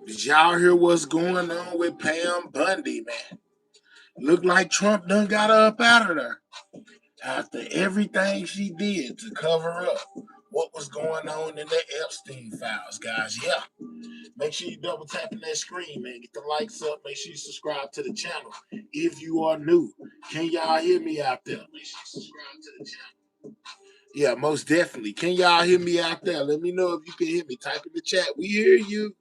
Did y'all hear what's going on with Pam Bundy, man? Look like Trump done got her up out of there after everything she did to cover up what was going on in the Epstein files, guys. Yeah. Make sure you double tapping that screen, man. Get the likes up. Make sure you subscribe to the channel if you are new. Can y'all hear me out there? Make sure you subscribe to the channel. Yeah, most definitely. Can y'all hear me out there? Let me know if you can hear me. Type in the chat. We hear you.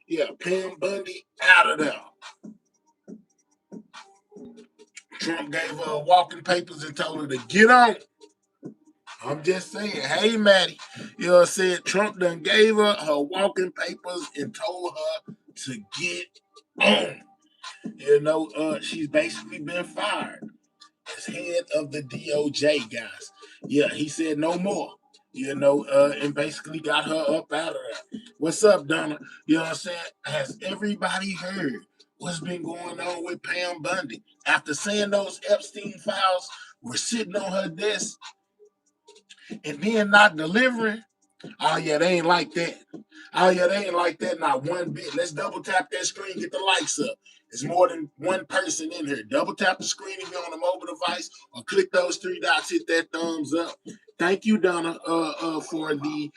Yeah, Pam Bundy out of there. Trump gave her walking papers and told her to get on. I'm just saying, hey, Maddie, you know what I'm saying? Trump done gave her walking papers and told her to get on. She's basically been fired as head of the DOJ, guys. Yeah, he said no more, and basically got her up out of there. What's up, Donna? You know what I'm saying? Has everybody heard what's been going on with Pam Bundy? After saying those Epstein files were sitting on her desk and then not delivering, oh, yeah, they ain't like that. Oh, yeah, they ain't like that, not one bit. Let's double tap that screen, get the likes up. There's more than one person in here. Double tap the screen if you're on a mobile device or click those three dots, hit that thumbs up. Thank you, Donna, for the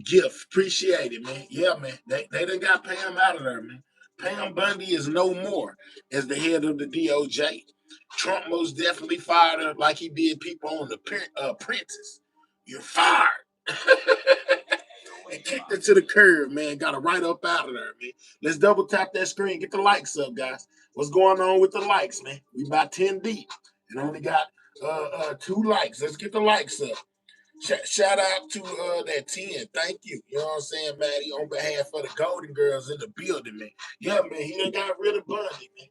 gift. Appreciate it, man. Yeah, man. They done got Pam out of there, man. Pam Bundy is no more as the head of the DOJ. Trump most definitely fired her like he did people on the Apprentice. You're fired. And kicked her to the curb, man. Got her right up out of there, man. Let's double tap that screen. Get the likes up, guys. What's going on with the likes, man? We about 10 deep and only got 2 likes. Let's get the likes up. Shout out to that 10. Thank you. You know what I'm saying, Maddie? On behalf of the Golden Girls in the building, man. Yeah, man. He done got rid of Bundy, man.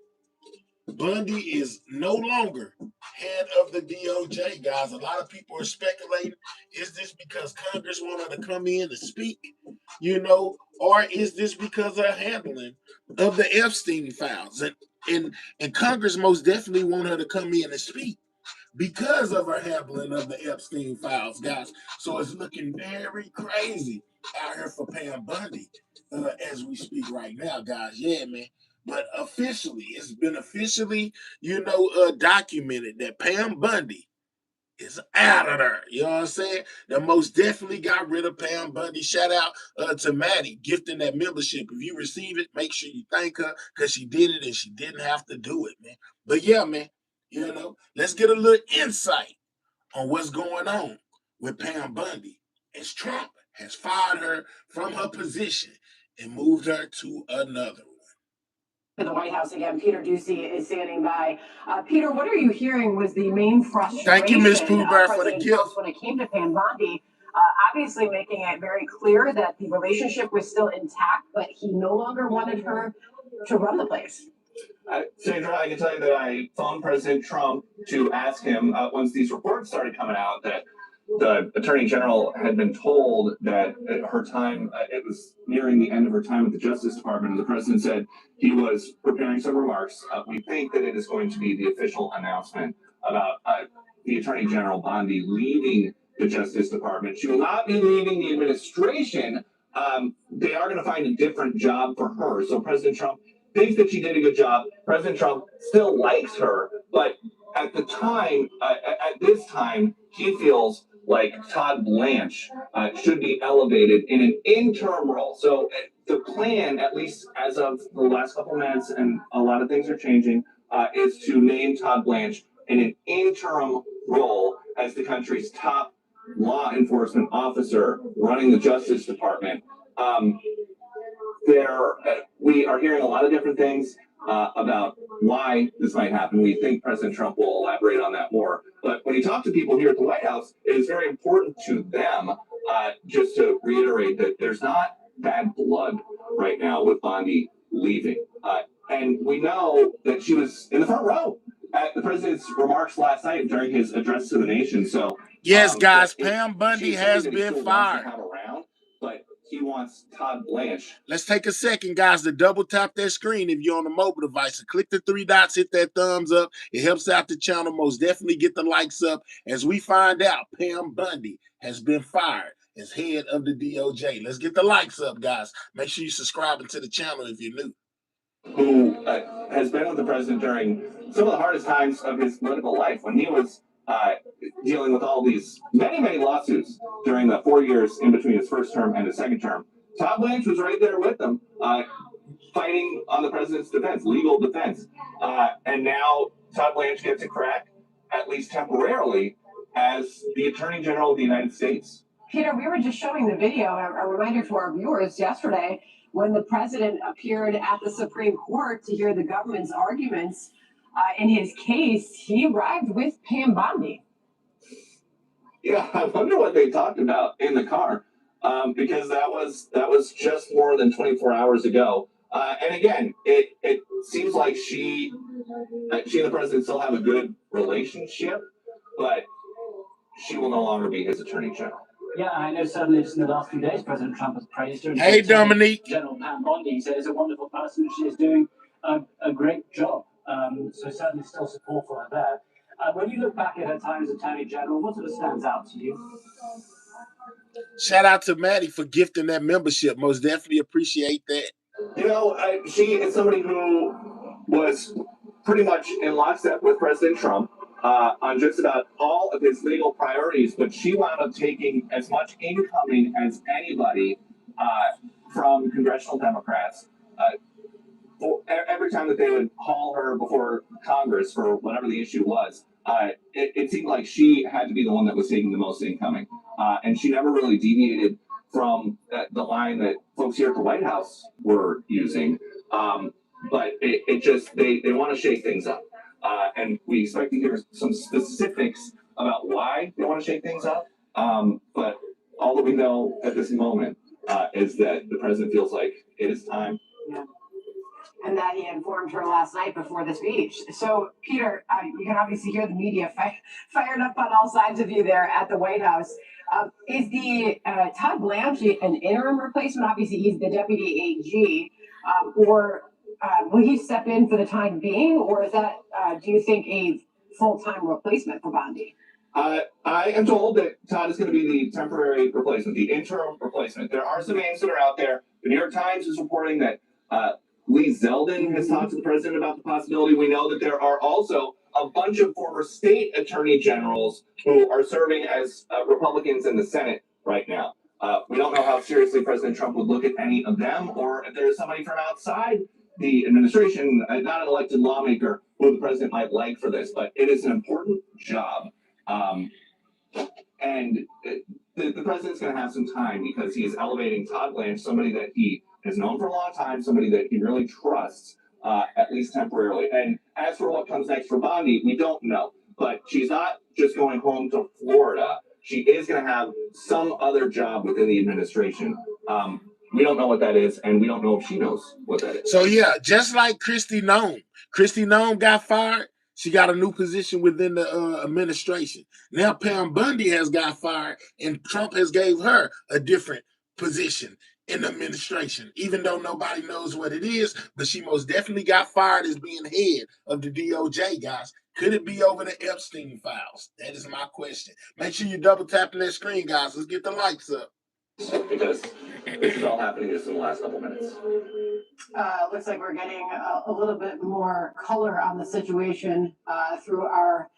Bundy is no longer head of the DOJ, guys. A lot of people are speculating, is this because Congress wanted to come in and speak, or is this because of handling of the Epstein files? And Congress most definitely want her to come in and speak because of her handling of the Epstein files, guys. So it's looking very crazy out here for Pam Bundy as we speak right now, guys. Yeah, man. But officially, it's been officially, documented that Pam Bundy is out of there. You know what I'm saying? They most definitely got rid of Pam Bundy. Shout out to Maddie gifting that membership. If you receive it, make sure you thank her because she did it and she didn't have to do it, man. But yeah, man, let's get a little insight on what's going on with Pam Bundy as Trump has fired her from her position and moved her to another to the White House again. Peter Ducey is standing by. Peter, what are you hearing was the main frustration? Thank you, Ms. Pooh Bear, for the gift. When it came to Pam Bondi, obviously making it very clear that the relationship was still intact, but he no longer wanted her to run the place. Sandra, I can tell you that I phoned President Trump to ask him once these reports started coming out that the Attorney General had been told that her time, it was nearing the end of her time at the Justice Department, and the President said he was preparing some remarks. We think that it is going to be the official announcement about the Attorney General Bondi leaving the Justice Department. She will not be leaving the administration. They are going to find a different job for her. So President Trump thinks that she did a good job. President Trump still likes her, but at the time, at this time, he feels like Todd Blanche should be elevated in an interim role. So the plan, at least as of the last couple of minutes, and a lot of things are changing, is to name Todd Blanche in an interim role as the country's top law enforcement officer running the Justice Department. We are hearing a lot of different things about why this might happen. We think President Trump will elaborate on that more. But when you talk to people here at the White House, it is very important to them just to reiterate that there's not bad blood right now with Bondi leaving. And we know that she was in the front row at the president's remarks last night during his address to the nation. So yes, guys, Pam Bundy has been fired. But he wants Todd Blanche. Let's take a second, guys, to double tap that screen if you're on a mobile device and click the 3 dots, hit that thumbs up. It helps out the channel. Most definitely get the likes up as we find out Pam Bundy has been fired as head of the DOJ. Let's get the likes up, guys. Make sure you subscribe to the channel if you're new. Who has been with the president during some of the hardest times of his political life when he was dealing with all these many lawsuits during the 4 years in between his first term and his second term. Todd Blanche was right there with them, fighting on the president's defense, legal defense. And now Todd Blanche gets a crack, at least temporarily, as the Attorney General of the United States. Peter, we were just showing the video, a reminder to our viewers yesterday, when the president appeared at the Supreme Court to hear the government's arguments in his case. He arrived with Pam Bondi. Yeah, I wonder what they talked about in the car, because that was just more than 24 hours ago. And again, it seems like she and the president still have a good relationship, but she will no longer be his attorney general. Yeah, I know certainly just in the last few days, President Trump has praised her. Hey, Dominique. General Pam Bondi says a wonderful person. She is doing a great job. So certainly still support for her there. When you look back at her time as Attorney General, what sort of stands out to you? Shout out to Maddie for gifting that membership. Most definitely appreciate that. You know, she is somebody who was pretty much in lockstep with President Trump on just about all of his legal priorities, but she wound up taking as much incoming as anybody from congressional Democrats. Every time that they would haul her before Congress for whatever the issue was, it seemed like she had to be the one that was taking the most incoming. And she never really deviated from the line that folks here at the White House were using. But it just, they want to shake things up. And we expect to hear some specifics about why they want to shake things up. But all that we know at this moment is that the president feels like it is time. Yeah. And that he informed her last night before the speech. So, Peter, you can obviously hear the media fired up on all sides of you there at the White House. Is the Todd Blanche an interim replacement? Obviously, he's the deputy AG. Or will he step in for the time being? Or is that, do you think, a full-time replacement for Bondi? I am told that Todd is going to be the temporary replacement, the interim replacement. There are some names that are out there. The New York Times is reporting that Lee Zeldin has talked to the president about the possibility. We know that there are also a bunch of former state attorney generals who are serving as Republicans in the Senate right now. We don't know how seriously President Trump would look at any of them, or if there's somebody from outside the administration, not an elected lawmaker, who the president might like for this. But it is an important job. And the president's going to have some time because he is elevating Todd Blanche, somebody that he has known for a long time, somebody that he really trusts, at least temporarily. And as for what comes next for Bondi, we don't know. But she's not just going home to Florida. She is going to have some other job within the administration. We don't know what that is, and we don't know if she knows what that is. So, yeah, just like Kristi Noem. Kristi Noem got fired. She got a new position within the administration. Now Pam Bondi has got fired, and Trump has gave her a different position in the administration, even though nobody knows what it is. But she most definitely got fired as being head of the DOJ, guys. Could it be over the Epstein files? That is my question. Make sure you double tapping that screen, guys. Let's get the likes up. Because this is all happening just in the last couple minutes. Looks like we're getting a little bit more color on the situation through our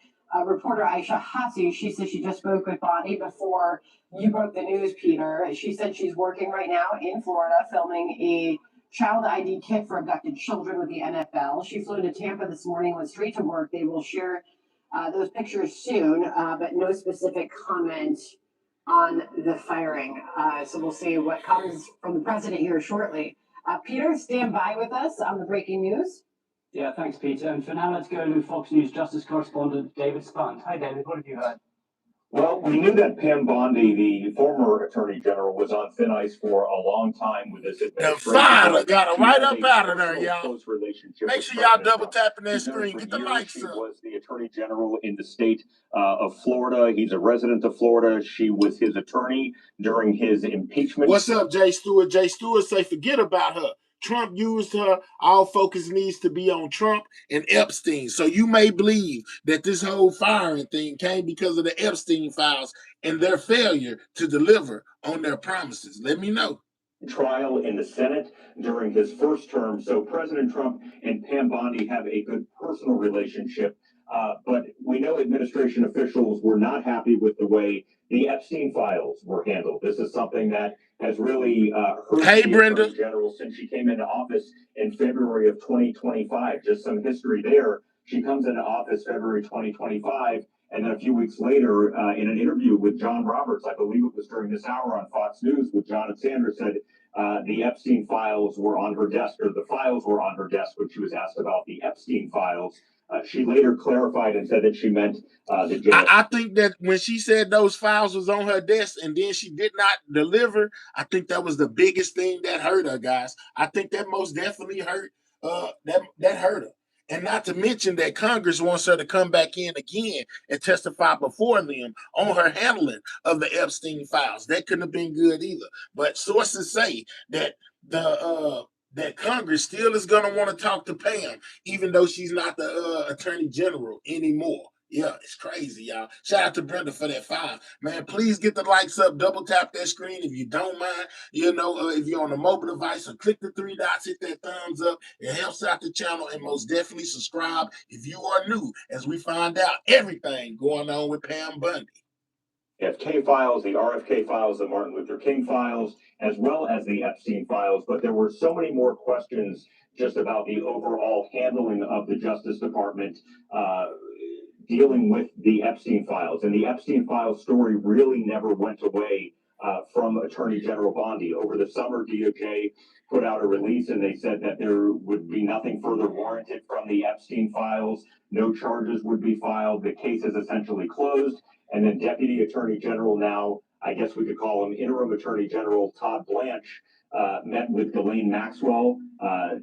reporter Aisha Hassi. She said she just spoke with Bondi before you broke the news, Peter. She said she's working right now in Florida filming a child ID kit for abducted children with the NFL. She flew to Tampa this morning, went straight to work. They will share those pictures soon, but no specific comment on the firing. So we'll see what comes from the president here shortly. Peter, stand by with us on the breaking news. Yeah, thanks, Peter. And for now, let's go to Fox News Justice correspondent David Spunt. Hi, David. What have you heard? Well, we knew that Pam Bondi, the former attorney general, was on thin ice for a long time with this administration. The father got her right up out of there, y'all. Close relationship. Make sure y'all double tapping that screen. Get the likes up. She was the attorney general in the state of Florida. He's a resident of Florida. She was his attorney during his impeachment. What's up, Jay Stewart? Jay Stewart say forget about her. Trump used her. All focus needs to be on Trump and Epstein. So you may believe that this whole firing thing came because of the Epstein files and their failure to deliver on their promises? Let me know. Trial in the Senate during his first term. So President Trump and Pam Bondi have a good personal relationship. But we know administration officials were not happy with the way the Epstein files were handled. This is something that has really hurt Hey, the Brenda. Attorney General since she came into office in February of 2025. Just some history there. She comes into office February 2025. And then a few weeks later, in an interview with John Roberts, I believe it was during this hour on Fox News with John and Sanders, said the Epstein files were on her desk, or the files were on her desk when she was asked about the Epstein files. She later clarified and said that she meant the jail. I think that when she said those files was on her desk and then she did not deliver, I think that was the biggest thing that hurt her, guys. I think that most definitely hurt. That hurt her. And not to mention that Congress wants her to come back in again and testify before them on her handling of the Epstein files. That couldn't have been good either. But sources say that that Congress still is going to want to talk to Pam, even though she's not the Attorney General anymore. Yeah, it's crazy, y'all. Shout out to Brenda for that 5. Man, please get the likes up. Double tap that screen if you don't mind. If you're on a mobile device, so click the 3 dots, hit that thumbs up. It helps out the channel, and most definitely subscribe if you are new, as we find out everything going on with Pam Bondi. FK files, the RFK files, the Martin Luther King files, as well as the Epstein files. But there were so many more questions just about the overall handling of the Justice Department dealing with the Epstein files. And the Epstein files story really never went away from Attorney General Bondi. Over the summer, DOJ put out a release and they said that there would be nothing further warranted from the Epstein files. No charges would be filed. The case is essentially closed. And then Deputy Attorney General, now I guess we could call him Interim Attorney General Todd Blanche, met with Ghislaine Maxwell,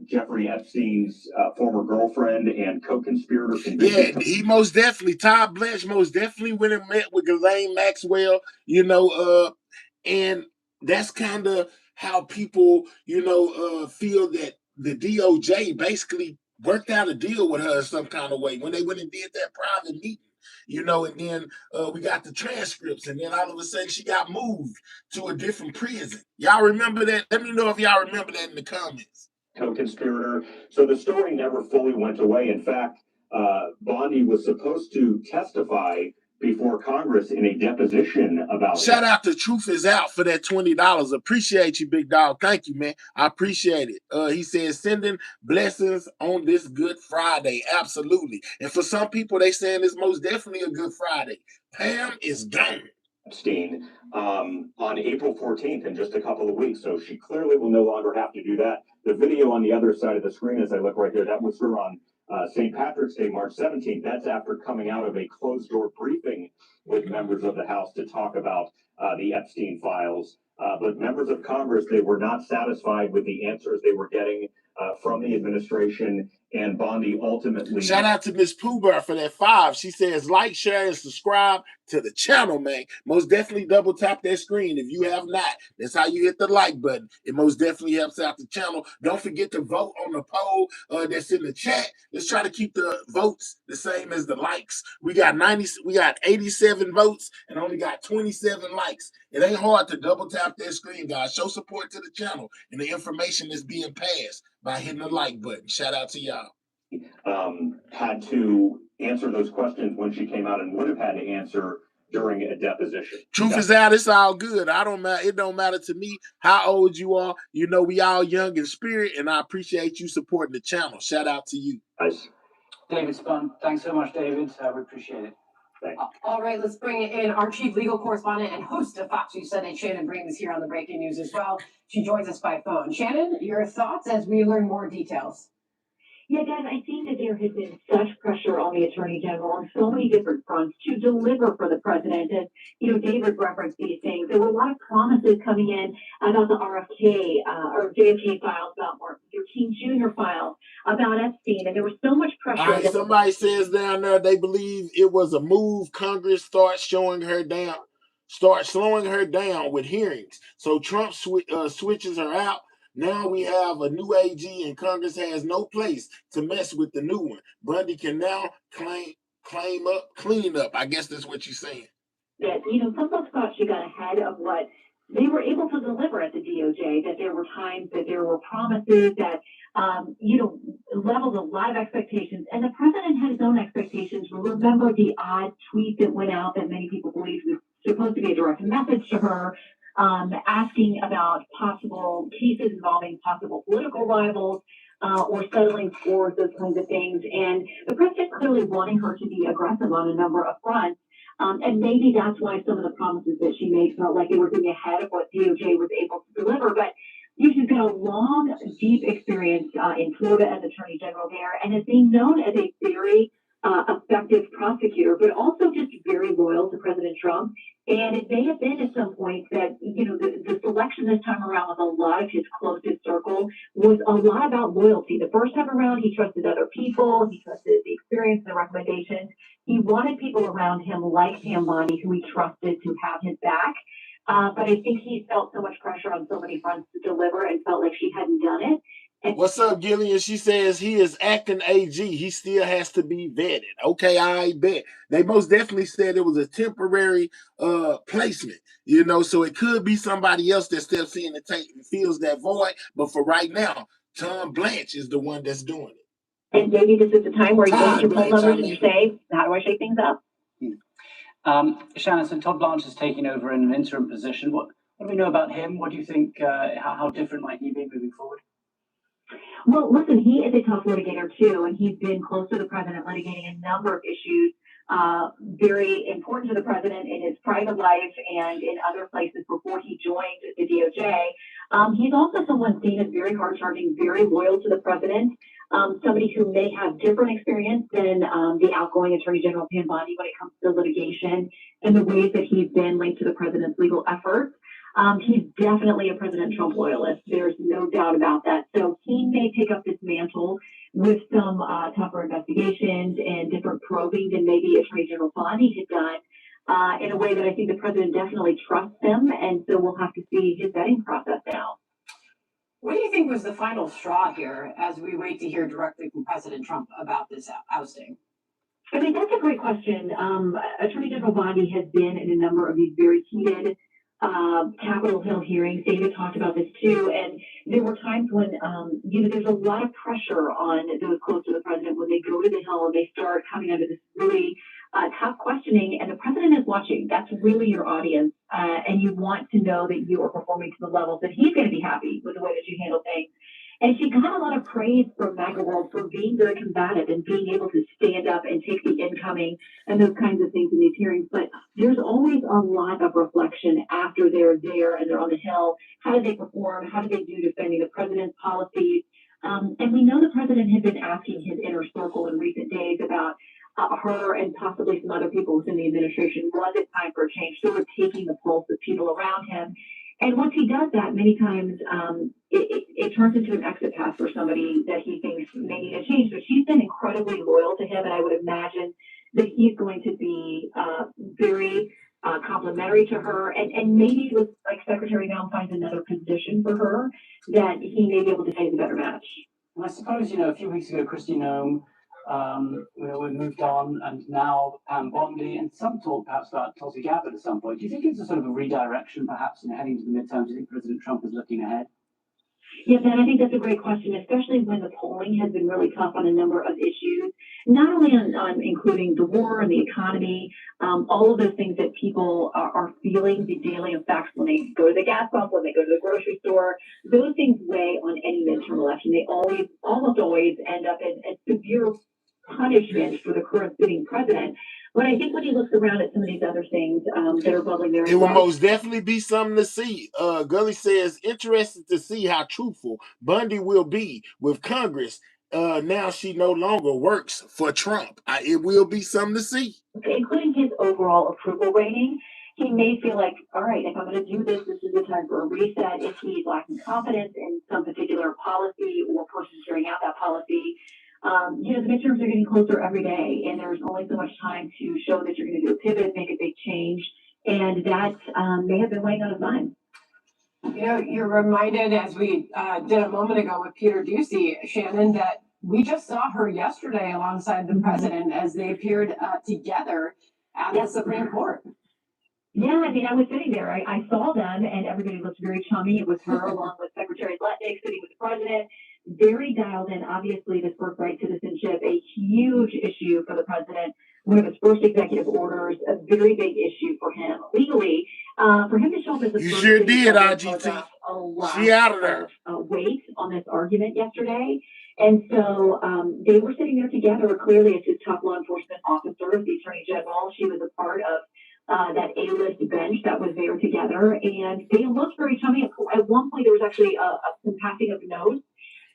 Jeffrey Epstein's former girlfriend and co-conspirator. Yeah, he most definitely, Todd Blanche most definitely went and met with Ghislaine Maxwell, and that's kind of how people, feel that the DOJ basically worked out a deal with her in some kind of way when they went and did that private meeting. And then we got the transcripts, and then all of a sudden she got moved to a different prison. Y'all remember that? Let me know if y'all remember that in the comments. Co-conspirator. So the story never fully went away. In fact, Bondi was supposed to testify before Congress in a deposition about it. Shout out to Truth Is Out for that $20. Appreciate you, big dog. Thank you, man. I appreciate it. He says sending blessings on this Good Friday. Absolutely. And for some people, they saying it's most definitely a Good Friday. Pam is gone. Epstein on April 14th in just a couple of weeks. So she clearly will no longer have to do that. The video on the other side of the screen, as I look right there, that was her on St. Patrick's Day, March 17th. That's after coming out of a closed-door briefing with members of the House to talk about the Epstein files. But members of Congress, they were not satisfied with the answers they were getting from the administration, and Bondi ultimately... Shout out to Miss Pooh Bear for that 5. She says, like, share, and subscribe to the channel, man. Most definitely double tap that screen if you have not. That's how you hit the like button. It most definitely helps out the channel. Don't forget to vote on the poll that's in the chat. Let's try to keep the votes the same as the likes. We got 87 votes and only got 27 likes. It ain't hard to double tap that screen, guys. Show support to the channel and the information that's being passed by hitting the like button. Shout out to y'all. Had to answer those questions when she came out and would have had to answer during a deposition. Truth is out. It's all good. It don't matter to me how old you are. We all young in spirit, and I appreciate you supporting the channel. Shout out to you. Nice. David Spun, thanks so much, David. We appreciate it. All right, let's bring in our chief legal correspondent and host of Fox News Sunday, Shannon Bream, is here on the breaking news as well. She joins us by phone. Shannon, your thoughts as we learn more details? Yeah, guys, I think that there has been such pressure on the Attorney General on so many different fronts to deliver for the president. And, David referenced these things. There were a lot of promises coming in about the RFK or JFK files, about Martin Luther King Jr. files, about Epstein, and there was so much pressure. All right, somebody says down there they believe it was a move. Congress starts slowing her down with hearings. So Trump switches her out. Now we have a new AG, and Congress has no place to mess with the new one. Bondi can now clean up. I guess that's what you're saying. That some folks thought she got ahead of what they were able to deliver at the DOJ, that there were times that there were promises that, leveled a lot of expectations. And the president had his own expectations. Remember the odd tweet that went out that many people believe was supposed to be a direct message to her, asking about possible cases involving possible political rivals, or settling scores, those kinds of things. And the president clearly wanting her to be aggressive on a number of fronts. And maybe that's why some of the promises that she made felt like they were getting ahead of what DOJ was able to deliver. But she's got a long, deep experience in Florida as Attorney General there, and is being known as a very effective prosecutor, but also just very loyal to President Trump. And it may have been at some point that, the selection this time around with a lot of his closest circle was a lot about loyalty. The first time around, he trusted other people, he trusted the experience, the recommendations. He wanted people around him like Pam Bondi, who he trusted to have his back. But I think he felt so much pressure on so many fronts to deliver and felt like she hadn't done it. And What's up, Gillian? She says he is acting AG. He still has to be vetted. Okay, I bet. They most definitely said it was a temporary placement, so it could be somebody else that steps in and fills that void. But for right now, Tom Blanche is the one that's doing it. And maybe this is the time where you look at your poll Blanche, numbers and you say, how do I shake things up? Shannon, so Todd Blanche is taking over in an interim position. What do we know about him? What do you think? How different might he be moving forward? Well, listen, he is a tough litigator too, and he's been close to the president litigating a number of issues very important to the president in his private life and in other places before he joined the DOJ. He's also someone seen as very hard-charging, very loyal to the president, somebody who may have different experience than the outgoing Attorney General Pam Bondi when it comes to litigation and the ways that he's been linked to the president's legal efforts. He's definitely a President Trump loyalist. There's no doubt about that. So he may take up this mantle with some tougher investigations and different probing than maybe Attorney General Bondi had done in a way that I think the president definitely trusts him. And so we'll have to see his vetting process now. What do you think was the final straw here as we wait to hear directly from President Trump about this ousting? I mean, that's a great question. Attorney General Bondi has been in a number of these very heated Capitol Hill hearings. David talked about this too, and there were times when there's a lot of pressure on those close to the president when they go to the Hill and they start coming under this really tough questioning, and the president is watching. That's really your audience, and you want to know that you are performing to the levels that he's going to be happy with the way that you handle things. And she got a lot of praise from MAGA for being very combative and being able to stand up and take the incoming and those kinds of things in these hearings. But there's always a lot of reflection after they're there and they're on the Hill. How did they perform? How did they do defending the president's policies? And we know the president had been asking his inner circle in recent days about her and possibly some other people within the administration. Was it time for a change? So we're taking the pulse of people around him. And once he does that, many times it turns into an exit path for somebody that he thinks may need a change. But she's been incredibly loyal to him, and I would imagine that he's going to be very complimentary to her. And maybe with like Secretary Noem finds another position for her that he may be able to say is a better match. And I suppose, a few weeks ago, Kristi Noem, we moved on, and now Pam Bondi, and some talk perhaps about Tulsi Gabbard at some point. Do you think it's a sort of a redirection, perhaps, heading to the midterms? Do you think President Trump is looking ahead? Yeah, Ben, I think that's a great question, especially when the polling has been really tough on a number of issues, not only on including the war and the economy, all of those things that people are feeling the daily effects when they go to the gas pump, when they go to the grocery store. Those things weigh on any midterm election. They almost always end up in severe punishment for the current sitting president. But I think when he looks around at some of these other things that are bubbling there, it will most definitely be something to see. Gully says, interested to see how truthful Bondi will be with Congress. Now she no longer works for Trump. It will be something to see. Including his overall approval rating. He may feel like, all right, if I'm going to do this, this is the time for a reset. If he's lacking confidence in some particular policy or person carrying out that policy, the midterms are getting closer every day, and there's only so much time to show that you're going to do a pivot, make a big change, and that may have been weighing on his mind. You're reminded, as we did a moment ago with Peter Doocy, Shannon, that we just saw her yesterday alongside the president as they appeared together at the Supreme Court. Yeah, I mean, I was sitting there. I saw them, and everybody looked very chummy. It was her along with Secretary Letnick sitting with the president, very dialed in. Obviously, this birthright citizenship, a huge issue for the president. One of his first executive orders, a very big issue for him legally. For him to show up as the You first sure city did, governor IGT. telegraphed a lot She out of there. weight on this argument yesterday. And so they were sitting there together. Clearly, it's his top law enforcement officer, the attorney general. She was a part of that A-list bench that was there together, and they looked very chummy. At one point, there was actually some passing of notes,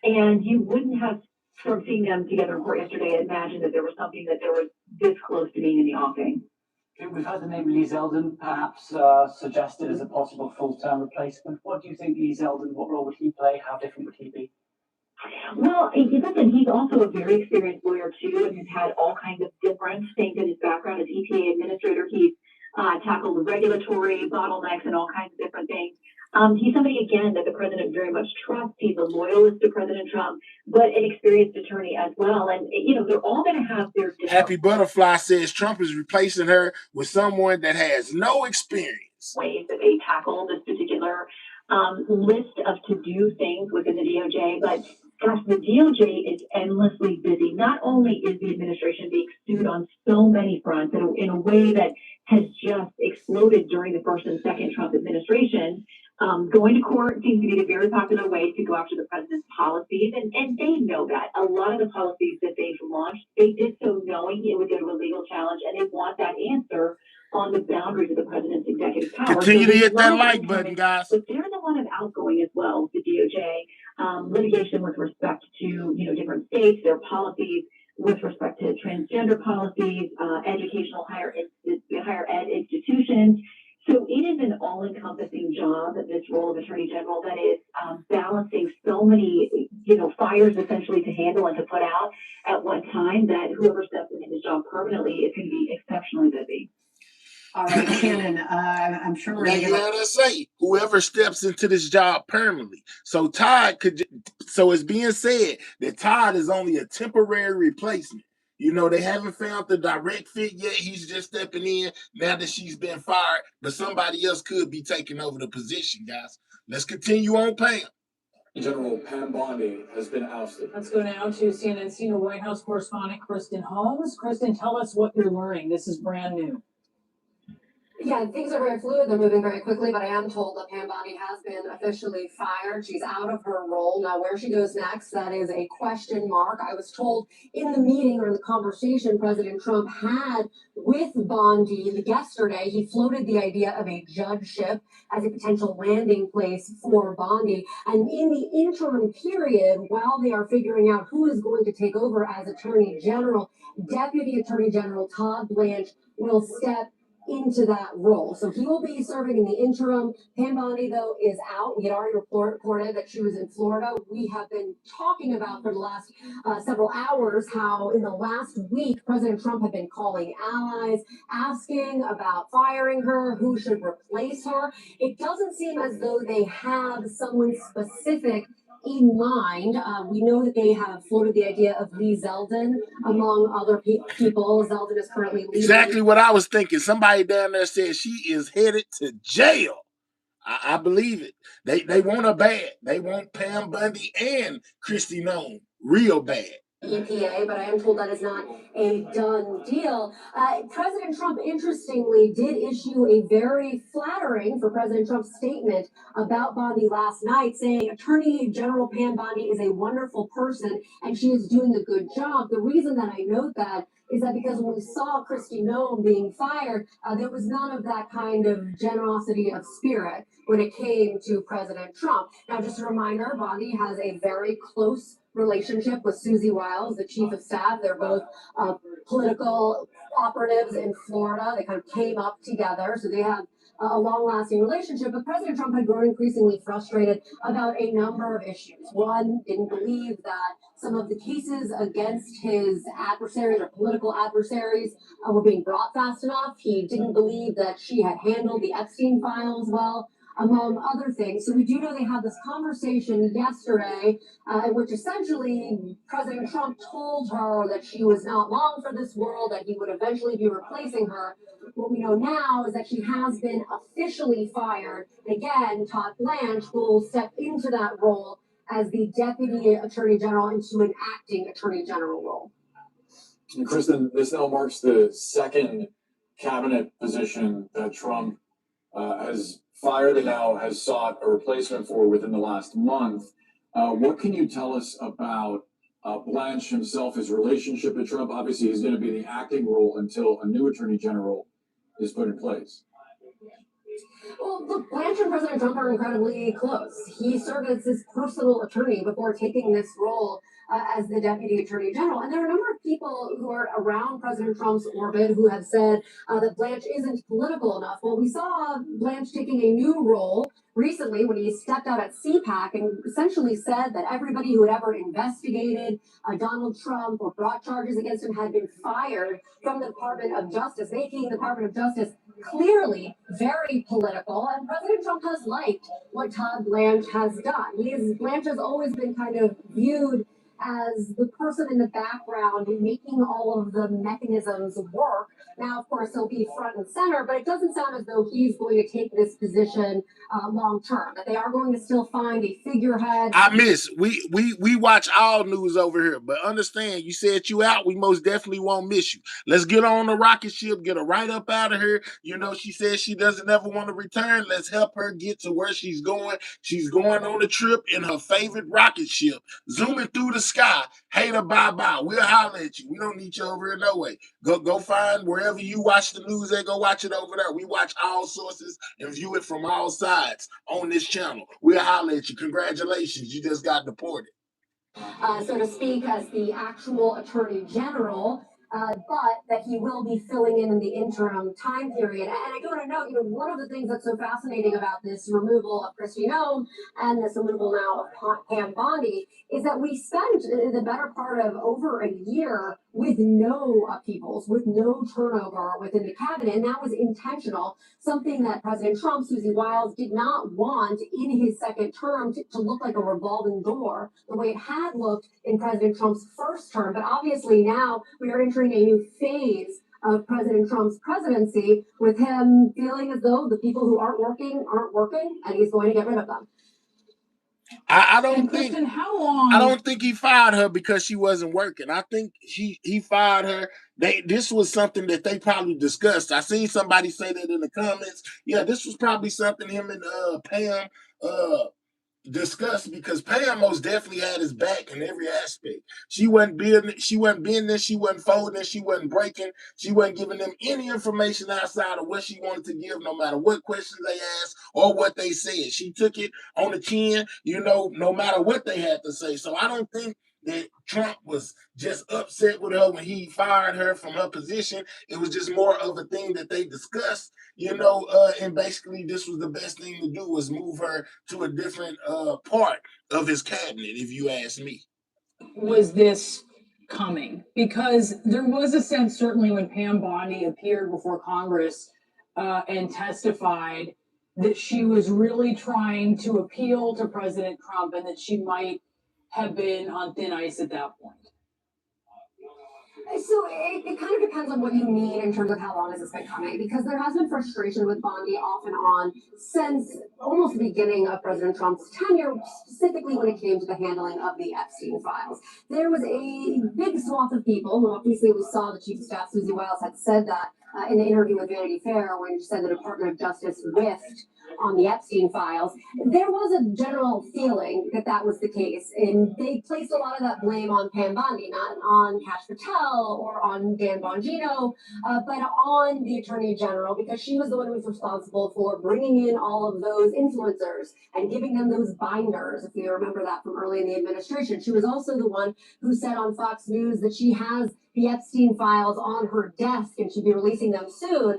and you wouldn't have, from seeing them together in court yesterday, imagined that there was something that there was this close to being in the offing. We've heard the name Lee Zeldin perhaps suggested as a possible full-term replacement. What do you think Lee Zeldin, what role would he play? How different would he be? Well, listen, he's also a very experienced lawyer too, and has had all kinds of different things in his background as EPA administrator. He's tackled regulatory bottlenecks and all kinds of different things. He's somebody, again, that the president very much trusts. He's a loyalist to President Trump, but an experienced attorney as well. And, you know, they're all going to have their different Happy Butterfly says Trump is replacing her with someone that has no experience. ways that they tackle this particular list of to-do things within the DOJ. But gosh, the DOJ is endlessly busy. Not only is the administration being sued on so many fronts in a way that has just exploded during the first and second Trump administration, going to court seems to be a very popular way to go after the president's policies. And they know that. A lot of the policies that they've launched, they did so knowing it would go to a legal challenge, and they want that answer on the boundaries of the president's executive power. Continue to hit that like button, guys. But there's a lot of outgoing as well with the DOJ, litigation with respect to, you know, different states, their policies, with respect to transgender policies, educational higher ed institutions. So it is an all-encompassing job, this role of Attorney General, that is balancing so many, you know, fires essentially to handle and to put out at one time, that whoever steps into his job permanently is going to be exceptionally busy. All right, Shannon, I'm sure we're Now going to you heard her say, whoever steps into this job permanently. So Todd so it's being said that Todd is only a temporary replacement. You know, they haven't found the direct fit yet. He's just stepping in now that she's been fired, but somebody else could be taking over the position, guys. Let's continue on, Pam. General Pam Bondi has been ousted. Let's go now to CNN senior White House correspondent Kristen Holmes. Kristen, tell us what you're learning. This is brand new. Yeah, things are very fluid. They're moving very quickly, but I am told that Pam Bondi has been officially fired. She's out of her role. Now, where she goes next, that is a question mark. I was told in the meeting or in the conversation President Trump had with Bondi yesterday, he floated the idea of a judgeship as a potential landing place for Bondi. And in the interim period, while they are figuring out who is going to take over as Attorney General, Deputy Attorney General Todd Blanche will step into that role. So he will be serving in the interim. Pam Bondi, though, is out. We had already reported that she was in Florida. We have been talking about for the last several hours how in the last week, President Trump had been calling allies, asking about firing her, who should replace her. It doesn't seem as though they have someone specific in mind. We know that they have floated the idea of Lee Zeldin among other people. Zeldin is currently leading. Exactly what I was thinking. Somebody down there said she is headed to jail. I believe it. They want her bad. They want Pam Bondi and Kristi Noem real bad. EPA, but I am told that is not a done deal. President Trump, interestingly, did issue a very flattering for President Trump's statement about Bondi last night, saying Attorney General Pam Bondi is a wonderful person and she is doing a good job. The reason that I note that is that because when we saw Kristi Noem being fired, there was none of that kind of generosity of spirit when it came to President Trump. Now, just a reminder, Bondi has a very close relationship with Susie Wiles, the chief of staff. They're both political operatives in Florida. They kind of came up together, so they have a long-lasting relationship. But President Trump had grown increasingly frustrated about a number of issues. One, didn't believe that some of the cases against his adversaries or political adversaries were being brought fast enough. He didn't believe that she had handled the Epstein files well. among other things. So we do know they had this conversation yesterday, in which essentially President Trump told her that she was not long for this world, that he would eventually be replacing her. What we know now is that she has been officially fired. And again, Todd Blanche will step into that role as the Deputy Attorney General into an acting Attorney General role. And Kristen, this now marks the second cabinet position that Trump has fired and now has sought a replacement for within the last month. What can you tell us about Blanche himself, his relationship with Trump? Obviously, he's going to be in the acting role until a new Attorney General is put in place. Well, look, Blanche and President Trump are incredibly close. He served as his personal attorney before taking this role as the Deputy Attorney General. And there are a number of people who are around President Trump's orbit who have said that Blanche isn't political enough. Well, we saw Blanche taking a new role recently when he stepped out at CPAC and essentially said that everybody who had ever investigated Donald Trump or brought charges against him had been fired from the Department of Justice, making the Department of Justice clearly very political. And President Trump has liked what Todd Blanche has done. Blanche has always been kind of viewed as the person in the background making all of the mechanisms work. Now, of course, he'll be front and center, but it doesn't sound as though he's going to take this position long term, that they are going to still find a figurehead. We watch all news over here, but understand, you said you out, we most definitely won't miss you. Let's get on the rocket ship, get her right up out of here. You know, she says she doesn't ever want to return. Let's help her get to where she's going. She's going on a trip in her favorite rocket ship, zooming through the sky. Hater, bye-bye. We'll holler at you. We don't need you over here no way. Go find wherever you watch the news at, go watch it over there. We watch all sources and view it from all sides on this channel. We'll holler at you. Congratulations, you just got deported. So to speak, as the actual Attorney General, but that he will be filling in the interim time period. And I do want to note, one of the things that's so fascinating about this removal of Kristi Noem and this removal now of Pam Bondi is that we spent the better part of over a year with no upheavals, with no turnover within the cabinet, and that was intentional, something that President Trump, Susie Wiles, did not want in his second term to look like a revolving door, the way it had looked in President Trump's first term. But obviously now we are entering a new phase of President Trump's presidency, with him feeling as though the people who aren't working, and he's going to get rid of them. I don't think Kristen, how long? I don't think he fired her because she wasn't working. I think he fired her. This was something that they probably discussed. I seen somebody say that in the comments. Yeah, this was probably something him and Pam discussed, because Pam most definitely had his back in every aspect. She wasn't bending, she wasn't folding, she wasn't breaking, she wasn't giving them any information outside of what she wanted to give, no matter what questions they asked or what they said. She took it on the chin, no matter what they had to say. So I don't think that Trump was just upset with her when he fired her from her position. It was just more of a thing that they discussed, and basically this was the best thing to do, was move her to a different part of his cabinet, if you ask me. Was this coming? Because there was a sense, certainly when Pam Bondi appeared before Congress and testified, that she was really trying to appeal to President Trump, and that she might have been on thin ice at that point. So it kind of depends on what you mean in terms of how long has this been coming, because there has been frustration with Bondi off and on since almost the beginning of President Trump's tenure, specifically when it came to the handling of the Epstein files. There was a big swath of people, and obviously we saw the Chief of Staff, Susie Wiles, had said that in the interview with Vanity Fair when she said the Department of Justice whiffed on the Epstein files. There was a general feeling that that was the case, and they placed a lot of that blame on Pam Bondi, not on Kash Patel or on Dan Bongino, but on the Attorney General, because she was the one who was responsible for bringing in all of those influencers and giving them those binders, if you remember that from early in the administration. She was also the one who said on Fox News that she has the Epstein files on her desk and she'd be releasing them soon.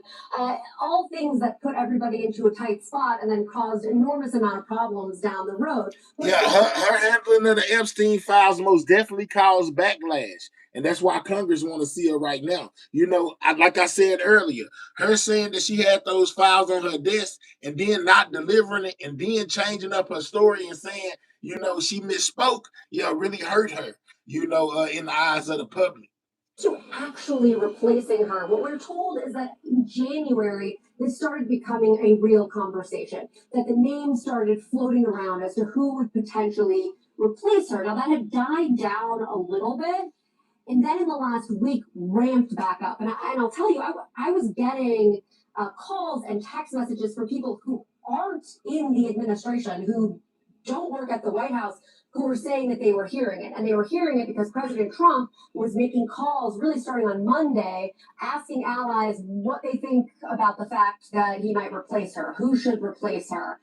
All things that put everybody into a tight spot and then caused enormous amount of problems down the road. Yeah, her handling of the Epstein files most definitely caused backlash. And that's why Congress want to see her right now. You know, like I said earlier, her saying that she had those files on her desk and then not delivering it and then changing up her story and saying, you know, she misspoke, really hurt her, in the eyes of the public. To actually replacing her. What we're told is that in January, this started becoming a real conversation, that the names started floating around as to who would potentially replace her. Now, that had died down a little bit, and then in the last week, ramped back up. And I'll tell you, I was getting calls and text messages from people who aren't in the administration, who don't work at the White House, who were saying that they were hearing it. And they were hearing it because President Trump was making calls really starting on Monday, asking allies what they think about the fact that he might replace her, who should replace her,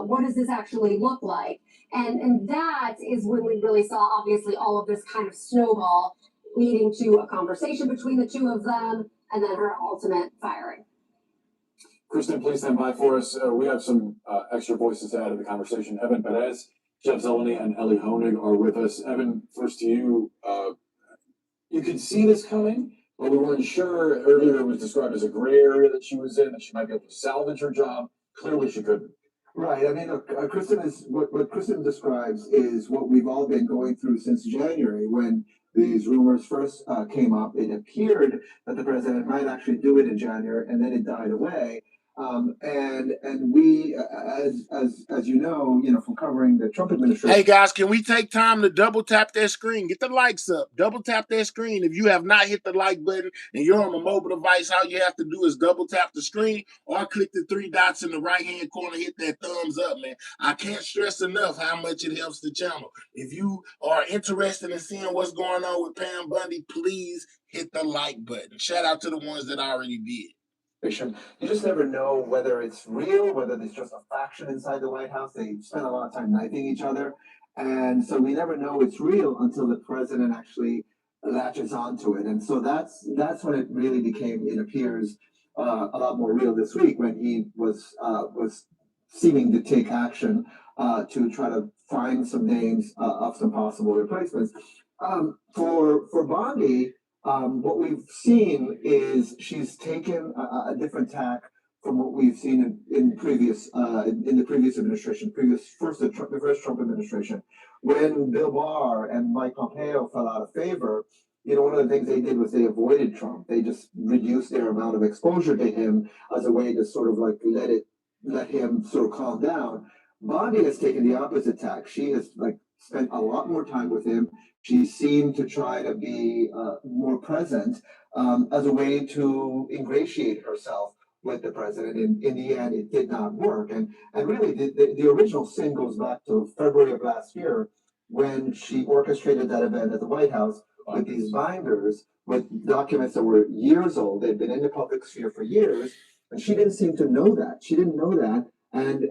what does this actually look like? And that is when we really saw, obviously, all of this kind of snowball leading to a conversation between the two of them and then her ultimate firing. Kristen, please stand by for us. We have some extra voices to add to the conversation. Evan Perez, Jeff Zeleny, and Ellie Honig are with us. Evan, first to you. You could see this coming, but we weren't sure. Earlier it was described as a gray area that she was in, that she might be able to salvage her job. Clearly she couldn't. Right. I mean, look, Kristen is what Kristen describes is what we've all been going through since January when these rumors first came up. It appeared that the president might actually do it in January, and then it died away. And we, as you know, from covering the Trump administration. Hey guys, can we take time to double tap that screen? Get the likes up. Double tap that screen. If you have not hit the like button and you're on a mobile device, all you have to do is double tap the screen or click the 3 dots in the right hand corner. Hit that thumbs up, man. I can't stress enough how much it helps the channel. If you are interested in seeing what's going on with Pam Bondi, please hit the like button. Shout out to the ones that already did. You just never know whether it's real, whether there's just a faction inside the White House. They spend a lot of time knifing each other. And so we never know it's real until the president actually latches onto it. And so that's when it really became, it appears, a lot more real this week when he was seeming to take action to try to find some names of some possible replacements. For Bondi, what we've seen is she's taken a different tack from what we've seen in the previous administration, the first Trump administration, when Bill Barr and Mike Pompeo fell out of favor. One of the things they did was they avoided Trump. They just reduced their amount of exposure to him as a way to sort of like let him sort of calm down. Bondi has taken the opposite tack. She has spent a lot more time with him. She seemed to try to be more present as a way to ingratiate herself with the president. In the end, it did not work. And really, the original sin goes back to February of last year when she orchestrated that event at the White House with these binders with documents that were years old. They'd been in the public sphere for years, and she didn't seem to know that. She didn't know that. And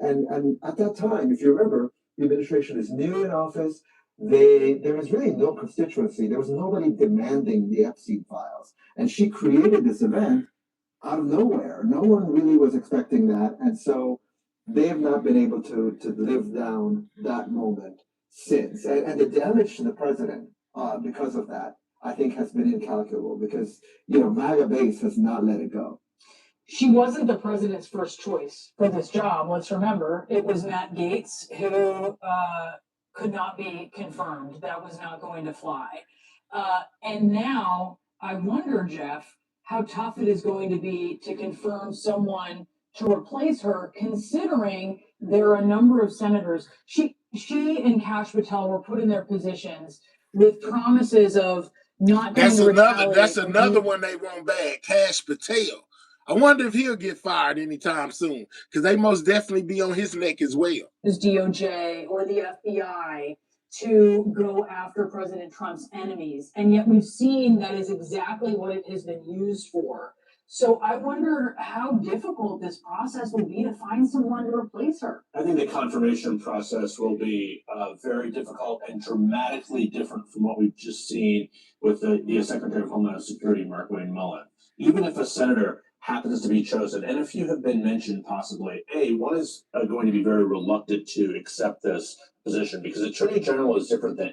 at that time, if you remember, the administration is new in office. There was really no constituency. There was nobody demanding the Epstein files. And she created this event out of nowhere. No one really was expecting that. And so they have not been able to live down that moment since. And the damage to the president because of that, I think, has been incalculable because, MAGA base has not let it go. She wasn't the president's first choice for this job. Let's remember, it was Matt Gaetz who could not be confirmed. That was not going to fly. And now I wonder, Jeff, how tough it is going to be to confirm someone to replace her, considering there are a number of senators. She and Kash Patel were put in their positions with promises of not. That's another one they want bad. Kash Patel. I wonder if he'll get fired anytime soon, because they most definitely be on his neck as well. As DOJ or the FBI to go after President Trump's enemies. And yet we've seen that is exactly what it has been used for. So I wonder how difficult this process will be to find someone to replace her. I think the confirmation process will be very difficult and dramatically different from what we've just seen with the Secretary of Homeland Security, Markwayne Mullin. Even if a senator happens to be chosen, and a few have been mentioned possibly, one is going to be very reluctant to accept this position because Attorney General is different than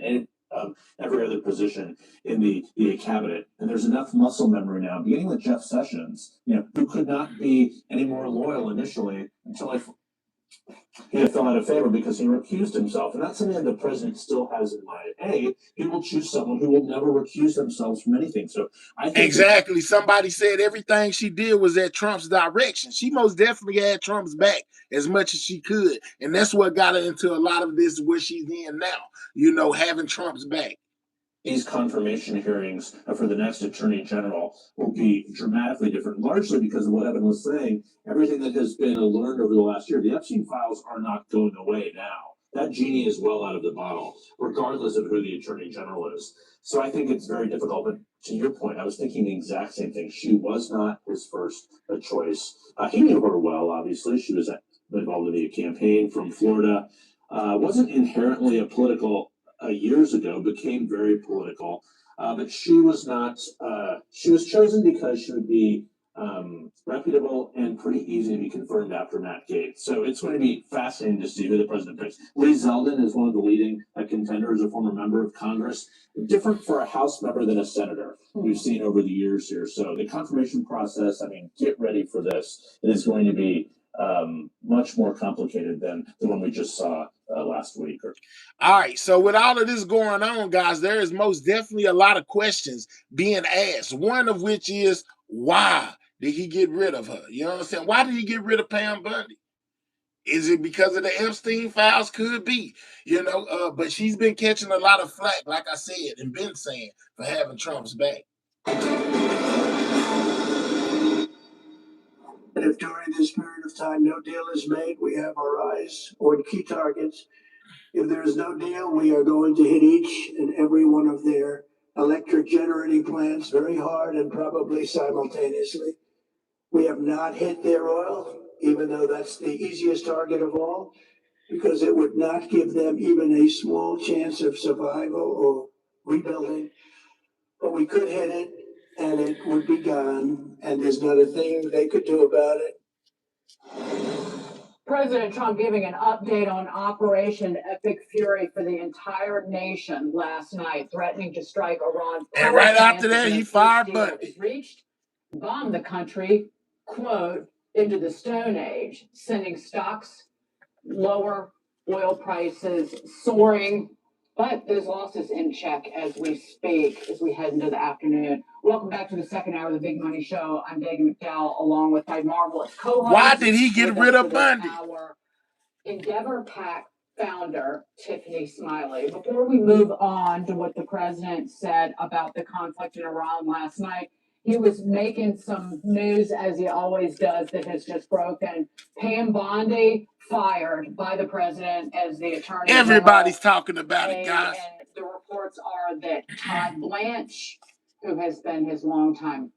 every other position in the cabinet. And there's enough muscle memory now, beginning with Jeff Sessions, who could not be any more loyal initially until he fell out of favor because he recused himself. And that's something that the president still has in mind. He will choose someone who will never recuse themselves from anything. So I think exactly. Somebody said everything she did was at Trump's direction. She most definitely had Trump's back as much as she could. And that's what got her into a lot of this where she's in now, having Trump's back. These confirmation hearings for the next attorney general will be dramatically different, largely because of what Evan was saying. Everything that has been learned over the last year, the Epstein files are not going away now. That genie is well out of the bottle, regardless of who the attorney general is. So I think it's very difficult. But to your point, I was thinking the exact same thing. She was not his first choice. He knew her well, obviously. She was involved in the campaign from Florida. Wasn't inherently a political years ago, became very political, but she was not. She was chosen because she would be reputable and pretty easy to be confirmed after Matt Gaetz. So it's going to be fascinating to see who the president picks. Lee Zeldin is one of the leading contenders, a former member of Congress, different for a House member than a senator we've seen over the years here. So the confirmation process, get ready for this. It is going to be much more complicated than the one we just saw last week. All right. So with all of this going on, guys, there is most definitely a lot of questions being asked. One of which is, why did he get rid of her? You know what I'm saying? Why did he get rid of Pam Bundy? Is it because of the Epstein files? Could be, but she's been catching a lot of flack, like I said, and been saying, for having Trump's back. And if during this period of time no deal is made, we have our eyes on key targets. If there is no deal, we are going to hit each and every one of their electric generating plants very hard and probably simultaneously. We have not hit their oil, even though that's the easiest target of all, because it would not give them even a small chance of survival or rebuilding. But we could hit it, and it would be gone, and there's not a thing they could do about it. President Trump giving an update on Operation Epic Fury for the entire nation last night, threatening to strike Iran. And right after that, he fired Bundy. Reached, bombed the country, quote, into the Stone Age, sending stocks lower, oil prices soaring. But those losses in check as we speak, as we head into the afternoon. Welcome back to the second hour of the Big Money Show. I'm Megan McDowell, along with my marvelous co-host. Why did he get rid of Bundy? Our Endeavor PAC founder, Tiffany Smiley. Before we move on to what the president said about the conflict in Iran last night, he was making some news, as he always does, that has just broken. Pam Bondi fired by the president as the attorney. Everybody's talking about it, guys. And the reports are that Todd Blanche, who has been his longtime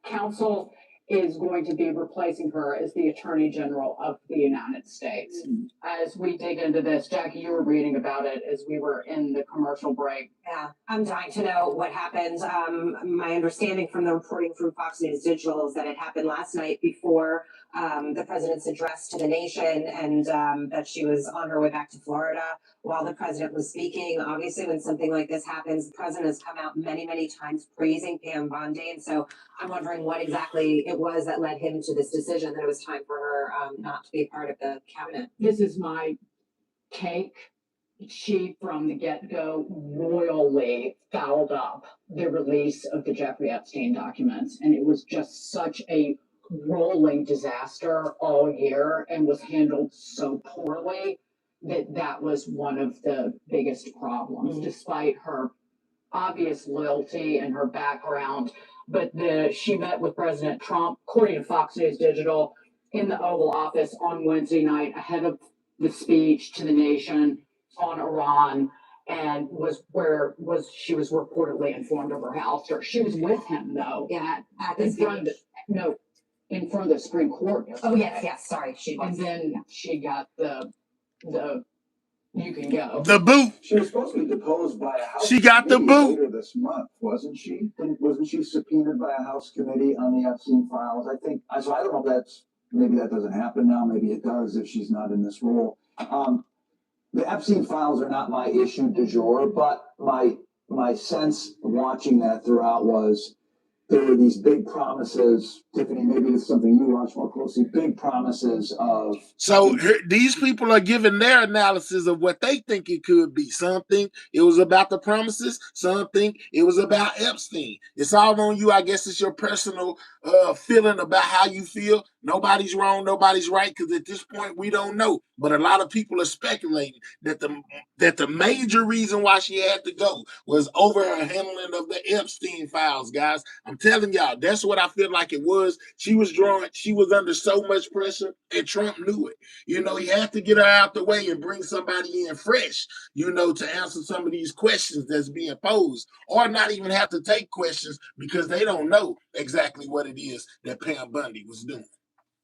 counsel, is going to be replacing her as the Attorney General of the United States. As we dig into this, Jackie, you were reading about it as we were in the commercial break. Yeah, I'm dying to know what happened. My understanding from the reporting from Fox News Digital is that it happened last night before the president's address to the nation, and that she was on her way back to Florida while the president was speaking. Obviously, when something like this happens, the president has come out many, many times praising Pam Bondi, and so I'm wondering what exactly it was that led him to this decision that it was time for her not to be a part of the cabinet. This is my take. She, from the get-go, royally fouled up the release of the Jeffrey Epstein documents, and it was just such a rolling disaster all year and was handled so poorly that was one of the biggest problems, despite her obvious loyalty and her background. But she met with President Trump, according to Fox News Digital, in the Oval Office on Wednesday night ahead of the speech to the nation on Iran, and she was reportedly informed of her house. She was with him though. Yeah, in front of the Supreme Court. Oh yes, sorry, she was. And then she got the you can go. The boot. She was supposed to be deposed by a House She got the committee boot. later this month, wasn't she? Wasn't she subpoenaed by a House committee on the Epstein files? I think. So I don't know if maybe that doesn't happen now. Maybe it does if she's not in this role. The Epstein files are not my issue du jour, but my my sense watching that throughout was there were these big promises. Tiffany, maybe it's something you watch more closely. Big promises of. So these people are giving their analysis of what they think it could be. Some think it was about the promises. Some think it was about Epstein. It's all on you. I guess it's your personal feeling about how you feel. Nobody's wrong. Nobody's right. Because at this point, we don't know. But a lot of people are speculating that the major reason why she had to go was over her handling of the Epstein files, guys. I'm telling y'all, that's what I feel like it was. She was under so much pressure, and Trump knew it. You know, he had to get her out the way and bring somebody in fresh, you know, to answer some of these questions that's being posed, or not even have to take questions because they don't know exactly what it is that Pam Bundy was doing.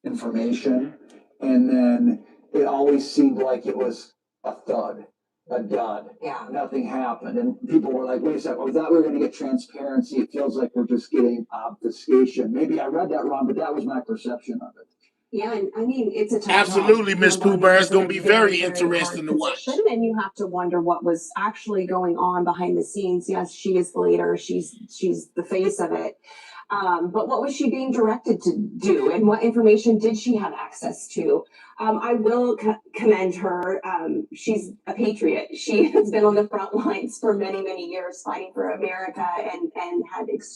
Information, and then it always seemed like it was a thud, a dud. Yeah. Nothing happened, and people were like, wait a second, we thought we were going to get transparency. It feels like we're just getting obfuscation. Maybe I read that wrong, but that was my perception of it. Yeah, and I mean, it's a tough Absolutely, Miss Pooh Bear. It's going to be very interesting to watch. And you have to wonder what was actually going on behind the scenes. Yes, she is the leader. She's the face of it. But what was she being directed to do, and what information did she have access to? I will commend her. She's a patriot. She has been on the front lines for many, many years fighting for America and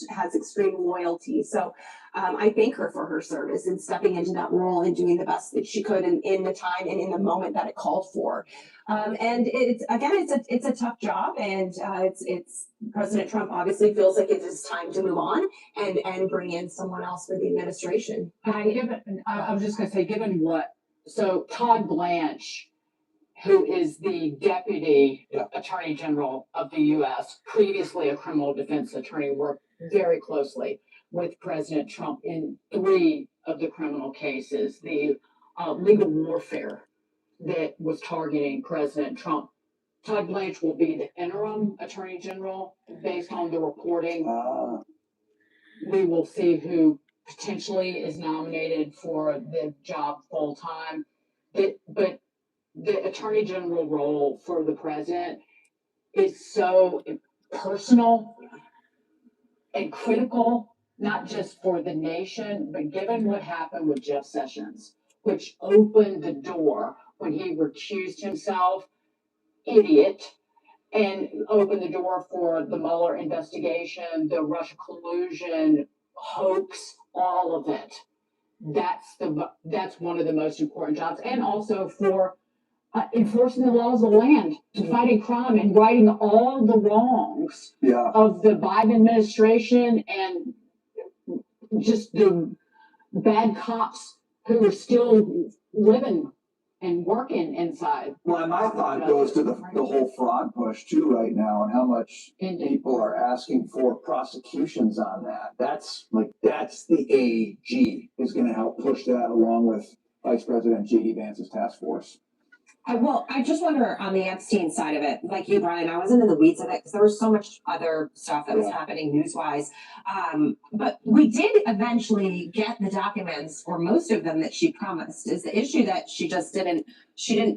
has extreme loyalty. So I thank her for her service and stepping into that role and doing the best that she could in the time and in the moment that it called for. And it's a tough job, and it's President Trump obviously feels like it is time to move on and bring in someone else for the administration. I was just going to say, given what, so Todd Blanche, who is the Deputy Attorney General of the U.S., previously a criminal defense attorney, worked very closely with President Trump in 3 of the criminal cases, the legal warfare that was targeting President Trump. Todd Blanche will be the interim Attorney General based on the reporting. We will see who potentially is nominated for the job full time. But the Attorney General role for the president is so personal and critical, not just for the nation, but given what happened with Jeff Sessions, which opened the door when he recused himself, idiot, and opened the door for the Mueller investigation, the Russia collusion hoax, all of it. That's one of the most important jobs, and also for enforcing the laws of the land, fighting crime, and righting all the wrongs of the Biden administration and just the bad cops who are still living and working inside. Well, and my thought goes to the whole fraud push too right now, and how much people are asking for prosecutions on that. That's the AG is going to help push that along with Vice President J.D. Vance's task force. I just wonder on the Epstein side of it, like you, Brian, I wasn't in the weeds of it because there was so much other stuff that was happening news-wise. But we did eventually get the documents, or most of them, that she promised. Is the issue that she didn't.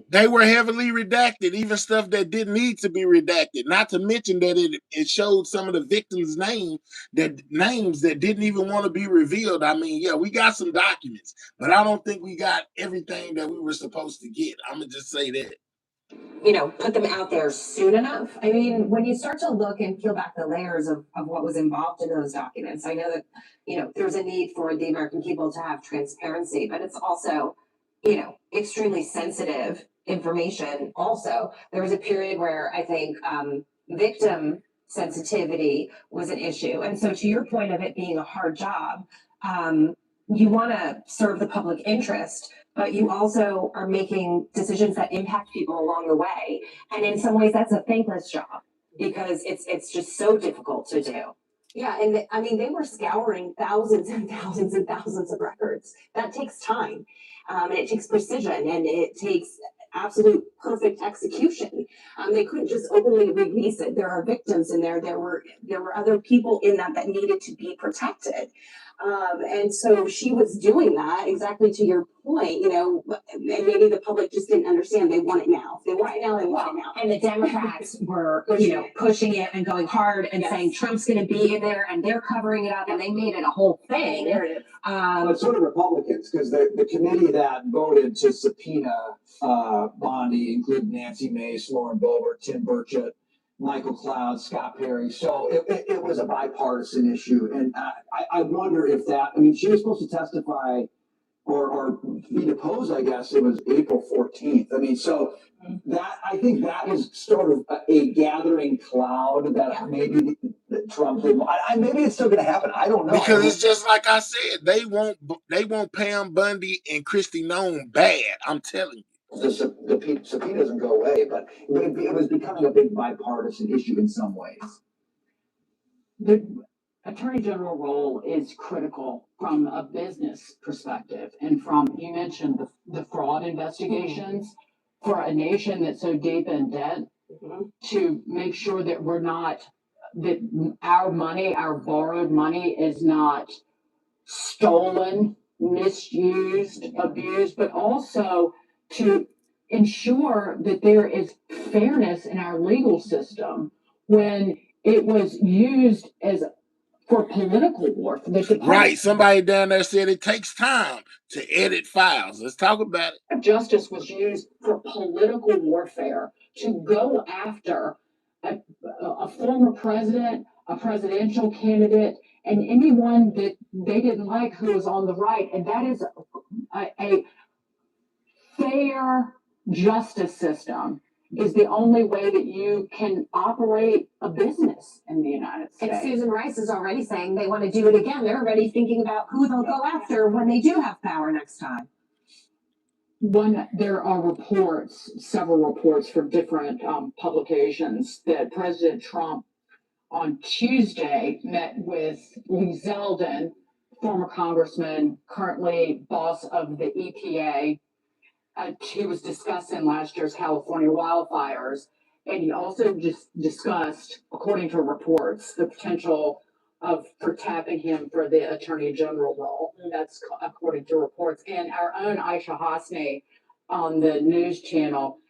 They were heavily redacted, even stuff that didn't need to be redacted. Not to mention that it showed some of the victims' names that didn't even want to be revealed. I mean, yeah, we got some documents, but I don't think we got everything that we were supposed to get. I'm gonna just say that. Put them out there soon enough. I mean, when you start to look and peel back the layers of what was involved in those documents, I know that, there's a need for the American people to have transparency, but it's also, extremely sensitive information. Also, there was a period where I think victim sensitivity was an issue. And so to your point of it being a hard job, you want to serve the public interest, but you also are making decisions that impact people along the way. And in some ways, that's a thankless job because it's just so difficult to do. Yeah, and they were scouring thousands and thousands and thousands of records. That takes time, and it takes precision, and it takes absolute perfect execution. They couldn't just openly release it. There are victims in there. There were other people in that needed to be protected. And so she was doing that exactly to your point, and maybe the public just didn't understand. They want it now. They want it now. They want it now. And the Democrats were, pushing it and going hard and saying Trump's going to be in there, and they're covering it up, and they made it a whole thing. But so do Republicans, because the committee that voted to subpoena Bondi included Nancy Mace, Lauren Boebert, Tim Burchett, Michael Cloud, Scott Perry. So it was a bipartisan issue. And I wonder if she was supposed to testify or be deposed, I guess it was April 14th. So I think that was sort of a gathering cloud that maybe Trump didn't. Maybe it's still going to happen. I don't know. Because it's just like I said, they want Pam Bundy and Kristi Noem bad. I'm telling you. The subpoena doesn't go away, but it was becoming a big bipartisan issue in some ways. The Attorney General role is critical from a business perspective, and you mentioned the fraud investigations for a nation that's so deep in debt, to make sure that that our money, our borrowed money, is not stolen, misused, abused, but also to ensure that there is fairness in our legal system when it was used for political warfare. Right. Somebody down there said it takes time to edit files. Let's talk about it. Justice was used for political warfare to go after a former president, a presidential candidate, and anyone that they didn't like who was on the right. And that is a fair justice system is the only way that you can operate a business in the United States. And Susan Rice is already saying they want to do it again. They're already thinking about who they'll go after when they do have power next time. There are several reports from different publications that President Trump on Tuesday met with Lee Zeldin, former congressman, currently boss of the EPA. He was discussing last year's California wildfires, and he also just discussed, according to reports, the potential for tapping him for the Attorney General role. That's according to reports. And our own Aisha Hasni on the news channel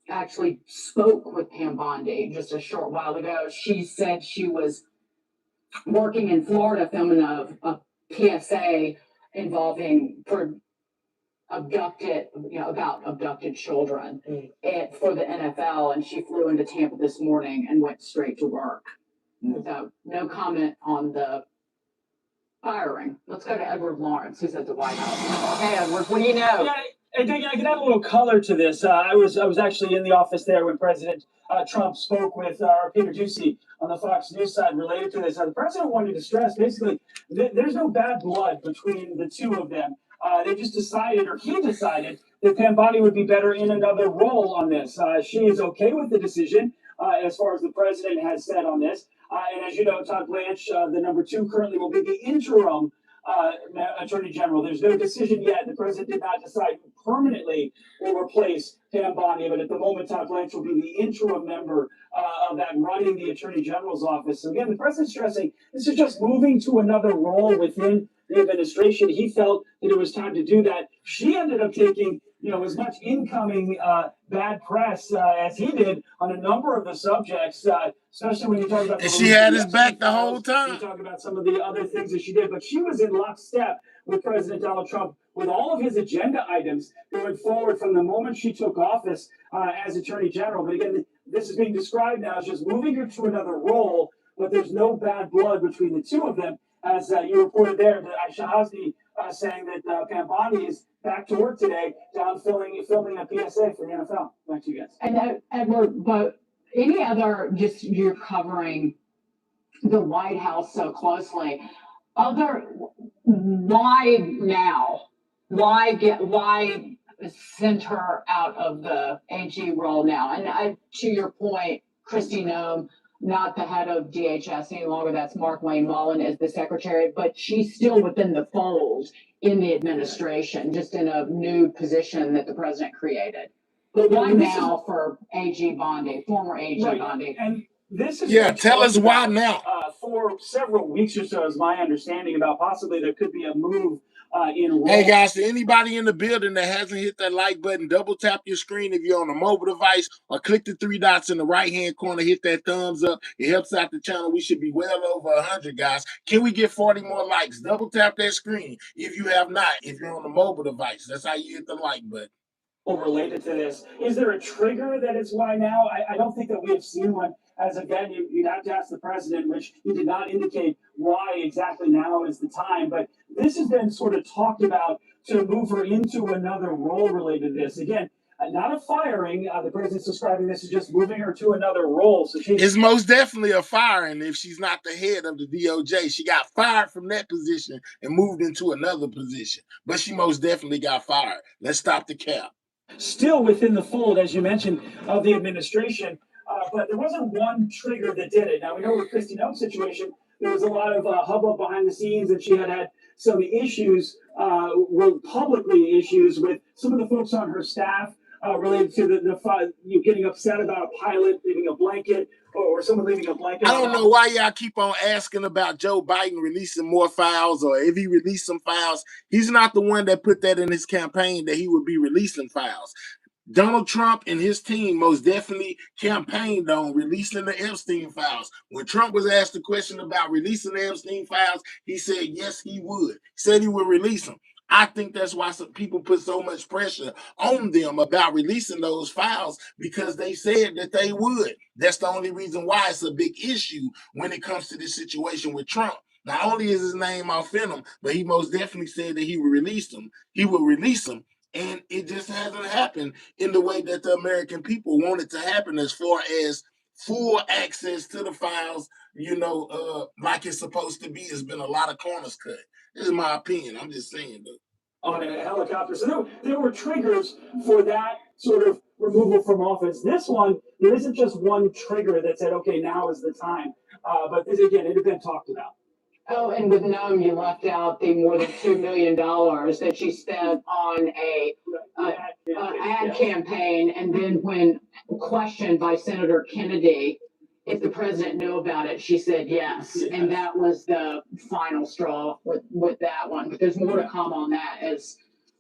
actually spoke with Pam Bondi just a short while ago. She said she was working in Florida filming a PSA involving about abducted children for the NFL, and she flew into Tampa this morning and went straight to work. So no comment on the firing. Let's go to Edward Lawrence, who's at the White House. Hey, Edward, what do you know? Yeah, I think I can add a little color to this. I was actually in the office there when President Trump spoke with Peter Doocy on the Fox News side related to this. The president wanted to stress basically there's no bad blood between the two of them. They just decided, or he decided, that Pam Bondi would be better in another role on this. She is okay with the decision, as far as the president has said on this. And as you know, Todd Blanche, the number 2, currently will be the interim Attorney General. There's no decision yet. The president did not decide who permanently will replace Pam Bondi, but at the moment, Todd Blanche will be the interim member of that running the Attorney General's office. So again, the president's stressing this is just moving to another role within the administration. He felt that it was time to do that. She ended up taking, as much incoming bad press as he did on a number of the subjects, especially when you talk about. And she had his back the whole time. You talk about some of the other things that she did, but she was in lockstep with President Donald Trump with all of his agenda items going forward from the moment she took office as Attorney General. But again, this is being described now as just moving her to another role, but there's no bad blood between the two of them. As you reported there, that Aisha Hasni saying that Pam Bondi is back to work today, down filming a PSA for the NFL. Back to you guys. And Edward, but any other, just you're covering the White House so closely. Why now? Why send her out of the AG role now? And to your point, Kristi Noem, not the head of DHS any longer. That's Markwayne Mullin as the secretary, but she's still within the fold in the administration, just in a new position that the president created. But why And this is- now for AG Bondi, former AG Right, Bondi? and this is Yeah, been tell us talked why about, now. For several weeks or so, is my understanding about possibly there could be a move in role. Hey guys, to anybody in the building that hasn't hit that like button, double tap your screen if you're on a mobile device, or click the three dots in the right hand corner, hit that thumbs up. It helps out the channel. We should be well over 100, guys. Can we get 40 more likes? Double tap that screen if you have not, if you're on a mobile device. That's how you hit the like button. Related to this, is there a trigger that is why now? I don't think that we have seen one as of yet. You'd have to ask the president, which he did not indicate why exactly now is the time. But this has been sort of talked about to move her into another role related to this. Again, not a firing. The president's describing this as just moving her to another role. So it's most definitely a firing if she's not the head of the DOJ. She got fired from that position and moved into another position. But she most definitely got fired. Let's stop the cap. Still within the fold, as you mentioned, of the administration, but there wasn't one trigger that did it. Now, we know with Kristi Noem's situation, there was a lot of hubbub behind the scenes, and she had some issues, publicly issues with some of the folks on her staff related to you getting upset about a pilot leaving a blanket, or someone leaving a blanket. I don't know why y'all keep on asking about Joe Biden releasing more files, or if he released some files. He's not the one that put that in his campaign that he would be releasing files. Donald Trump and his team most definitely campaigned on releasing the Epstein files. When Trump was asked the question about releasing the Epstein files, he said yes, he would. He said he would release them. I think that's why some people put so much pressure on them about releasing those files, because they said that they would. That's the only reason why it's a big issue when it comes to this situation with Trump. Not only is his name off in them, but he most definitely said that he would release them. He would release them. And it just hasn't happened in the way that the American people want it to happen, as far as full access to the files, like it's supposed to be. There's been a lot of corners cut. This is my opinion. I'm just saying, though. On a helicopter. So there were triggers for that sort of removal from office. This one, there isn't just one trigger that said, okay, now is the time. But this, again, it had been talked about. Oh, and with Noem, you left out the more than $2 million that she spent on a ad campaign. And then when questioned by Senator Kennedy if the president knew about it, she said yes. And that was the final straw with that one. But there's more to come on that as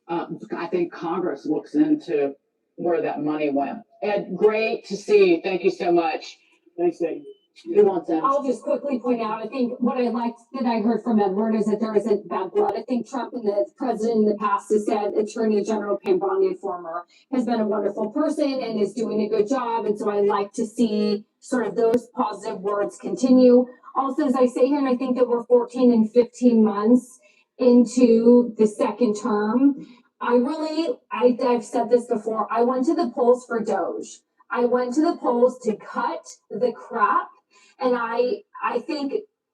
I think Congress looks into where that money went. Ed, great to see you. Thank you so much. Thanks, Dave. Who wants that? I'll just quickly point out, I think what I liked that I heard from Edward is that there isn't bad blood. I think Trump and the president in the past has said Attorney General Pam Bondi, former, has been a wonderful person and is doing a good job. And so I like to see sort of those positive words continue. Also, as I say here, and I think that we're 14 and 15 months into the second term, I've said this before, I went to the polls for Doge. I went to the polls to cut the crap. And I think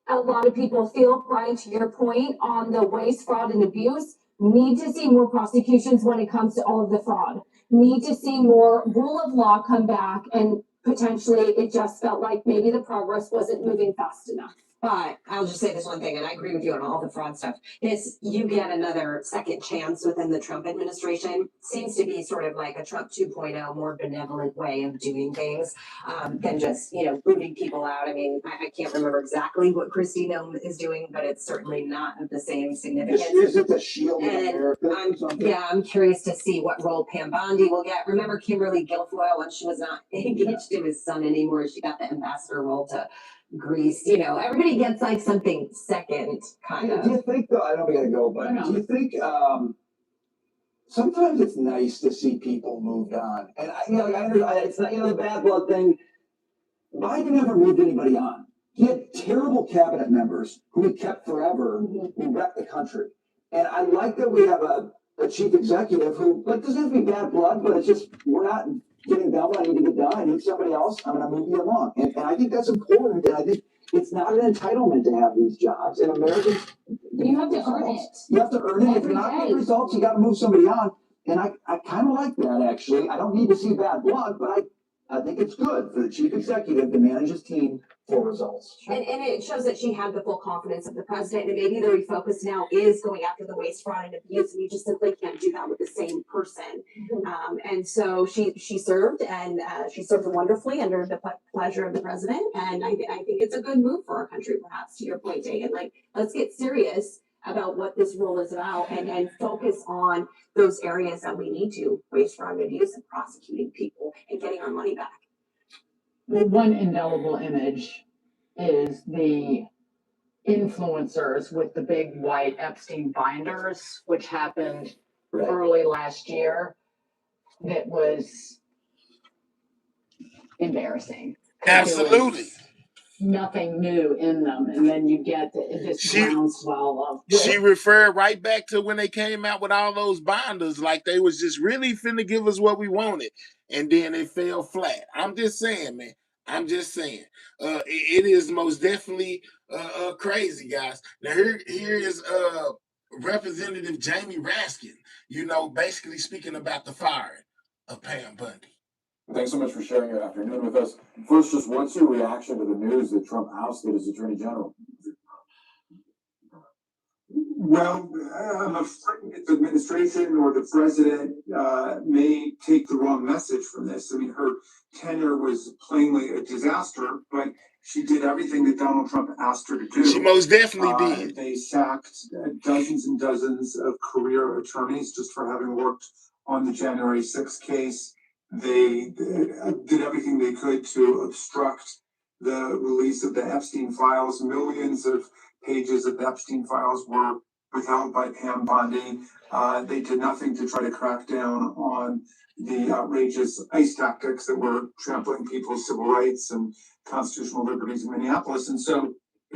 a lot of people feel, Brian, to your point on the waste, fraud, and abuse, need to see more prosecutions when it comes to all of the fraud. Need to see more rule of law come back, and potentially it just felt like maybe the progress wasn't moving fast enough. But I'll just say this one thing, and I agree with you on all the fraud stuff. You get another second chance within the Trump administration. Seems to be sort of like a Trump 2.0, more benevolent way of doing things than just, booting people out. I mean, I can't remember exactly what Kristi Noem is doing, but it's certainly not of the same significance. Is it the shield of America? I'm curious to see what role Pam Bondi will get. Remember Kimberly Guilfoyle, when she was not engaged to his son anymore, she got the ambassador role to Greece. Everybody gets like something second, kind of. Do you think, though, I know we gotta go, but do you think sometimes it's nice to see people moved on? And it's not, the bad blood thing. Biden never moved anybody on. He had terrible cabinet members who he kept forever, who wrecked the country. And I like that we have a chief executive who, doesn't have to be bad blood, but it's just, we're not getting done what I need to get done. I need somebody else. I'm going to move you along. And I think that's important. And I think it's not an entitlement to have these jobs. And Americans, you have to earn it. You have to earn it. If you're not getting results, you got to move somebody on. And I kind of like that, actually. I don't need to see bad blood, but I think it's good for the chief executive to manage his team for results. And it shows that she had the full confidence of the president, and maybe the refocus now is going after the waste, fraud, and abuse, and you just simply can't do that with the same person. And so she served, and she served wonderfully under the pleasure of the president, and I think it's a good move for our country, perhaps, to your point, Dagan. Like, let's get serious about what this role is about and focus on those areas that we need to, waste, fraud, and abuse, and prosecuting people and getting our money back. Well, one indelible image is the influencers with the big white Epstein binders, which happened early last year. That was embarrassing. Absolutely. Nothing new in them, and then you get this groundswell of. She referred right back to when they came out with all those binders, like they was just really finna give us what we wanted, and then it fell flat. I'm just saying, man. I'm just saying. It is most definitely crazy, guys. Now here is Representative Jamie Raskin, basically speaking about the firing of Pam Bundy. Thanks so much for sharing your afternoon with us. First, just what's your reaction to the news that Trump ousted as Attorney General? Well, I'm afraid the administration or the president may take the wrong message from this. I mean, her tenure was plainly a disaster, but she did everything that Donald Trump asked her to do. She most definitely did. They sacked dozens and dozens of career attorneys just for having worked on the January 6th case. They did everything they could to obstruct the release of the Epstein files. Millions of pages of the Epstein files were withheld by Pam Bondi. They did nothing to try to crack down on the outrageous ICE tactics that were trampling people's civil rights and constitutional liberties in Minneapolis. And so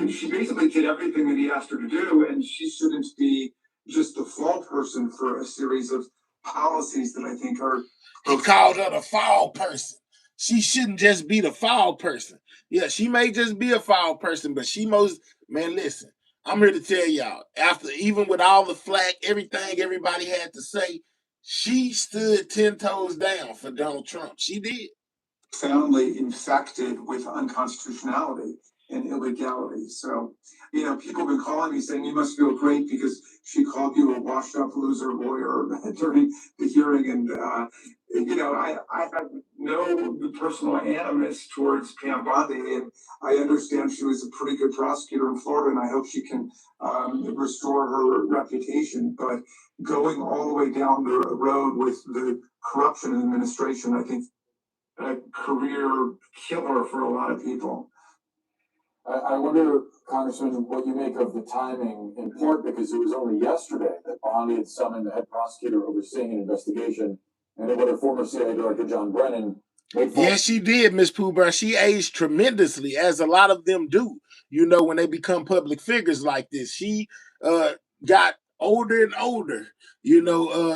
she basically did everything that he asked her to do, and she shouldn't be just the fall person for a series of policies that I think are... He called her the foul person. She shouldn't just be the foul person. Yeah, she may just be a foul person, but man, listen, I'm here to tell y'all, even with all the flack, everything everybody had to say, she stood 10 toes down for Donald Trump. She did. Profoundly infected with unconstitutionality and illegality. So, people have been calling me saying, you must feel great because she called you a washed up loser lawyer during the hearing. And, I have no personal animus towards Pam Bondi, and I understand she was a pretty good prosecutor in Florida, and I hope she can restore her reputation. But going all the way down the road with the corruption in the administration, I think a career killer for a lot of people. I wonder, Congressman, what you make of the timing, in part because it was only yesterday that Bondi had summoned the head prosecutor overseeing an investigation, and what her former CIA Director John Brennan made. Yes, she did, Ms. Pooh Bear. She aged tremendously, as a lot of them do. When they become public figures like this, she got older and older,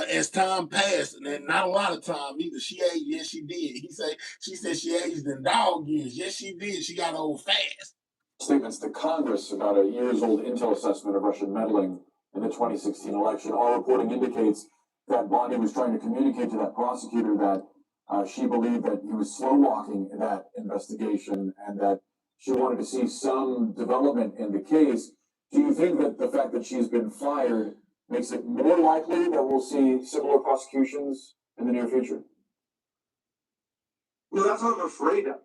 as time passed, and not a lot of time either. She aged, yes, she did. She said she aged in dog years. Yes, she did. She got old fast. Statements to Congress about a years-old intel assessment of Russian meddling in the 2016 election. All reporting indicates that Bondi was trying to communicate to that prosecutor that she believed that he was slow-walking that investigation and that she wanted to see some development in the case. Do you think that the fact that she's been fired makes it more likely that we'll see similar prosecutions in the near future? Well, that's what I'm afraid of.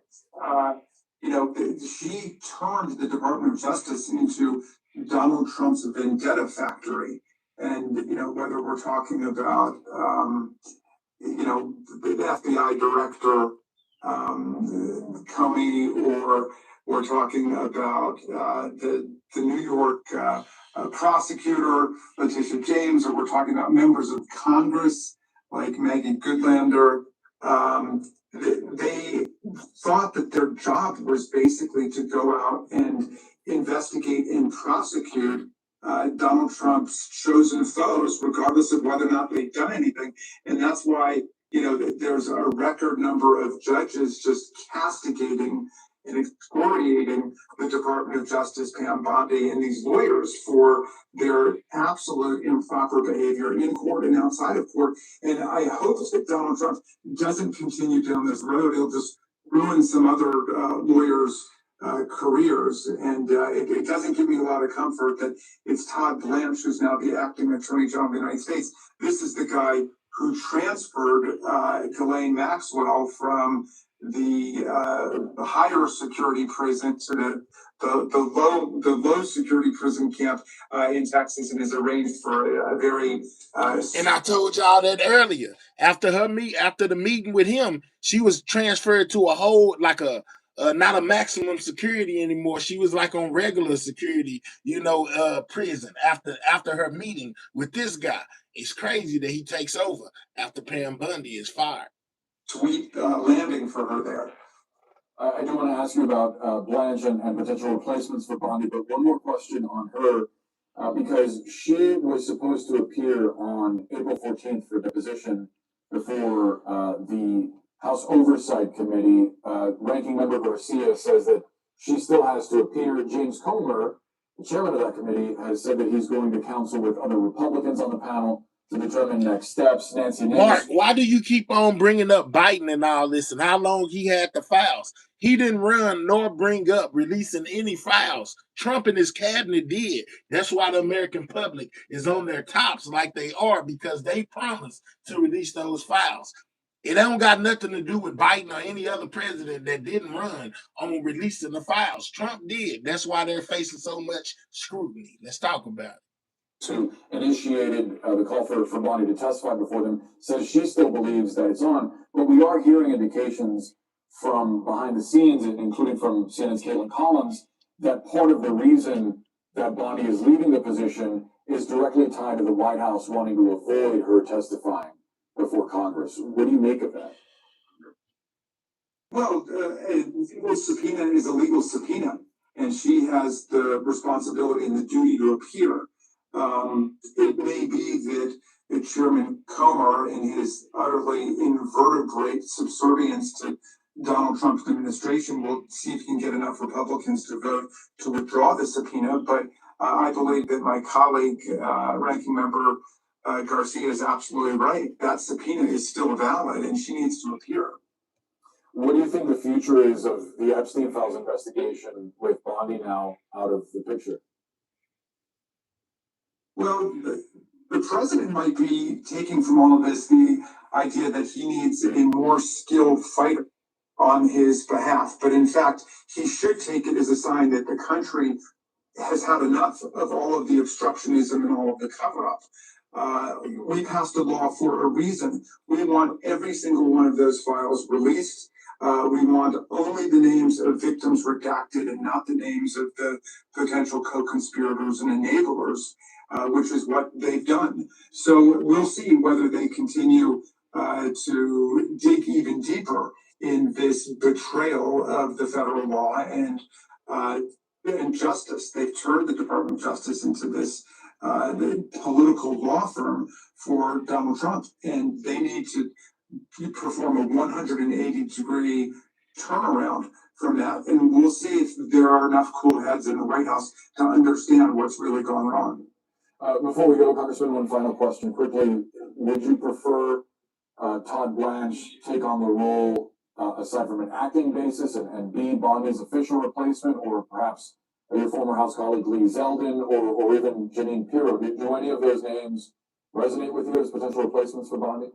She turned the Department of Justice into Donald Trump's vendetta factory. And, whether we're talking about, the FBI director, Comey, or we're talking about the New York prosecutor, Letitia James, or we're talking about members of Congress like Maggie Goodlander. They thought that their job was basically to go out and investigate and prosecute Donald Trump's chosen foes, regardless of whether or not they've done anything. And that's why, there's a record number of judges just castigating and excoriating the Department of Justice, Pam Bondi, and these lawyers for their absolute improper behavior in court and outside of court. And I hope that Donald Trump doesn't continue down this road. He'll just ruin some other lawyers' careers. And it doesn't give me a lot of comfort that it's Todd Blanche who's now the acting Attorney General of the United States. This is the guy who transferred Ghislaine Maxwell from the higher security prison to the low security prison camp in Texas, and is arranged for a very and I told y'all that earlier. After the meeting with him, she was transferred to a whole not a maximum security anymore. She was like on regular security, prison after her meeting with this guy. It's crazy that he takes over after Pam Bondi is fired. Sweet landing for her there. I do want to ask you about Blanche and potential replacements for Bondi, but one more question on her, because she was supposed to appear on April 14th for deposition before the House Oversight Committee. Ranking Member Garcia says that she still has to appear. James Comer, the chairman of that committee, has said that he's going to counsel with other Republicans on the panel to determine next steps. Nancy Mark, why do you keep on bringing up Biden and all this and how long he had the files? He didn't run nor bring up releasing any files. Trump and his cabinet did. That's why the American public is on their tops like they are, because they promised to release those files. It don't got nothing to do with Biden or any other president that didn't run on releasing the files. Trump did. That's why they're facing so much scrutiny. Let's talk about it. Who initiated the call for Bondi to testify before them, says she still believes that it's on, but we are hearing indications from behind the scenes, including from CNN's Caitlin Collins, that part of the reason that Bondi is leaving the position is directly tied to the White House wanting to avoid her testifying before Congress. What do you make of that? Well, a legal subpoena is a legal subpoena, and she has the responsibility and the duty to appear. It may be that Chairman Comer, in his utterly invertebrate subservience to Donald Trump's administration, will see if he can get enough Republicans to vote to withdraw the subpoena. But I believe that my colleague, Ranking Member Garcia, is absolutely right. That subpoena is still valid, and she needs to appear. What do you think the future is of the Epstein Files investigation with Bondi now out of the picture? Well, the president might be taking from all of this the idea that he needs a more skilled fighter on his behalf. But in fact, he should take it as a sign that the country has had enough of all of the obstructionism and all of the cover-up. We passed a law for a reason. We want every single one of those files released. We want only the names of victims redacted and not the names of the potential co-conspirators and enablers, which is what they've done. So we'll see whether they continue to dig even deeper in this betrayal of the federal law and justice. They've turned the Department of Justice into this political law firm for Donald Trump, and they need to perform a 180-degree turnaround from that. And we'll see if there are enough cool heads in the White House to understand what's really going on. Before we go, Congressman, one final question quickly. Would you prefer Todd Blanche take on the role aside from an acting basis and be Bondi's official replacement, or perhaps your former House colleague Lee Zeldin, or even Jeanine Pirro? Do any of those names resonate with you as potential replacements for Bondi?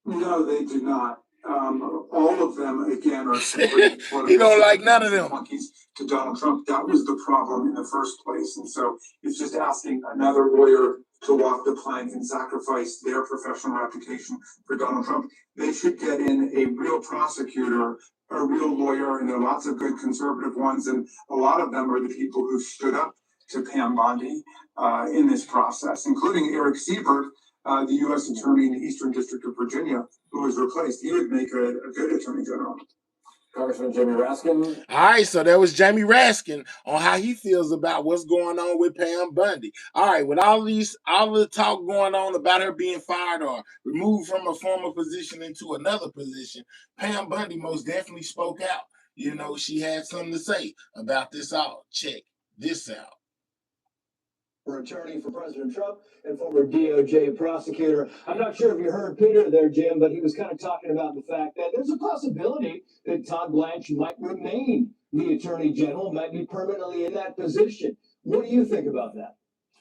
No, they do not. All of them, again, are simply you don't like none of them. Monkeys to Donald Trump. That was the problem in the first place. And so it's just asking another lawyer to walk the plank and sacrifice their professional reputation for Donald Trump. They should get in a real prosecutor, a real lawyer, and there are lots of good conservative ones. And a lot of them are the people who stood up to Pam Bondi in this process, including Eric Siebert, the U.S. Attorney in the Eastern District of Virginia, who was replaced. He would make a good Attorney General. Congressman Jamie Raskin. All right, so that was Jamie Raskin on how he feels about what's going on with Pam Bundy. All right, with all the talk going on about her being fired or removed from a former position into another position, Pam Bundy most definitely spoke out. You know, she had something to say about this all. Check this out. Attorney for President Trump and former DOJ prosecutor. I'm not sure if you heard Peter there, Jim, but he was kind of talking about the fact that there's a possibility that Todd Blanche might remain the Attorney General, might be permanently in that position. What do you think about that?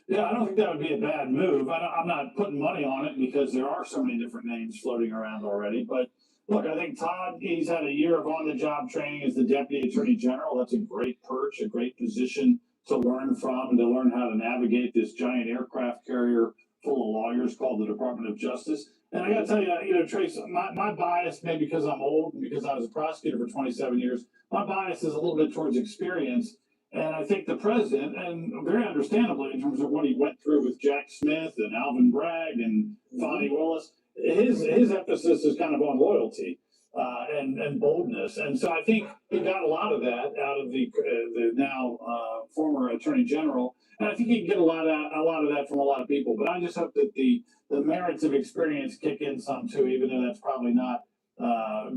Yeah, I don't think that would be a bad move. I'm not putting money on it because there are so many different names floating around already. But look, I think Todd, he's had a year of on-the-job training as the Deputy Attorney General. That's a great perch, a great position to learn from and to learn how to navigate this giant aircraft carrier full of lawyers called the Department of Justice. And I got to tell you, Trace, my bias, maybe because I'm old and because I was a prosecutor for 27 years, my bias is a little bit towards experience. And I think the president, and very understandably in terms of what he went through with Jack Smith and Alvin Bragg and Fonnie Willis, his emphasis is kind of on loyalty. And boldness, and so I think he got a lot of that out of the now former Attorney General, and I think he can get a lot of that from a lot of people. But I just hope that the merits of experience kick in some too, even though that's probably not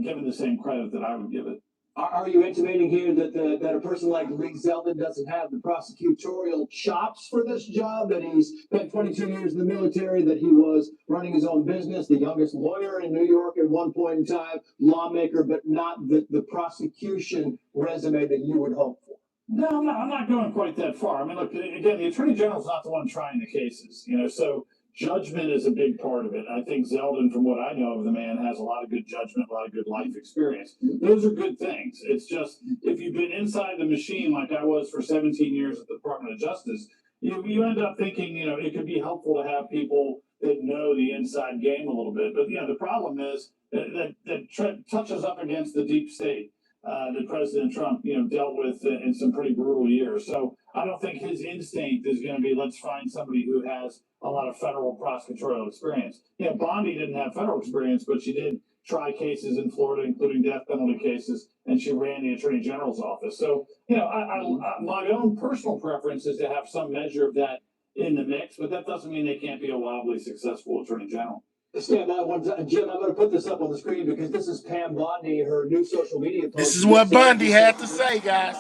given the same credit that I would give it. Are you intimating here that a person like Lee Zeldin doesn't have the prosecutorial chops for this job, that he's spent 22 years in the military, that he was running his own business, the youngest lawyer in New York at one point in time, lawmaker, but not the prosecution resume that you would hope for? No, I'm not going quite that far. I mean, look, again, the Attorney General's not the one trying the cases, so judgment is a big part of it. I think Zeldin, from what I know of the man, has a lot of good judgment, a lot of good life experience. Those are good things. It's just, if you've been inside the machine like I was for 17 years at the Department of Justice, you end up thinking, it could be helpful to have people that know the inside game a little bit. But, the problem is that touches up against the deep state that President Trump, dealt with in some pretty brutal years. So I don't think his instinct is going to be, let's find somebody who has a lot of federal prosecutorial experience. Bondi didn't have federal experience, but she did try cases in Florida, including death penalty cases, and she ran the Attorney General's office. So, my own personal preference is to have some measure of that in the mix, but that doesn't mean they can't be a wildly successful Attorney General. Stand by one second. Jim, I'm going to put this up on the screen because this is Pam Bondi, her new social media post. This is what Bundy had to say, guys.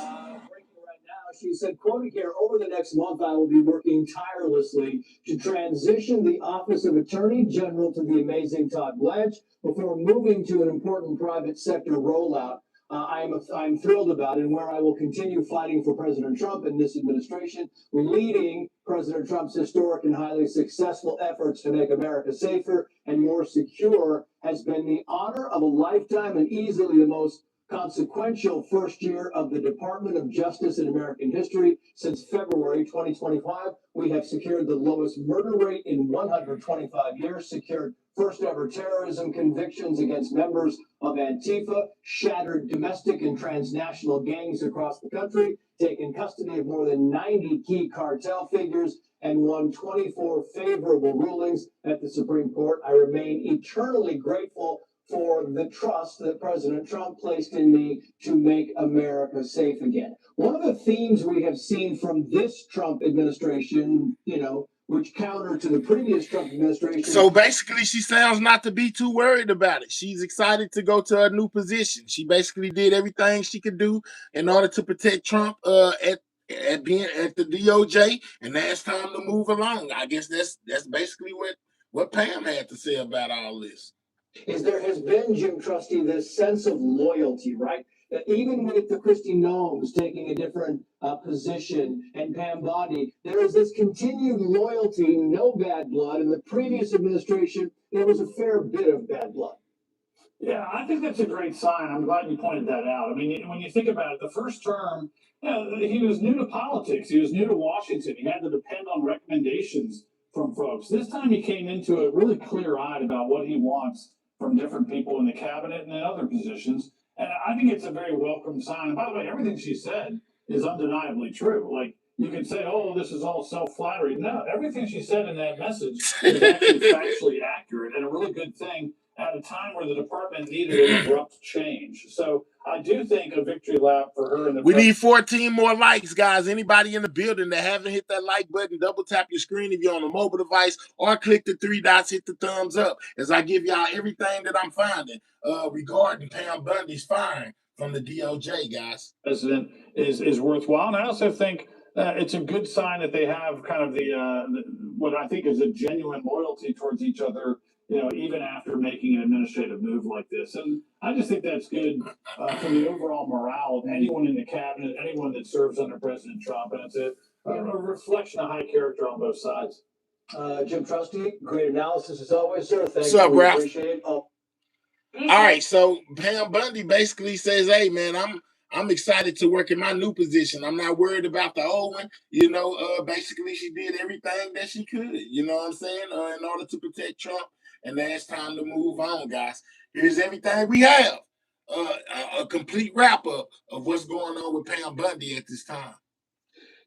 She said, quoting here, over the next month, I will be working tirelessly to transition the office of Attorney General to the amazing Todd Blanche before moving to an important private sector rollout. I'm thrilled about it, and where I will continue fighting for President Trump and this administration, leading President Trump's historic and highly successful efforts to make America safer and more secure has been the honor of a lifetime and easily the most consequential first year of the Department of Justice in American history. Since February 2025, we have secured the lowest murder rate in 125 years, secured first ever terrorism convictions against members of Antifa, shattered domestic and transnational gangs across the country, taken custody of more than 90 key cartel figures, and won 24 favorable rulings at the Supreme Court. I remain eternally grateful for the trust that President Trump placed in me to make America safe again. One of the themes we have seen from this Trump administration, which counter to the previous Trump administration. So basically, she sounds not to be too worried about it. She's excited to go to a new position. She basically did everything she could do in order to protect Trump at being at the DOJ, and now it's time to move along. I guess that's basically what Pam had to say about all this. There has been, Jim Trusty, this sense of loyalty, right? That even with the Kristi Noems taking a different position and Pam Bondi, there is this continued loyalty, no bad blood. In the previous administration, there was a fair bit of bad blood. Yeah, I think that's a great sign. I'm glad you pointed that out. I mean, when you think about it, the first term, he was new to politics. He was new to Washington. He had to depend on recommendations from folks. This time he came into it really clear-eyed about what he wants from different people in the cabinet and in other positions. And I think it's a very welcome sign. And by the way, everything she said is undeniably true. Like, you can say, oh, this is all self-flattery. No, everything she said in that message is actually factually accurate and a really good thing at a time where the department needed an abrupt change. So I do think a victory lap for her in the We need 14 more likes, guys. Anybody in the building that haven't hit that like button, double tap your screen if you're on a mobile device, or click the three dots, hit the thumbs up as I give y'all everything that I'm finding regarding Pam Bundy's firing from the DOJ, guys. president is worthwhile. And I also think it's a good sign that they have kind of the what I think is a genuine loyalty towards each other, even after making an administrative move like this. And I just think that's good for the overall morale of anyone in the cabinet, anyone that serves under President Trump. And it's a reflection of high character on both sides. Jim Trusty, great analysis as always, sir. Thank What's up, you. We Ralph? appreciate it. All right, so Pam Bundy basically says, "Hey, man, I'm excited to work in my new position. I'm not worried about the old one." Basically, she did everything that she could. You know what I'm saying? In order to protect Trump, and now it's time to move on, guys. Here's everything we have. A complete wrap up of what's going on with Pam Bundy at this time.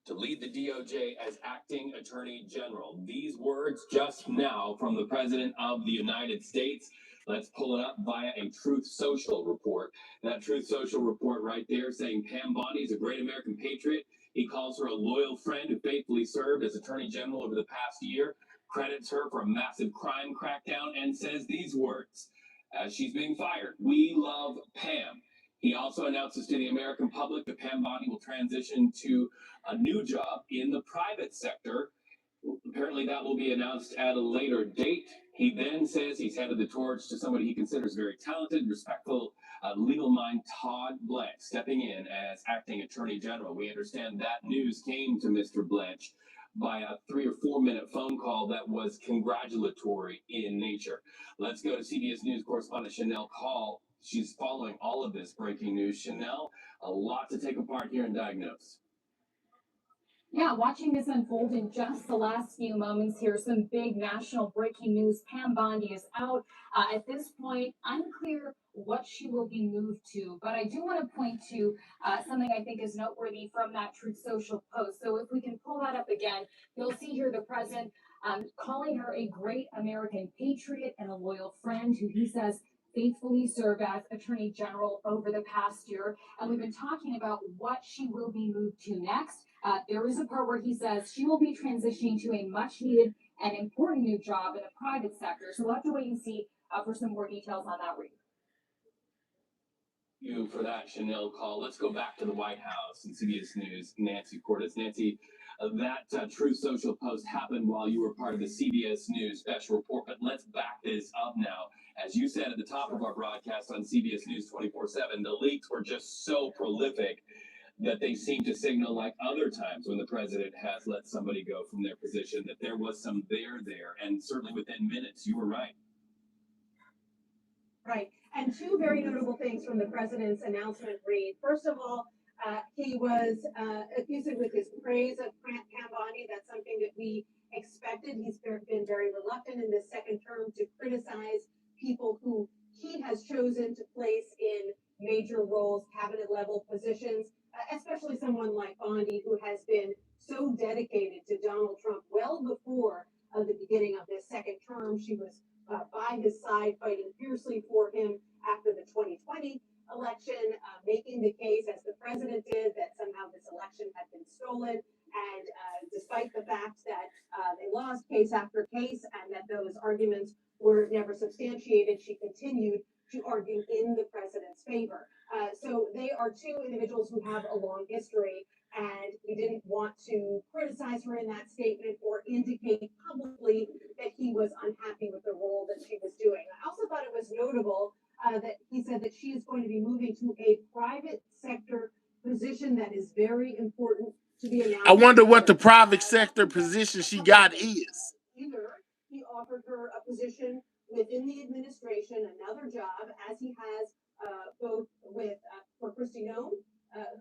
To lead the DOJ as acting attorney general. These words just now from the president of the United States. Let's pull it up via a Truth Social report. That Truth Social report right there saying Pam Bondi is a great American patriot. He calls her a loyal friend who faithfully served as attorney general over the past year, credits her for a massive crime crackdown, and says these words as she's being fired. We love Pam. He also announces to the American public that Pam Bondi will transition to a new job in the private sector. Apparently that will be announced at a later date. He then says he's handed the torch to somebody he considers very talented, respectful, legal mind, Todd Blanche, stepping in as acting attorney general. We understand that news came to Mr. Blanche by a 3 or 4 minute phone call that was congratulatory in nature. Let's go to CBS News correspondent Chanel Call. She's following all of this breaking news. Chanel, a lot to take apart here and diagnose. Yeah, watching this unfold in just the last few moments here, some big national breaking news. Pam Bondi is out. At this point, unclear what she will be moved to, but I do want to point to something I think is noteworthy from that Truth Social post. So if we can pull that up again, you'll see here the president calling her a great American patriot and a loyal friend who he says faithfully served as attorney general over the past year. And we've been talking about what she will be moved to next. There is a part where he says she will be transitioning to a much needed and important new job in the private sector. So we'll have to wait and see for some more details on that read. You for that Chanel Call. Let's go back to the White House and CBS News. Nancy Cordes. Nancy, that Truth Social post happened while you were part of the CBS News special report, but let's back this up now. As you said at the top of our broadcast on CBS News 24/7, the leaks were just so prolific that they seem to signal, like other times when the president has let somebody go from their position, that there was some there, and certainly within minutes, you were right. Right. And two very notable things from the president's announcement read. First of all, he was effusive with his praise of Pam Bondi. That's something that we expected. He's been very reluctant in this second term to criticize people who he has chosen to place in major roles, cabinet level positions, especially someone like Bondi, who has been so dedicated to Donald Trump well before the beginning of this second term. She was by his side, fighting fiercely for him after the 2020 election, making the case, as the president did, that somehow this election had been stolen. And despite the fact that they lost case after case and that those arguments were never substantiated, she continued to argue in the president's favor. So they are two individuals who have a long history, and we didn't want to criticize her in that statement or indicate publicly that he was unhappy with the role that she was doing. I also thought it was notable that he said that she is going to be moving to a private sector position that is very important to be announced. I wonder what the private sector position she got is. Either he offered her a position within the administration, another job, as he has both with for Kristi Noem,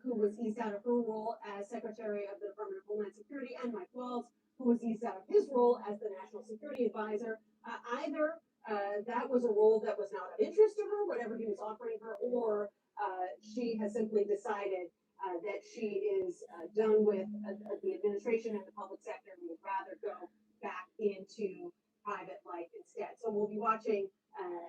who was eased out of her role as Secretary of the Department of Homeland Security, and Mike Waltz, who was eased out of his role as the National Security Advisor. Either that was a role that was not of interest to her, whatever he was offering her, or she has simply decided that she is done with the administration and the public sector and would rather go back into private life instead. So we'll be watching.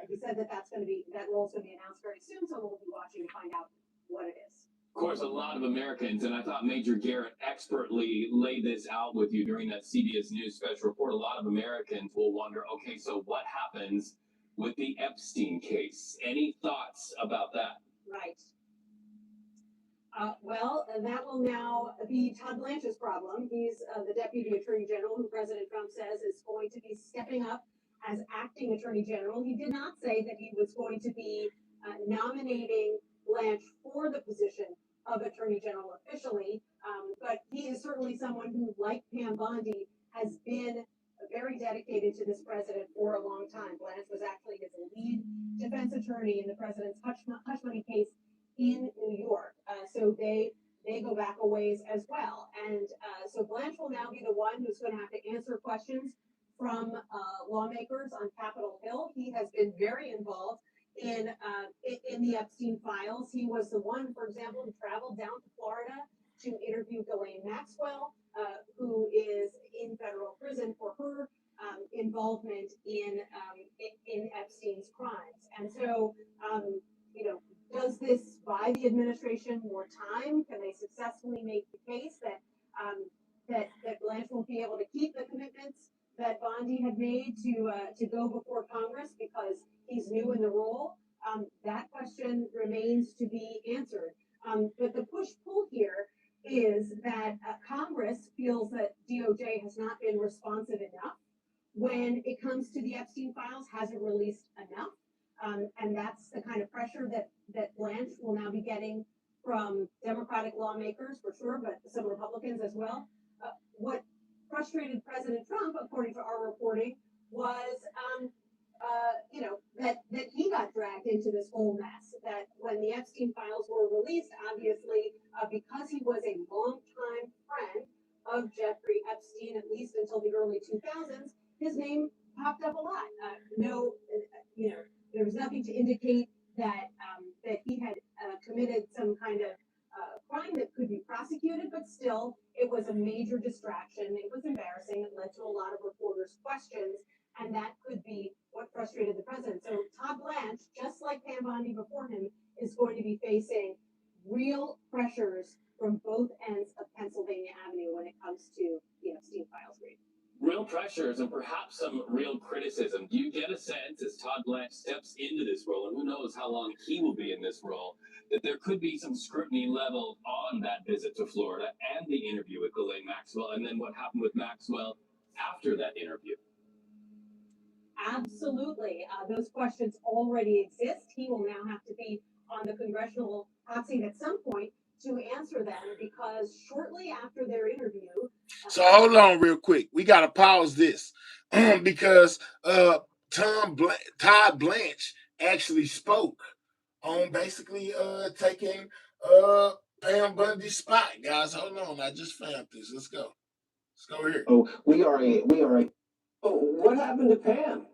He said that that role is going to be announced very soon. So we'll be watching to find out what it is. Of course, a lot of Americans, and I thought Major Garrett expertly laid this out with you during that CBS News special report. A lot of Americans will wonder, okay, so what happens with the Epstein case? Any thoughts about that? Right. Well, that will now be Todd Blanche's problem. He's the Deputy Attorney General, who President Trump says is going to be stepping up as acting Attorney General. He did not say that he was going to be nominating Blanche for the position of Attorney General officially, but he is certainly someone who, like Pam Bondi, has been very dedicated to this president for a long time. Blanche was actually his lead defense attorney in the president's hush money case in New York. So they go back a ways as well. And so Blanche will now be the one who's going to have to answer questions from lawmakers on Capitol Hill. He has been very involved in the Epstein files. He was the one, for example, who traveled down to Florida to interview Ghislaine Maxwell, who is in federal prison for her involvement in Epstein's crimes. And so, does this buy the administration more time? Can they successfully make the case that Blanche won't be able to keep the commitments that Bondi had made to go before Congress because he's new in the role? That question remains to be answered. But the push-pull here is that Congress feels that DOJ has not been responsive enough when it comes to the Epstein files, hasn't released enough. And that's the kind of pressure that Blanche will now be getting from Democratic lawmakers for sure, but some Republicans as well. What frustrated President Trump, according to our reporting, was that he got dragged into this whole mess. That when the Epstein files were released, obviously, because he was a longtime friend of Jeffrey Epstein, at least until the early 2000s, his name popped up a lot. There was nothing to indicate that he had committed some kind of crime that could be prosecuted, but still, it was a major distraction. It was embarrassing. It led to a lot of reporters' questions, and that could be what frustrated the president. So Todd Blanche, just like Pam Bondi before him, is going to be facing real pressures from both ends of Pennsylvania Avenue when it comes to the Epstein files read. Real pressures and perhaps some real criticism. Do you get a sense as Todd Blanche steps into this role, and who knows how long he will be in this role, that there could be some scrutiny leveled on that visit to Florida and the interview with Ghislaine Maxwell, and then what happened with Maxwell after that interview? Absolutely. Those questions already exist. He will now have to be on the congressional hot seat at some point to answer them, because shortly after their interview. So hold on real quick. We got to pause this because Todd Blanche actually spoke on basically taking Pam Bundy's spot. Guys, hold on. I just found this. Let's go. Let's go here. Oh, what happened to Pam?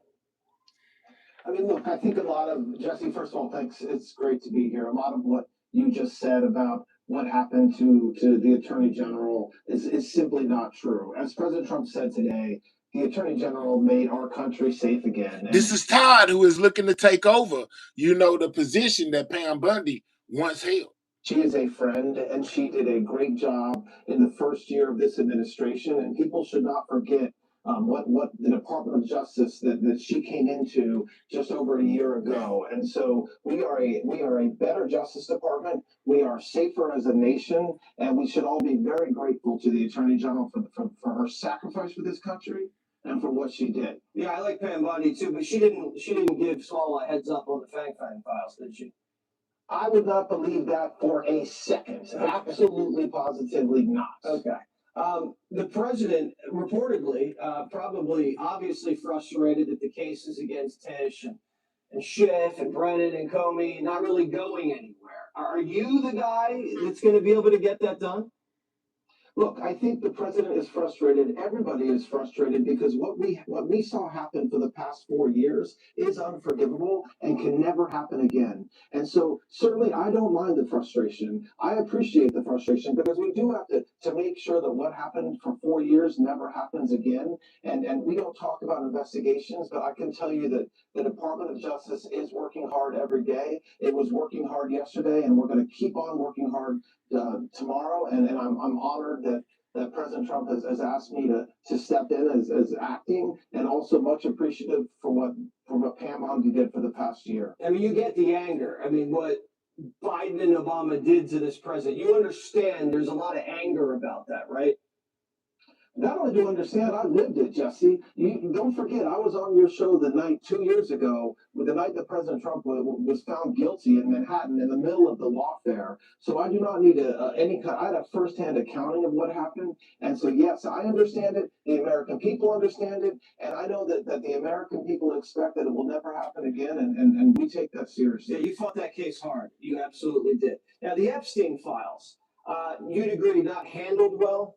I mean, look, I think a lot of, Jesse, first of all, thanks. It's great to be here. A lot of what you just said about what happened to the Attorney General is simply not true. As President Trump said today, the Attorney General made our country safe again. This is Todd, who is looking to take over, the position that Pam Bundy once held. She is a friend, and she did a great job in the first year of this administration, and people should not forget what the Department of Justice that she came into just over a year ago. And so we are a better Justice Department. We are safer as a nation, and we should all be very grateful to the Attorney General for her sacrifice for this country and for what she did. Yeah, I like Pam Bondi too, but she didn't give Swalwell a heads up on the Fang files, did she? I would not believe that for a second. Absolutely, positively not. Okay. The president reportedly, probably obviously frustrated that the cases against Tish and Schiff and Brennan and Comey not really going anywhere. Are you the guy that's going to be able to get that done? Look, I think the president is frustrated. Everybody is frustrated because what we saw happen for the past 4 years is unforgivable and can never happen again. And so certainly I don't mind the frustration. I appreciate the frustration because we do have to make sure that what happened for 4 years never happens again. And we don't talk about investigations, but I can tell you that the Department of Justice is working hard every day. It was working hard yesterday, and we're going to keep on working hard tomorrow, and I'm honored that President Trump has asked me to step in as acting, and also much appreciative for what Pam Bondi did for the past year. I mean, you get the anger. I mean, what Biden and Obama did to this president, you understand there's a lot of anger about that, right? Not only do you understand, I lived it, Jesse. You don't forget, I was on your show the night 2 years ago, the night that President Trump was found guilty in Manhattan in the middle of the lawfare. So I do not need I had a firsthand accounting of what happened. And so, yes, I understand it. The American people understand it. And I know that the American people expect that it will never happen again. And we take that seriously. Yeah, you fought that case hard. You absolutely did. Now, the Epstein files, you'd agree not handled well?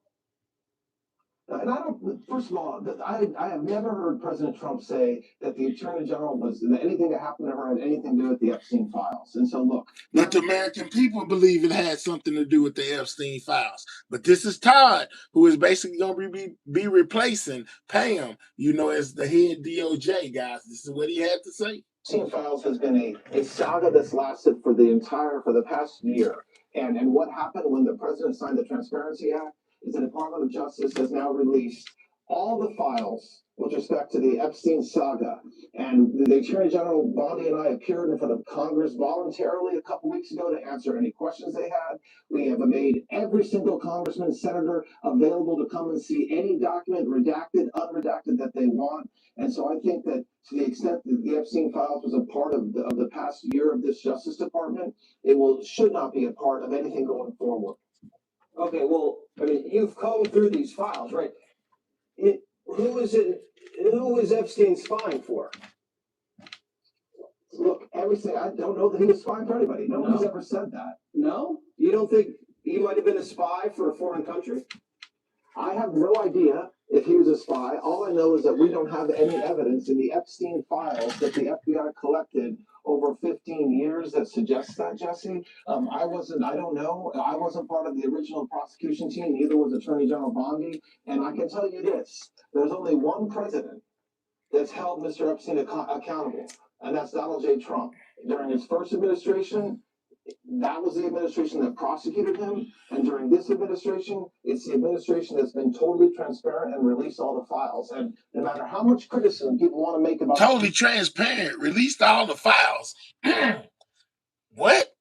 And I don't, first of all, I have never heard President Trump say that the Attorney General that anything that happened to her had anything to do with the Epstein files. And so, look. But the American people believe it had something to do with the Epstein files. But this is Todd, who is basically going to be replacing Pam, as the head DOJ, guys. This is what he had to say. Epstein files has been a saga that's lasted for the past year. And what happened when the president signed the Transparency Act is the Department of Justice has now released all the files with respect to the Epstein saga. And the Attorney General Bondi and I appeared in front of Congress voluntarily a couple weeks ago to answer any questions they had. We have made every single congressman and senator available to come and see any document, redacted, unredacted, that they want. And so I think that to the extent that the Epstein files was a part of the past year of this Justice Department, should not be a part of anything going forward. Okay, well, I mean, you've combed through these files, right? Who is Epstein spying for? Look, everything, I don't know that he was spying for anybody. Nobody's ever said that. No? You don't think he might have been a spy for a foreign country? I have no idea if he was a spy. All I know is that we don't have any evidence in the Epstein files that the FBI collected over 15 years that suggests that, Jesse. I don't know. I wasn't part of the original prosecution team. Neither was Attorney General Bondi. And I can tell you this, there's only one president that's held Mr. Epstein accountable, and that's Donald J. Trump. During his first administration, that was the administration that prosecuted him. And during this administration, it's the administration that's been totally transparent and released all the files. And no matter how much criticism people want to make about totally transparent, released all the files. What?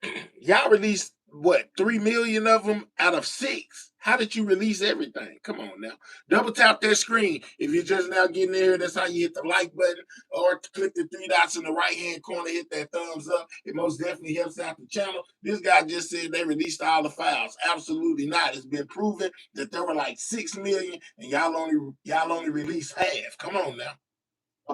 Y'all released what, 3 million of them out of 6? How did you release everything? Come on now. Double tap that screen. If you're just now getting in here, that's how you hit the like button, or click the 3 dots in the right-hand corner, hit that thumbs up. It most definitely helps out the channel. This guy just said they released all the files. Absolutely not. It's been proven that there were like 6 million, and y'all only released half. Come on now.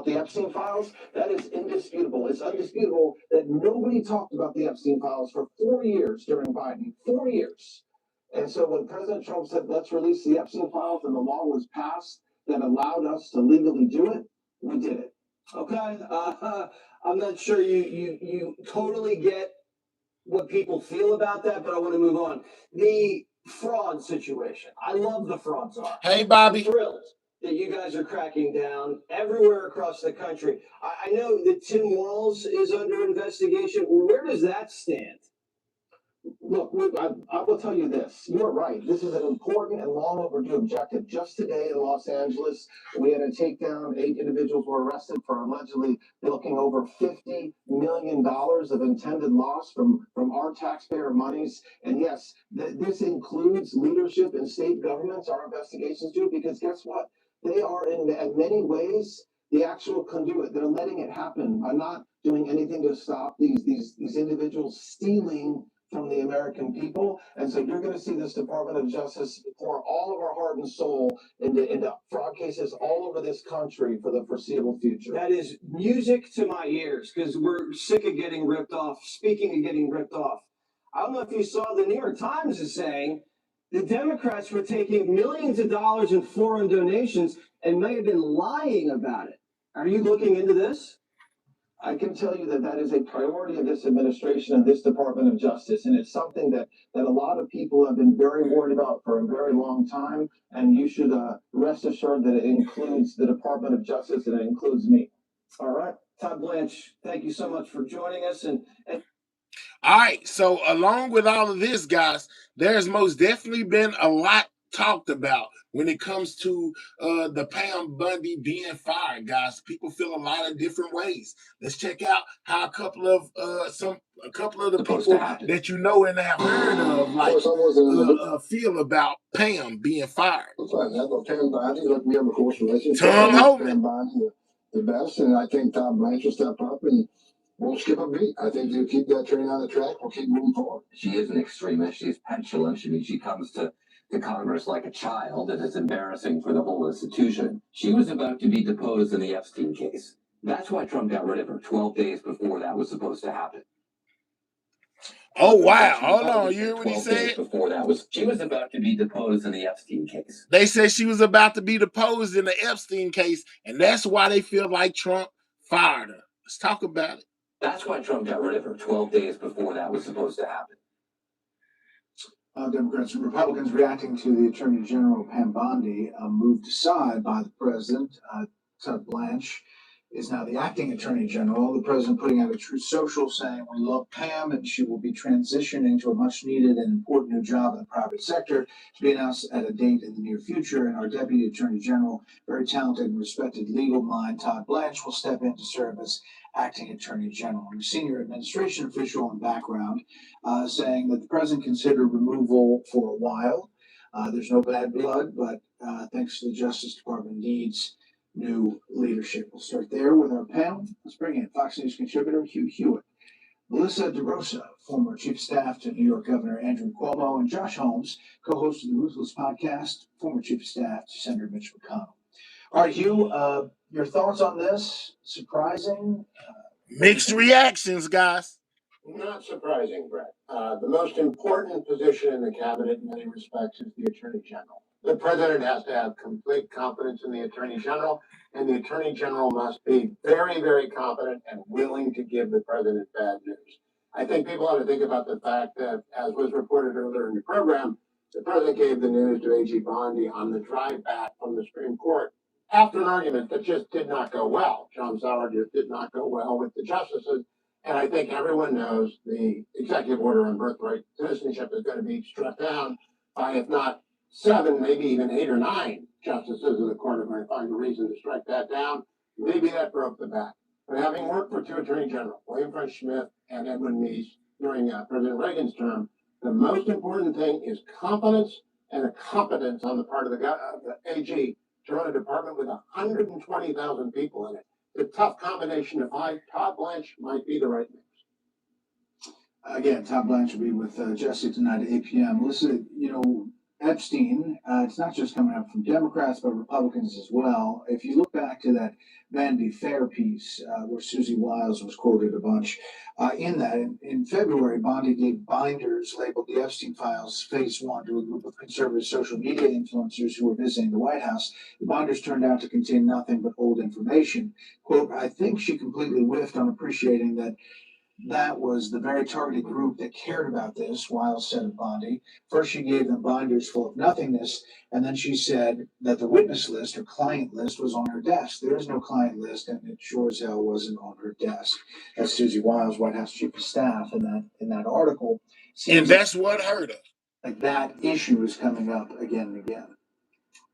The Epstein files, that is indisputable. It's undisputable that nobody talked about the Epstein files for 4 years during Biden. 4 years. And so when President Trump said, let's release the Epstein files, and the law was passed that allowed us to legally do it, we did it. Okay, I'm not sure you totally get what people feel about that, but I want to move on. The fraud situation. I love the fraud czar. Hey, Bobby. I'm thrilled that you guys are cracking down everywhere across the country. I know that Tim Walz is under investigation. Where does that stand? Look, I will tell you this. You're right. This is an important and long overdue objective. Just today in Los Angeles, we had a takedown. 8 individuals were arrested for allegedly bilking over $50 million of intended loss from our taxpayer monies. And yes, this includes leadership in state governments. Our investigations do, because guess what? They are in many ways the actual conduit. They're letting it happen by not doing anything to stop these individuals stealing from the American people. And so you're going to see this Department of Justice pour all of our heart and soul into fraud cases all over this country for the foreseeable future. That is music to my ears, because we're sick of getting ripped off. Speaking of getting ripped off, I don't know if you saw the New York Times is saying The Democrats were taking millions of dollars in foreign donations and may have been lying about it. Are you looking into this? I can tell you that that is a priority of this administration and this Department of Justice, and it's something that a lot of people have been very worried about for a very long time. And you should rest assured that it includes the Department of Justice and it includes me. All right, Todd Blanche, thank you so much for joining us. And All right, so along with all of this, guys, there's most definitely been a lot talked about when it comes to the Pam Bundy being fired, guys. People feel a lot of different ways. Let's check out how a couple of the people that you know and have heard of, like, feel about Pam being fired. Pam Bundy, look, we have a close relationship. Tom Homan. Pam Bundy, the best, and I think Todd Blanche will step up and we'll skip a beat. I think they'll keep that train on the track. We'll keep moving forward. She is an extremist. She's petulant. She comes to Congress like a child, and it's embarrassing for the whole institution. She was about to be deposed in the Epstein case. That's why Trump got rid of her 12 days before that was supposed to happen. Oh, wow. Hold on. You hear what he said? Before that she was about to be deposed in the Epstein case. They said she was about to be deposed in the Epstein case, and that's why they feel like Trump fired her. Let's talk about it. That's why Trump got rid of her 12 days before that was supposed to happen. Democrats and Republicans reacting to the Attorney General Pam Bondi moved aside by the president. Todd Blanche is now the acting Attorney General. The president putting out a Truth Social saying, "We love Pam and she will be transitioning to a much needed and important new job in the private sector to be announced at a date in the near future. And our Deputy Attorney General, very talented and respected legal mind, Todd Blanche, will step in to serve as acting Attorney General." A senior administration official in background saying that the president considered removal for a while. There's no bad blood, but thanks to the Justice Department needs new leadership. We'll start there with our panel. Let's bring in Fox News contributor Hugh Hewitt, Melissa DeRosa, former chief of staff to New York Governor Andrew Cuomo, and Josh Holmes, co-host of the Ruthless podcast, former chief of staff to Senator Mitch McConnell. All right, Hugh, your thoughts on this? Surprising? Mixed reactions, guys. Not surprising, Brett. The most important position in the cabinet in many respects is the Attorney General. The president has to have complete confidence in the Attorney General, and the Attorney General must be very, very competent and willing to give the president bad news. I think people ought to think about the fact that, as was reported earlier in the program, the president gave the news to A.G. Bondi on the drive back from the Supreme Court after an argument that just did not go well. John Sauer just did not go well with the justices. And I think everyone knows the executive order on birthright citizenship is going to be struck down by, if not 7, maybe even 8 or 9 justices of the court are going to find a reason to strike that down. Maybe that broke the back. But having worked for 2 attorney generals, William French Smith and Edwin Meese, during President Reagan's term, the most important thing is competence and a competence on the part of the AG to run a department with 120,000 people in it. The tough combination of Todd Blanche might be the right mix. Again, Todd Blanche will be with Jesse tonight at 8 p.m. Listen, Epstein, it's not just coming up from Democrats, but Republicans as well. If you look back to that Vanity Fair piece where Susie Wiles was quoted a bunch, in February, Bondi gave binders labeled the Epstein Files Phase 1 to a group of conservative social media influencers who were visiting the White House. The binders turned out to contain nothing but old information. Quote, "I think she completely whiffed on appreciating that was the very targeted group that cared about this," Wiles said of Bondi. First, she gave them binders full of nothingness, and then she said that the witness list or client list was on her desk. There is no client list, and it sure as hell wasn't on her desk. That's Susie Wiles, White House chief of staff, in that article. And that's what hurt her. Like that issue is coming up again and again.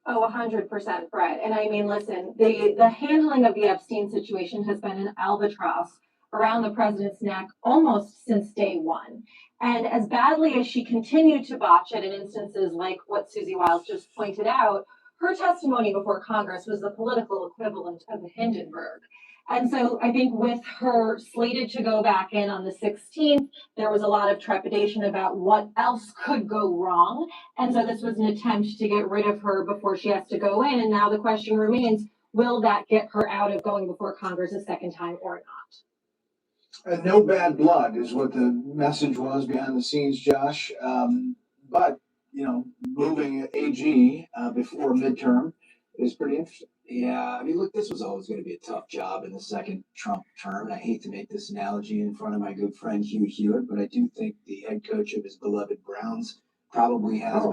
Oh, 100%, Brett. And I mean, listen, the handling of the Epstein situation has been an albatross around the president's neck almost since day one. And as badly as she continued to botch it in instances like what Susie Wiles just pointed out, her testimony before Congress was the political equivalent of Hindenburg. And so I think with her slated to go back in on the 16th, there was a lot of trepidation about what else could go wrong. And so this was an attempt to get rid of her before she has to go in. And now the question remains, will that get her out of going before Congress a second time or not? No bad blood is what the message was behind the scenes, Josh. But moving AG before midterm is pretty interesting. Yeah, I mean, look, this was always going to be a tough job in the second Trump term. And I hate to make this analogy in front of my good friend Hugh Hewitt, but I do think the head coach of his beloved Browns probably has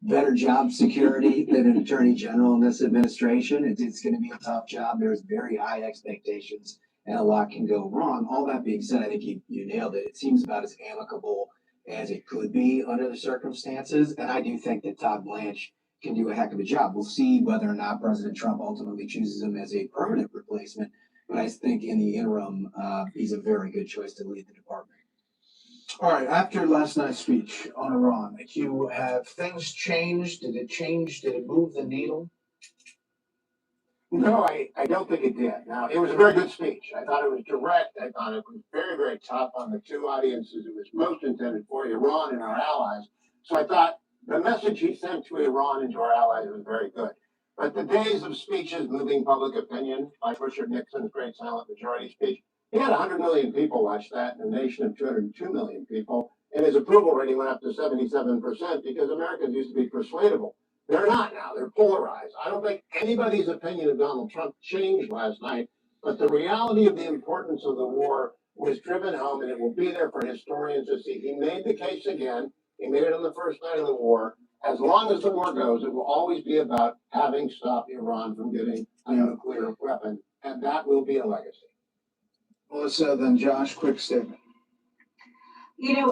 better job security than an attorney general in this administration. It's going to be a tough job. There's very high expectations, and a lot can go wrong. All that being said, I think you nailed it. It seems about as amicable as it could be under the circumstances, and I do think that Todd Blanche can do a heck of a job. We'll see whether or not President Trump ultimately chooses him as a permanent replacement, but I think in the interim, he's a very good choice to lead the department. All right, after last night's speech on Iran, have things changed? Did it change? Did it move the needle? No, I don't think it did. Now, it was a very good speech. I thought it was direct. I thought it was very, very tough on the two audiences it was most intended for, Iran and our allies. So I thought the message he sent to Iran and to our allies was very good. But the days of speeches moving public opinion, like Richard Nixon's great silent majority speech, he had 100 million people watch that in a nation of 202 million people, and his approval rating went up to 77% because Americans used to be persuadable. They're not now. They're polarized. I don't think anybody's opinion of Donald Trump changed last night, but the reality of the importance of the war was driven home, and it will be there for historians to see. He made the case again. He made it on the first night of the war. As long as the war goes, it will always be about having stopped Iran from getting a nuclear weapon, and that will be a legacy. Melissa, then Josh, quick statement.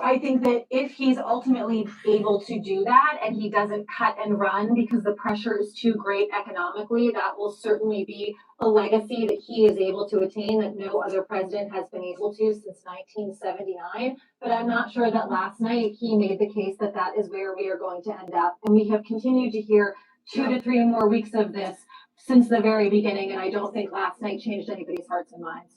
I think that if he's ultimately able to do that and he doesn't cut and run because the pressure is too great economically, that will certainly be a legacy that he is able to attain that no other president has been able to since 1979. But I'm not sure that last night he made the case that that is where we are going to end up. And we have continued to hear 2 to 3 more weeks of this since the very beginning. And I don't think last night changed anybody's hearts and minds.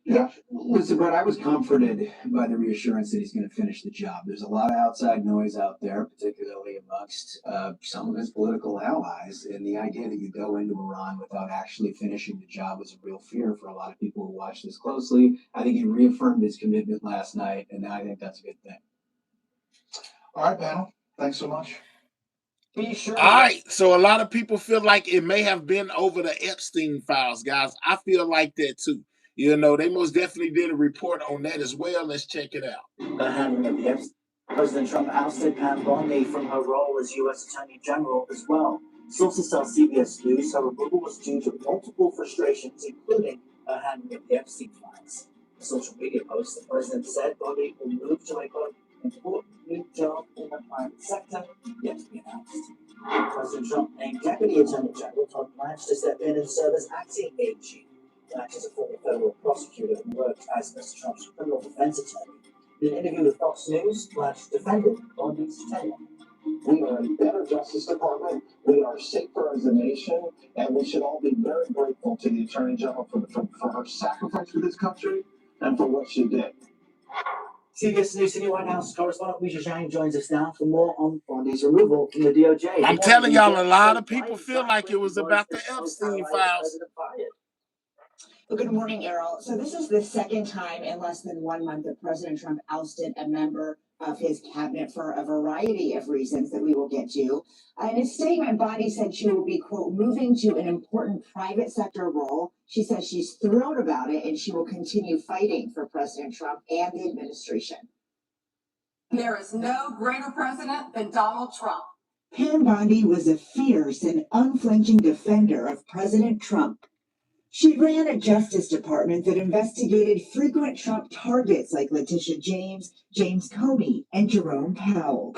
Yeah. Listen, Brett, I was comforted by the reassurance that he's going to finish the job. There's a lot of outside noise out there, particularly amongst some of his political allies. And the idea that you go into Iran without actually finishing the job was a real fear for a lot of people who watch this closely. I think he reaffirmed his commitment last night, and I think that's a good thing. All right, panel. Thanks so much. Be sure. All right. So a lot of people feel like it may have been over the Epstein files, guys. I feel like that too. They most definitely did a report on that as well. Let's check it out. The handling of the Epstein. President Trump ousted Pam Bondi from her role as U.S. Attorney General as well. Sources tell CBS News her removal was due to multiple frustrations, including her handling of the Epstein files. A social media post, the president said Bondi will move to a quote, important new job in the private sector, yet to be announced. President Trump named Deputy Attorney General Todd Blanche to step in and serve as acting AG. Blanche is a former federal prosecutor who worked as Mr. Trump's criminal defense attorney. In an interview with Fox News, Blanche defended Bondi's tenure. We are a better Justice Department. We are safer as a nation, and we should all be very grateful to the Attorney General for her sacrifice for this country and for what she did. CBS News Senior White House correspondent Weijia Zhang joins us now for more on Bondi's removal from the DOJ. I'm telling y'all, a lot of people feel like it was about the Epstein files. Well, good morning, Errol. So this is the second time in less than 1 month that President Trump ousted a member of his cabinet for a variety of reasons that we will get to. In his statement, Bondi said she will be, quote, moving to an important private sector role. She says she's thrilled about it and she will continue fighting for President Trump and the administration. There is no greater president than Donald Trump. Pam Bondi was a fierce and unflinching defender of President Trump. She ran a Justice Department that investigated frequent Trump targets like Letitia James, James Comey, and Jerome Powell.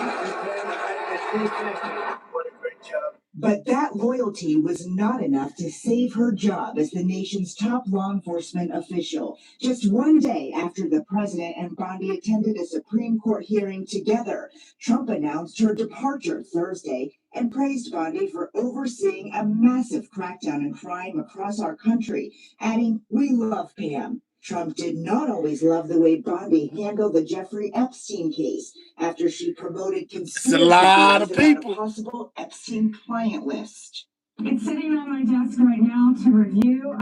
But that loyalty was not enough to save her job as the nation's top law enforcement official. Just one day after the president and Bondi attended a Supreme Court hearing together, Trump announced her departure Thursday and praised Bondi for overseeing a massive crackdown in crime across our country, adding, "We love Pam." Trump did not always love the way Bondi handled the Jeffrey Epstein case after she promoted conspiracy theories about a possible Epstein client list. It's sitting on my desk right now to review.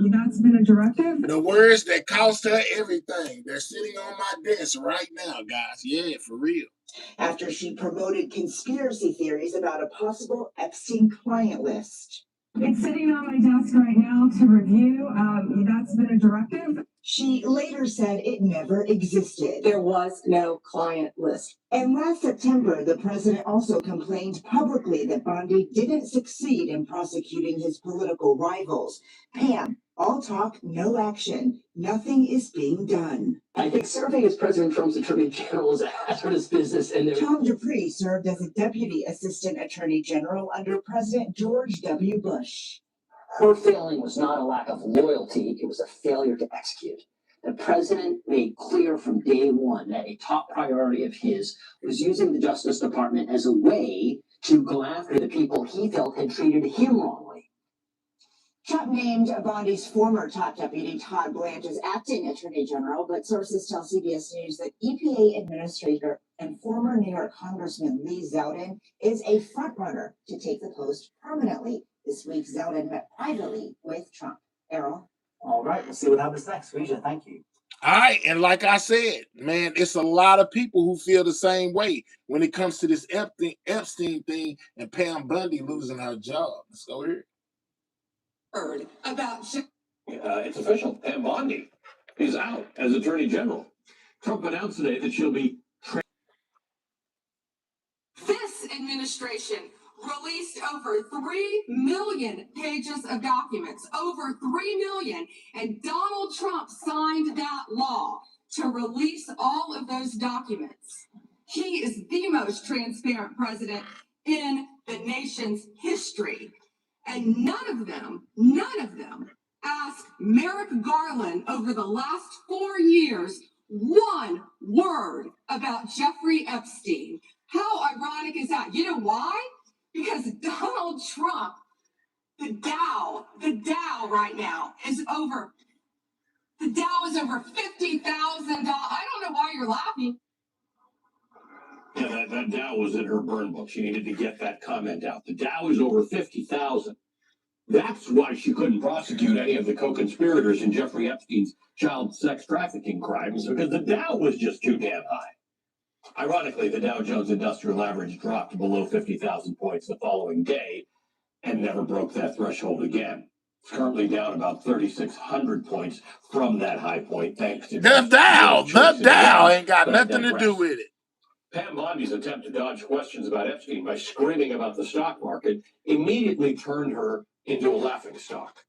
That's been a directive. The words that cost her everything. They're sitting on my desk right now, guys. Yeah, for real. after she promoted conspiracy theories about a possible Epstein client list. It's sitting on my desk right now to review. That's been a directive. She later said it never existed. There was no client list. And last September, the president also complained publicly that Bondi didn't succeed in prosecuting his political rivals. Pam, all talk, no action. Nothing is being done. I think serving as President Trump's Attorney General is a hazardous business, and Tom Dupree served as a Deputy Assistant Attorney General under President George W. Bush. her failing was not a lack of loyalty, it was a failure to execute. The president made clear from day one that a top priority of his was using the Justice Department as a way to go after the people he felt had treated him wrongly. Trump named Bondi's former top deputy, Todd Blanche, as acting attorney general, but sources tell CBS News that EPA administrator and former New York Congressman Lee Zeldin is a frontrunner to take the post permanently. This week, Zeldin met privately with Trump. Errol? All right, we'll see what happens next. Risha, thank you. All right, and like I said, man, it's a lot of people who feel the same way when it comes to this Epstein thing and Pam Bondi losing her job. Let's go here. Heard about it's official. Pam Bondi is out as Attorney General. Trump announced today that she'll be. this administration released over 3 million pages of documents, over 3 million, and Donald Trump signed that law to release all of those documents. He is the most transparent president in the nation's history. And none of them asked Merrick Garland over the last 4 years one word about Jeffrey Epstein. How ironic is that? You know why? Because Donald Trump, the Dow right now is over. The Dow is over $50,000. I don't know why you're laughing. Yeah, that Dow was in her burn book. She needed to get that comment out. The Dow is over 50,000. That's why she couldn't prosecute any of the co-conspirators in Jeffrey Epstein's child sex trafficking crimes, because the Dow was just too damn high. Ironically, the Dow Jones Industrial Average dropped below 50,000 points the following day and never broke that threshold again. It's currently down about 3,600 points from that high point, thanks to the Dow ain't got nothing to do with it. Pam Bondi's attempt to dodge questions about Epstein by screaming about the stock market immediately turned her into a laughingstock.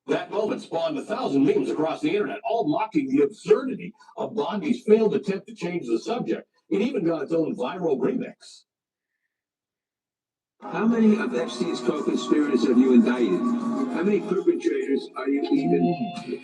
That moment spawned 1,000 memes across the internet, all mocking the absurdity of Bondi's failed attempt to change the subject. It even got its own viral remix. How many of Epstein's co-conspirators have you indicted? How many perpetrators are you even?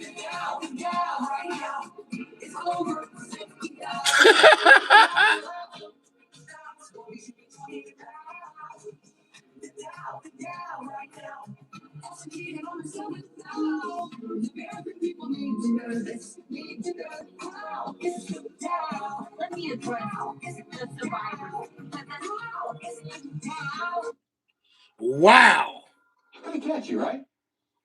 Wow. Pretty catchy, right?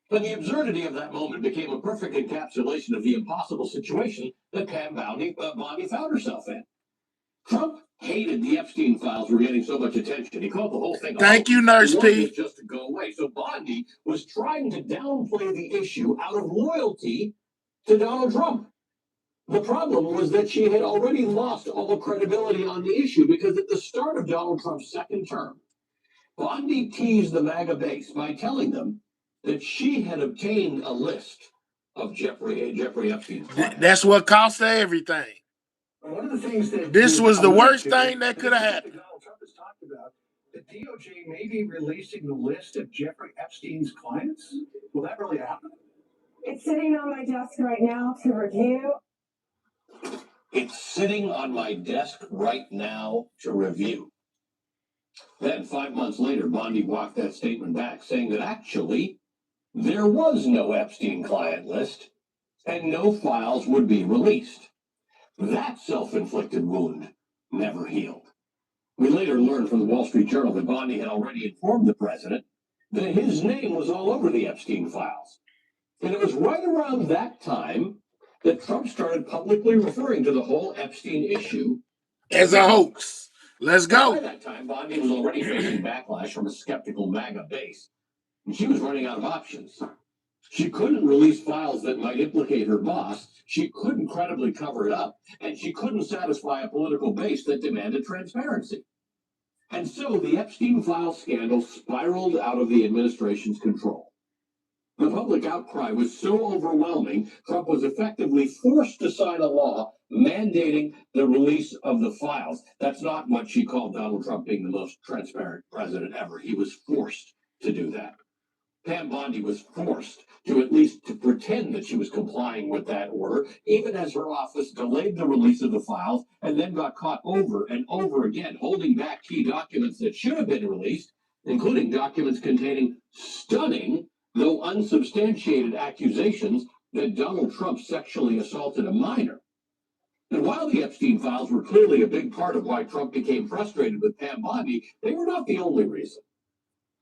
But the absurdity of that moment became a perfect encapsulation of the impossible situation that Pam Bondi found herself in. Trump hated the Epstein files were getting so much attention. He called the whole thing. Thank you, Nurse P. Just to go away. So Bondi was trying to downplay the issue out of loyalty to Donald Trump. The problem was that she had already lost all credibility on the issue, because at the start of Donald Trump's second term, Bondi teased the MAGA base by telling them that she had obtained a list of Jeffrey Epstein. That's what cost her everything. One of the things that this was the worst thing that could have happened. Donald Trump has talked about, the DOJ may be releasing the list of Jeffrey Epstein's clients. Will that really happen? It's sitting on my desk right now to review. It's sitting on my desk right now to review. Then 5 months later, Bondi walked that statement back, saying that actually there was no Epstein client list and no files would be released. That self-inflicted wound never healed. We later learned from the Wall Street Journal that Bondi had already informed the president that his name was all over the Epstein files. And it was right around that time that Trump started publicly referring to the whole Epstein issue as a hoax. Let's By go. that time, Bondi was already facing backlash from a skeptical MAGA base, and she was running out of options. She couldn't release files that might implicate her boss, she couldn't credibly cover it up, and she couldn't satisfy a political base that demanded transparency. And so the Epstein file scandal spiraled out of the administration's control. The public outcry was so overwhelming, Trump was effectively forced to sign a law mandating the release of the files. That's not what she called Donald Trump being the most transparent president ever. He was forced to do that. Pam Bondi was forced to at least to pretend that she was complying with that order, even as her office delayed the release of the files and then got caught over and over again, holding back key documents that should have been released, including documents containing stunning, though unsubstantiated accusations that Donald Trump sexually assaulted a minor. And while the Epstein files were clearly a big part of why Trump became frustrated with Pam Bondi, they were not the only reason.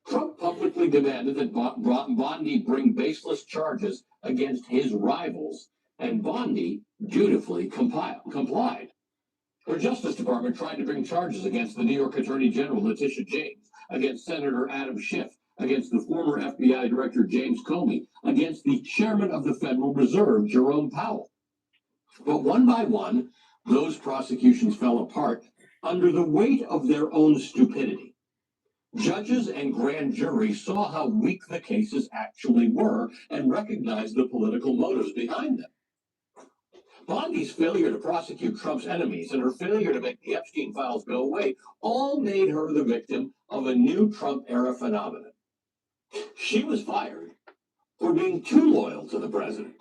Trump publicly demanded that Bondi bring baseless charges against his rivals, and Bondi dutifully complied. Her Justice Department tried to bring charges against the New York Attorney General Letitia James, against Senator Adam Schiff, against the former FBI Director James Comey, against the Chairman of the Federal Reserve, Jerome Powell. But one by one, those prosecutions fell apart under the weight of their own stupidity. Judges and grand juries saw how weak the cases actually were and recognized the political motives behind them. Bondi's failure to prosecute Trump's enemies and her failure to make the Epstein files go away all made her the victim of a new Trump-era phenomenon. She was fired for being too loyal to the president.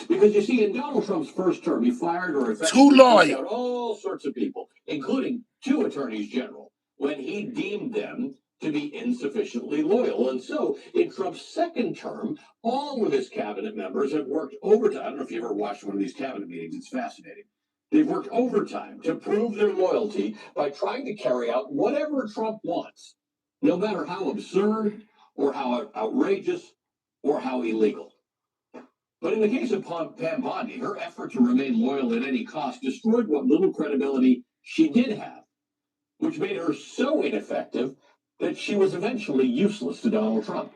Because you see, in Donald Trump's first term, he fired or effectively kicked out all sorts of people, including 2 attorneys general, when he deemed them to be insufficiently loyal. And so, in Trump's second term, all of his cabinet members have worked overtime. I don't know if you ever watched one of these cabinet meetings, it's fascinating. They've worked overtime to prove their loyalty by trying to carry out whatever Trump wants, no matter how absurd or how outrageous or how illegal. But in the case of Pam Bondi, her effort to remain loyal at any cost destroyed what little credibility she did have, which made her so ineffective that she was eventually useless to Donald Trump.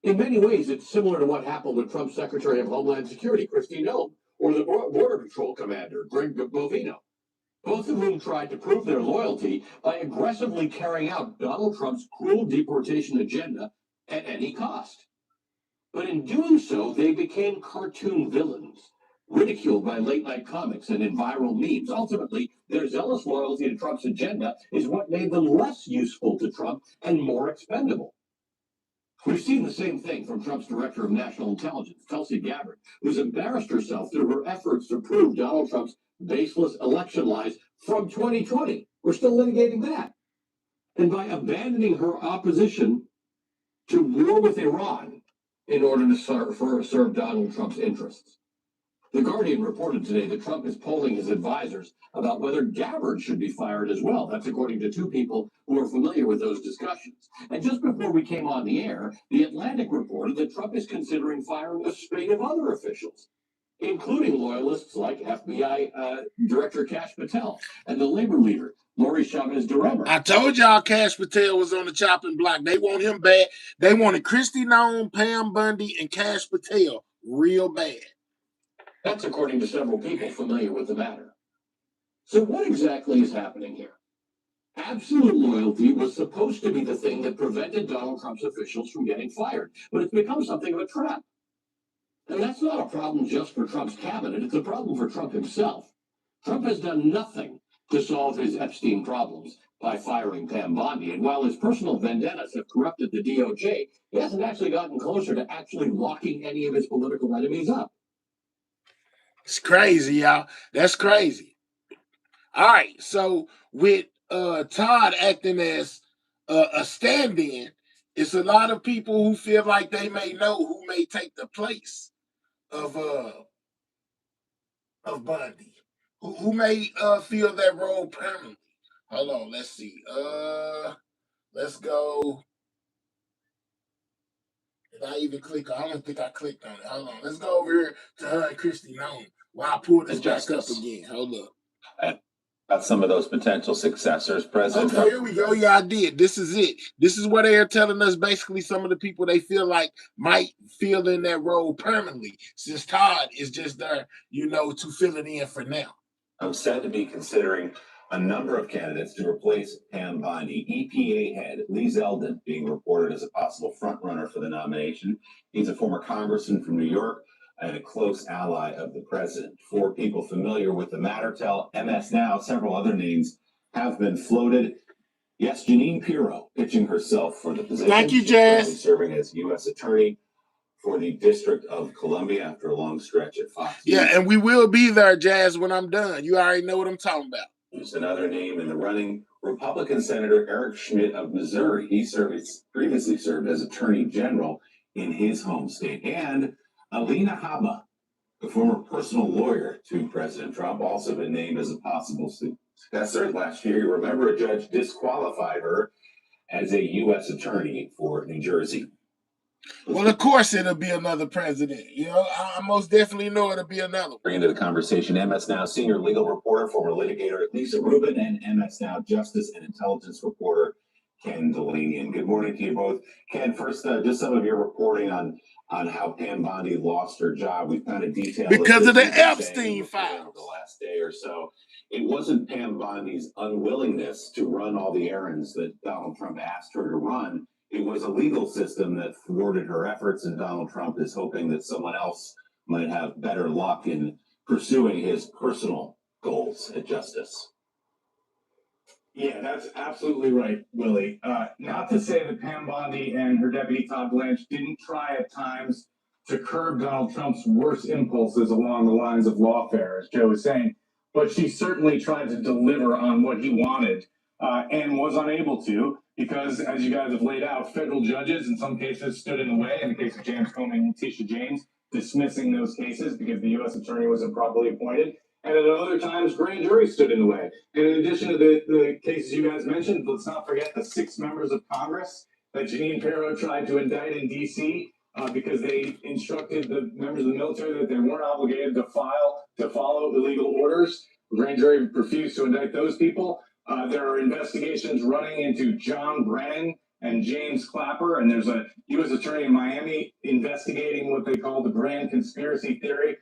In many ways, it's similar to what happened with Trump's Secretary of Homeland Security, Kristi Noem, or the Border Patrol Commander, Greg Bovino, both of whom tried to prove their loyalty by aggressively carrying out Donald Trump's cruel deportation agenda at any cost. But in doing so, they became cartoon villains, ridiculed by late-night comics and in viral memes. Ultimately, their zealous loyalty to Trump's agenda is what made them less useful to Trump and more expendable. We've seen the same thing from Trump's Director of National Intelligence, Tulsi Gabbard, who's embarrassed herself through her efforts to prove Donald Trump's baseless election lies from 2020. We're still litigating that. And by abandoning her opposition to war with Iran, in order to serve Donald Trump's interests. The Guardian reported today that Trump is polling his advisors about whether Gabbard should be fired as well. That's according to 2 people who are familiar with those discussions. And just before we came on the air, The Atlantic reported that Trump is considering firing a spate of other officials, including loyalists like FBI Director Kash Patel and the labor leader, Lori Chavez-DeRemer. I told y'all Kash Patel was on the chopping block. They want him bad. They wanted Kristi Noem, Pam Bondi, and Kash Patel real bad. That's according to several people familiar with the matter. So what exactly is happening here? Absolute loyalty was supposed to be the thing that prevented Donald Trump's officials from getting fired, but it's become something of a trap. And that's not a problem just for Trump's cabinet, it's a problem for Trump himself. Trump has done nothing to solve his Epstein problems by firing Pam Bondi, and while his personal vendettas have corrupted the DOJ, he hasn't actually gotten closer to actually locking any of his political enemies up. It's crazy, y'all. That's crazy. All right, so with Todd acting as a stand-in, it's a lot of people who feel like they may know who may take the place of Bondi, who may fill that role permanently. Hold on, let's see. Let's go. Did I even click? I don't think I clicked on it. Hold on. Let's go over here to her and Kristi Noem while I pull this back up again. Hold up. About some of those potential successors, President Okay, here we go. Yeah, I did. This is it. This is what they are telling us. Basically, some of the people they feel like might fill in that role permanently, since Todd is just there, to fill it in for now. I'm said to be considering a number of candidates to replace Pam Bondi. EPA head Lee Zeldin being reported as a possible frontrunner for the nomination. He's a former congressman from New York and a close ally of the president. For people familiar with the matter, tell MS Now several other names have been floated. Yes, Jeanine Pirro pitching herself for the position. Thank you, Jazz. Serving as U.S. Attorney for the District of Columbia after a long stretch at Fox. Yeah, and we will be there, Jazz, when I'm done. You already know what I'm talking about. There's another name in the running, Republican Senator Eric Schmidt of Missouri. He previously served as Attorney General in his home state. And Alina Habba, the former personal lawyer to President Trump, also been named as a possible successor. Last year, you remember, a judge disqualified her as a U.S. attorney for New Jersey. Well, of course it'll be another president. I most definitely know it'll be another one. Bring into the conversation MS Now senior legal reporter, former litigator Lisa Rubin, and MS Now justice and intelligence reporter Ken Delanian. Good morning to you both. Ken, first, just some of your reporting on how Pam Bondi lost her job. We've kind of detailed because of the Epstein files the last day or so. It wasn't Pam Bondi's unwillingness to run all the errands that Donald Trump asked her to run. It was a legal system that thwarted her efforts, and Donald Trump is hoping that someone else might have better luck in pursuing his personal goals at justice. Yeah, that's absolutely right, Willie. Not to say that Pam Bondi and her deputy Todd Blanche didn't try at times to curb Donald Trump's worst impulses along the lines of lawfare, as Joe was saying, but she certainly tried to deliver on what he wanted and was unable to, because, as you guys have laid out, federal judges in some cases stood in the way. In the case of James Comey and Letitia James, dismissing those cases because the U.S. attorney was improperly appointed. And at other times, grand juries stood in the way. And in addition to the cases you guys mentioned, let's not forget the 6 members of Congress that Jeanine Pirro tried to indict in D.C. Because they instructed the members of the military that they weren't obligated to follow illegal orders. The grand jury refused to indict those people. There are investigations running into John Brennan and James Clapper, and there's a U.S. attorney in Miami investigating what they call the grand conspiracy theory,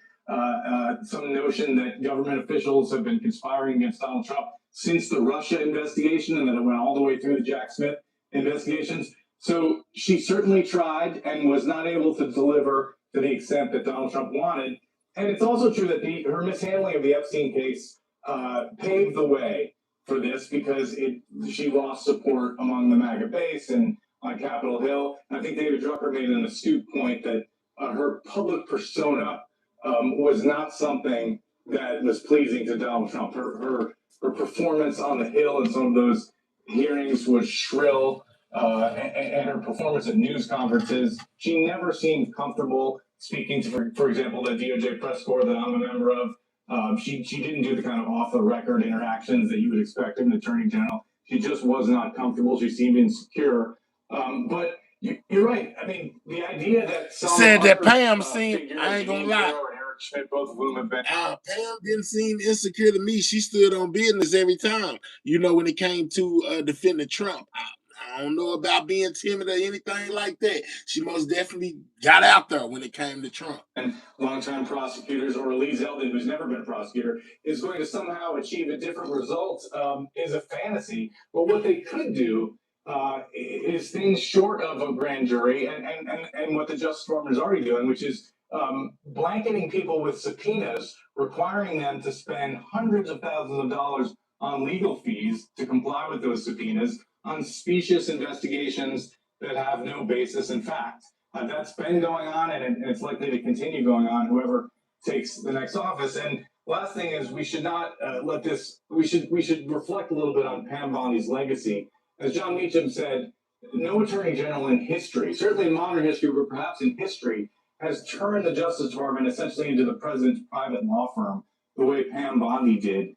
some notion that government officials have been conspiring against Donald Trump since the Russia investigation, and then it went all the way through the Jack Smith investigations. So she certainly tried and was not able to deliver to the extent that Donald Trump wanted. And it's also true that her mishandling of the Epstein case paved the way for this, because she lost support among the MAGA base and on Capitol Hill. I think David Drucker made an astute point that her public persona was not something that was pleasing to Donald Trump. Her performance on the Hill and some of those hearings was shrill, and her performance at news conferences, she never seemed comfortable speaking to, for example, the DOJ press corps that I'm a member of. She didn't do the kind of off-the-record interactions that you would expect of an attorney general. She just was not comfortable. She seemed insecure. But you're right. I mean, the idea that said that Pam seemed, I ain't gonna lie. Eric Schmidt, both of whom have been. Pam didn't seem insecure to me. She stood on business every time. When it came to defending Trump. I don't know about being timid or anything like that. She most definitely got out there when it came to Trump. And longtime prosecutors, or Lee Zeldin, who's never been a prosecutor, is going to somehow achieve a different result is a fantasy. But what they could do is things short of a grand jury, and what the Justice Department is already doing, which is blanketing people with subpoenas, requiring them to spend hundreds of thousands of dollars on legal fees to comply with those subpoenas, on specious investigations that have no basis in fact. That's been going on, and it's likely to continue going on, whoever takes the next office. And last thing is, we should not let this, we should reflect a little bit on Pam Bondi's legacy. As John Meacham said, no attorney general in history, certainly in modern history, but perhaps in history, has turned the Justice Department essentially into the president's private law firm the way Pam Bondi did.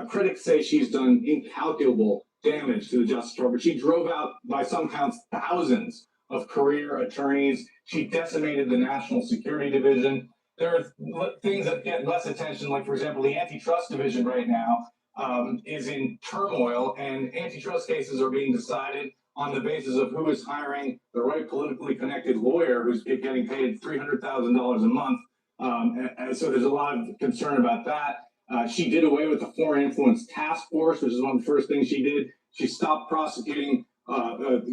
Critics say she's done incalculable damage to the Justice Department. She drove out, by some counts, thousands of career attorneys. She decimated the National Security Division. There are things that get less attention, like, for example, the Antitrust Division right now is in turmoil, and antitrust cases are being decided on the basis of who is hiring the right politically connected lawyer who's getting paid $300,000 a month. And so there's a lot of concern about that. She did away with the Foreign Influence Task Force, which is one of the first things she did. She stopped prosecuting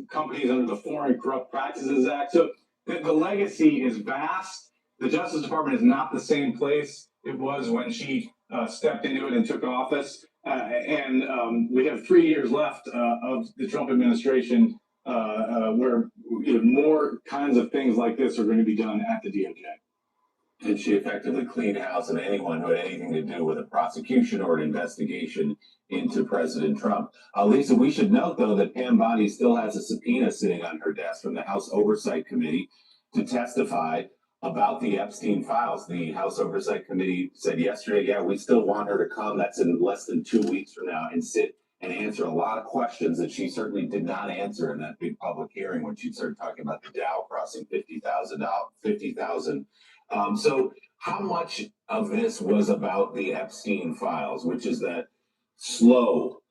companies under the Foreign Corrupt Practices Act. So the legacy is vast. The Justice Department is not the same place it was when she stepped into it and took office. We have 3 years left of the Trump administration where more kinds of things like this are going to be done at the DOJ. And she effectively cleaned house of anyone who had anything to do with a prosecution or an investigation into President Trump. Lisa, we should note, though, that Pam Bondi still has a subpoena sitting on her desk from the House Oversight Committee to testify about the Epstein files. The House Oversight Committee said yesterday, yeah, we still want her to come. That's in less than 2 weeks from now, and sit and answer a lot of questions that she certainly did not answer in that big public hearing when she started talking about the Dow crossing 50,000. So how much of this was about the Epstein files, which is that slow,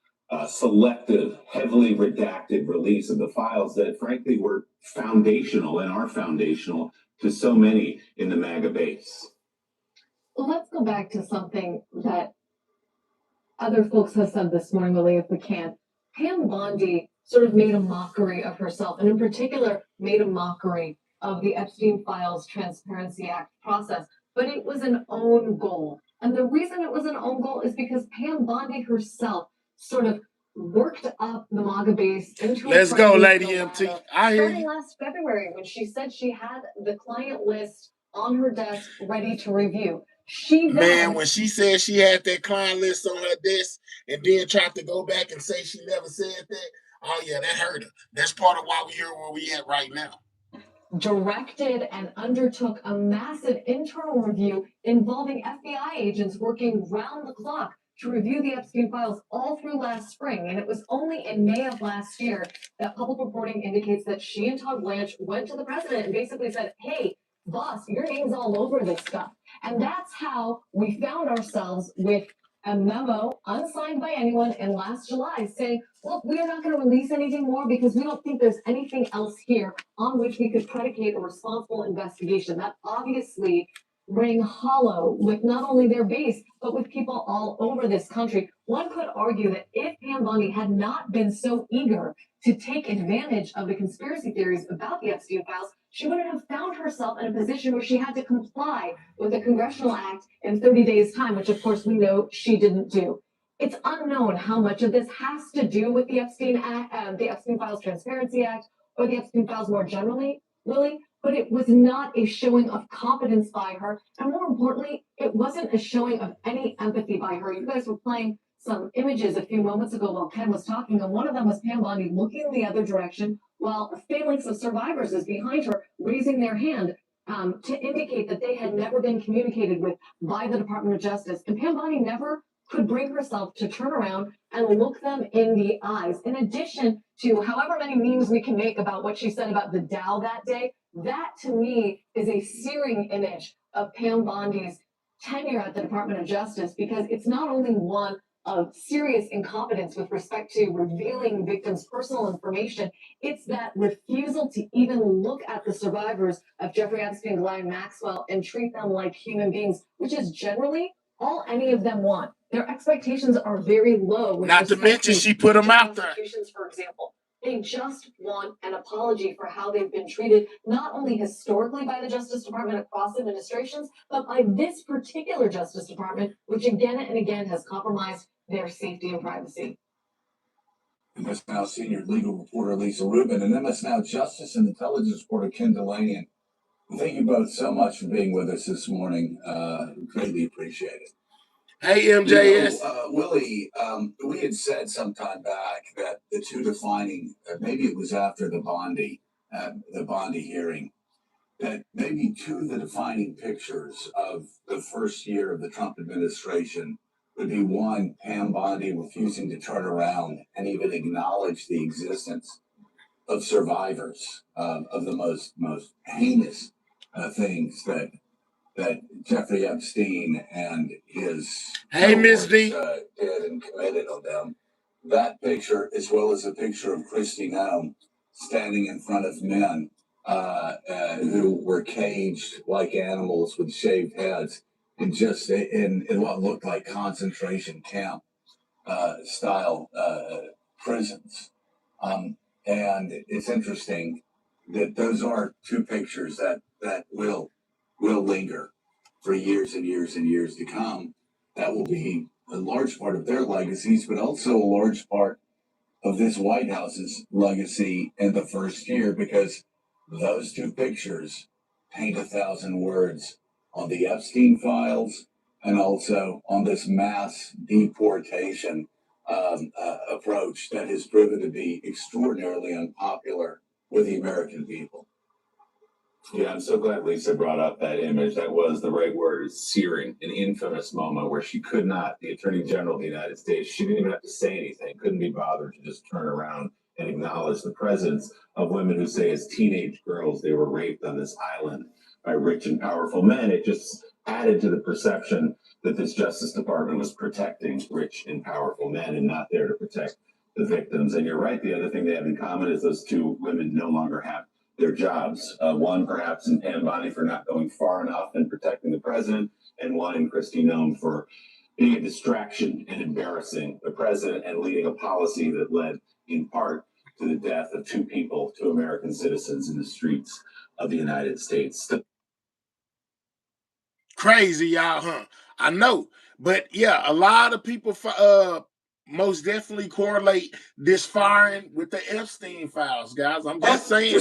selective, heavily redacted release of the files that frankly were foundational and are foundational to so many in the MAGA base? Well, let's go back to something that other folks have said this morning, Willie, if we can. Pam Bondi sort of made a mockery of herself, and in particular made a mockery of the Epstein Files Transparency Act process, but it was an own goal. And the reason it was an own goal is because Pam Bondi herself sort of worked up the MAGA base into Let's go, Lady MT. I hear starting you. last February when she said she had the client list on her desk ready to review. Man, when she said she had that client list on her desk and then tried to go back and say she never said that, oh yeah, that hurt her. That's part of why we're here where we at right now. Directed and undertook a massive internal review involving FBI agents working round the clock to review the Epstein files all through last spring. And it was only in May of last year that public reporting indicates that she and Todd Blanche went to the president and basically said, hey, boss, your name's all over this stuff. And that's how we found ourselves with a memo unsigned by anyone in last July saying, look, we are not going to release anything more because we don't think there's anything else here on which we could predicate a responsible investigation. That obviously rang hollow with not only their base, but with people all over this country. One could argue that if Pam Bondi had not been so eager to take advantage of the conspiracy theories about the Epstein files, she wouldn't have found herself in a position where she had to comply with a congressional act in 30 days' time, which of course we know she didn't do. It's unknown how much of this has to do with the Epstein Act, the Epstein Files Transparency Act, or the Epstein files more generally, Lily, but it was not a showing of competence by her. And more importantly, it wasn't a showing of any empathy by her. You guys were playing some images a few moments ago while Ken was talking, and one of them was Pam Bondi looking the other direction while a phalanx of survivors is behind her, raising their hand to indicate that they had never been communicated with by the Department of Justice. And Pam Bondi never could bring herself to turn around and look them in the eyes. In addition to however many memes we can make about what she said about the Dow that day, that to me is a searing image of Pam Bondi's tenure at the Department of Justice, because it's not only one of serious incompetence with respect to revealing victims' personal information, it's that refusal to even look at the survivors of Jeffrey Epstein, Ghislaine Maxwell, and treat them like human beings, which is generally all any of them want. Their expectations are very low. Not to mention she put them out there. For example, they just want an apology for how they've been treated, not only historically by the Justice Department across administrations, but by this particular Justice Department, which again and again has compromised their safety and privacy. MS Now senior legal reporter Lisa Rubin and MS Now Justice and Intelligence reporter Ken Delanian. Thank you both so much for being with us this morning. Greatly appreciate it. Hey, MJS. Willie, we had said some time back that the two defining, maybe it was after the Bondi hearing, that maybe two of the defining pictures of the first year of the Trump administration would be, one, Pam Bondi refusing to turn around and even acknowledge the existence of survivors of the most heinous things that that Jeffrey Epstein and his Hey, Miss D. did and committed on them. That picture, as well as a picture of Kristi Noem standing in front of men who were caged like animals with shaved heads and just in what looked like concentration camp style prisons. And it's interesting that those are two pictures that will linger for years and years and years to come. That will be a large part of their legacies, but also a large part of this White House's legacy in the first year, because those two pictures paint 1,000 words on the Epstein files and also on this mass deportation approach that has proven to be extraordinarily unpopular with the American people. Yeah, I'm so glad Lisa brought up that image. That was the right word, searing, an infamous moment where she could not, the Attorney General of the United States, she didn't even have to say anything, couldn't be bothered to just turn around and acknowledge the presence of women who say as teenage girls they were raped on this island by rich and powerful men. It just added to the perception that this Justice Department was protecting rich and powerful men and not there to protect the victims. And you're right, the other thing they have in common is those two women no longer have their jobs. One perhaps in Pam Bondi for not going far enough in protecting the president, and one in Kristi Noem for being a distraction and embarrassing the president and leading a policy that led in part to the death of two people, two American citizens in the streets of the United States. Crazy, y'all, huh? I know. But yeah, a lot of people most definitely correlate this firing with the Epstein files, guys. I'm just saying.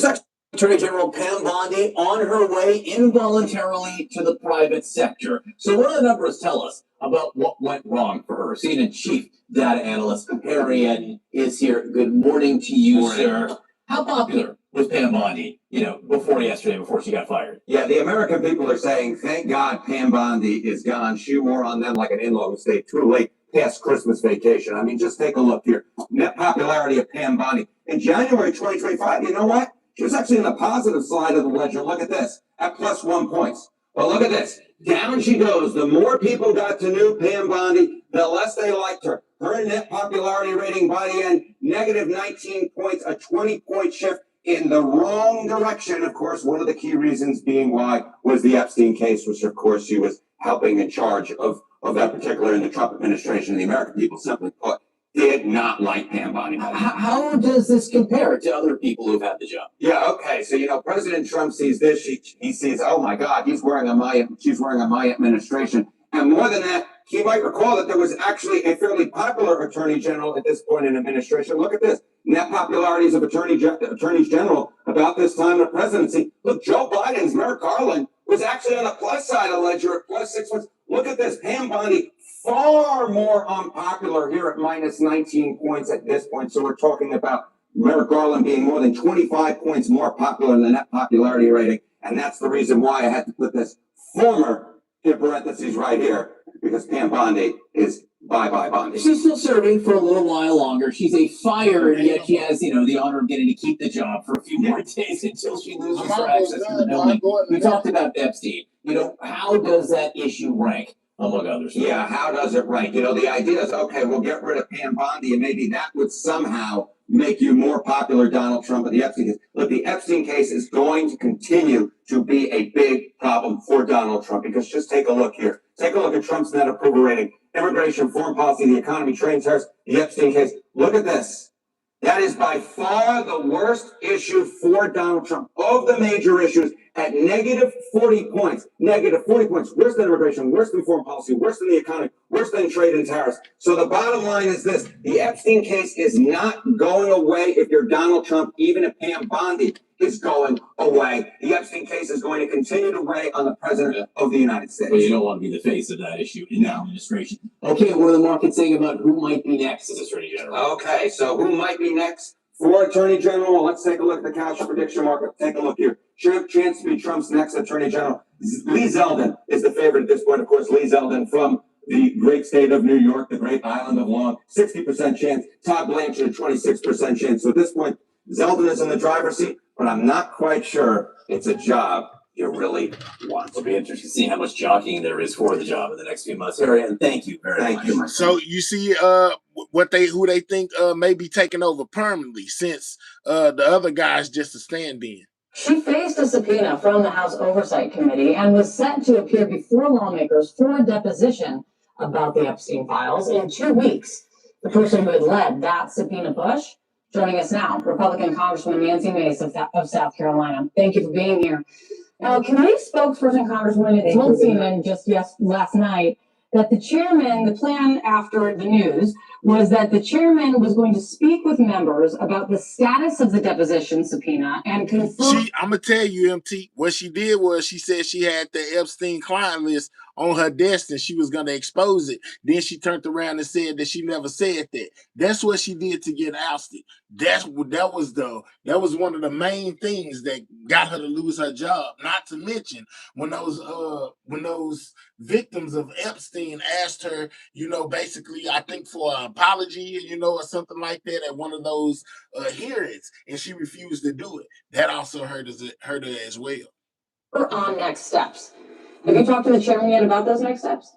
Attorney General Pam Bondi on her way involuntarily to the private sector. So what do the numbers tell us about what went wrong for her? CNN chief data analyst Harry Eden is here. Good morning to you, sir. How popular was Pam Bondi, before yesterday, before she got fired? Yeah, the American people are saying, thank God Pam Bondi is gone. She wore on them like an in-law who stayed too late past Christmas vacation. I mean, just take a look here. Net popularity of Pam Bondi. In January 2025, you know what? She was actually on the positive side of the ledger. Look at this, at +1 points. But look at this, down she goes. The more people got to know Pam Bondi, the less they liked her. Her net popularity rating by the end, -19 points, a 20-point shift in the wrong direction. Of course, one of the key reasons being why was the Epstein case, which of course she was helping in charge of that particular in the Trump administration. The American people simply put did not like Pam Bondi. How does this compare to other people who've had the job? Yeah, okay. So, President Trump sees this. He sees, oh my God, she's wearing on my administration. And more than that, he might recall that there was actually a fairly popular attorney general at this point in administration. Look at this. Net popularities of attorneys general about this time of presidency. Look, Joe Biden's Merrick Garland was actually on the plus side of the ledger at +6 points. Look at this. Pam Bondi, far more unpopular here at -19 points at this point. So we're talking about Merrick Garland being more than 25 points more popular in the net popularity rating. And that's the reason why I had to put this former in parentheses right here, because Pam Bondi is bye-bye Bondi. She's still serving for a little while longer. She's a fired, yet she has, the honor of getting to keep the job for a few more days until she loses her access to the building. We talked about Epstein. How does that issue rank among others? Yeah, how does it rank? The idea is, okay, we'll get rid of Pam Bondi, and maybe that would somehow make you more popular, Donald Trump, and the Epstein case. Look, the Epstein case is going to continue to be a big problem for Donald Trump, because just take a look here. Take a look at Trump's net approval rating, immigration, foreign policy, the economy, trade tariffs, the Epstein case. Look at this. That is by far the worst issue for Donald Trump. Of the major issues, at -40 points, -40 points, worse than immigration, worse than foreign policy, worse than the economy, worse than trade and tariffs. So the bottom line is this: the Epstein case is not going away if you're Donald Trump, even if Pam Bondi is going away. The Epstein case is going to continue to weigh on the president of the United States. Well, you don't want to be the face of that issue in the administration. Okay, what are the markets saying about who might be next as Attorney General? Okay, so who might be next for Attorney General? Well, let's take a look at the cash prediction market. Take a look here. Chance to be Trump's next Attorney General. Lee Zeldin is the favorite at this point. Of course, Lee Zeldin from the great state of New York, the great island of Long, 60% chance. Todd Blanchard, 26% chance. So at this point, Zeldin is in the driver's seat, but I'm not quite sure it's a job you really want. It'll be interesting to see how much jockeying there is for the job in the next few months. Harry, and thank you very much. So you see who they think may be taking over permanently, since the other guy's just a stand-in. She faced a subpoena from the House Oversight Committee and was set to appear before lawmakers for a deposition about the Epstein files in 2 weeks. The person who had led that subpoena push, joining us now, Republican Congresswoman Nancy Mace of South Carolina. Thank you for being here. Now, committee spokesperson Congresswoman told CNN just last night that the chairman, the plan after the news was that the chairman was going to speak with members about the status of the deposition subpoena and confirm. I'm gonna tell you, MT, what she did was she said she had the Epstein client list on her desk and she was gonna expose it. Then she turned around and said that she never said that. That's what she did to get ousted. That was one of the main things that got her to lose her job. Not to mention when those victims of Epstein asked her, basically, I think for an apology, or something like that at one of those hearings, and she refused to do it. That also hurt her as well. On next steps. Have you talked to the chairman yet about those next steps?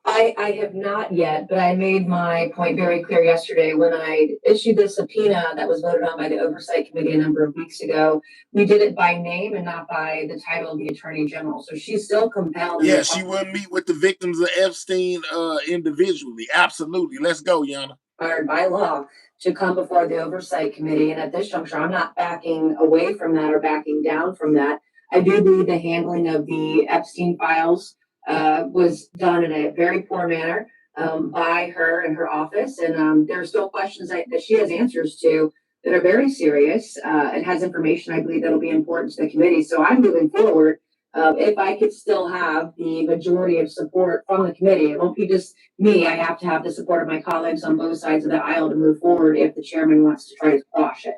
I have not yet, but I made my point very clear yesterday when I issued the subpoena that was voted on by the Oversight Committee a number of weeks ago. We did it by name and not by the title of the Attorney General. So she's still compelled. Yeah, she wouldn't meet with the victims of Epstein individually. Absolutely. Let's go, Yana. By law to come before the Oversight Committee. And at this juncture, I'm not backing away from that or backing down from that. I do believe the handling of the Epstein files was done in a very poor manner by her and her office. And there are still questions that she has answers to that are very serious. It has information, I believe, that'll be important to the committee. So I'm moving forward. If I could still have the majority of support from the committee, it won't be just me. I have to have the support of my colleagues on both sides of the aisle to move forward if the chairman wants to try to quash it.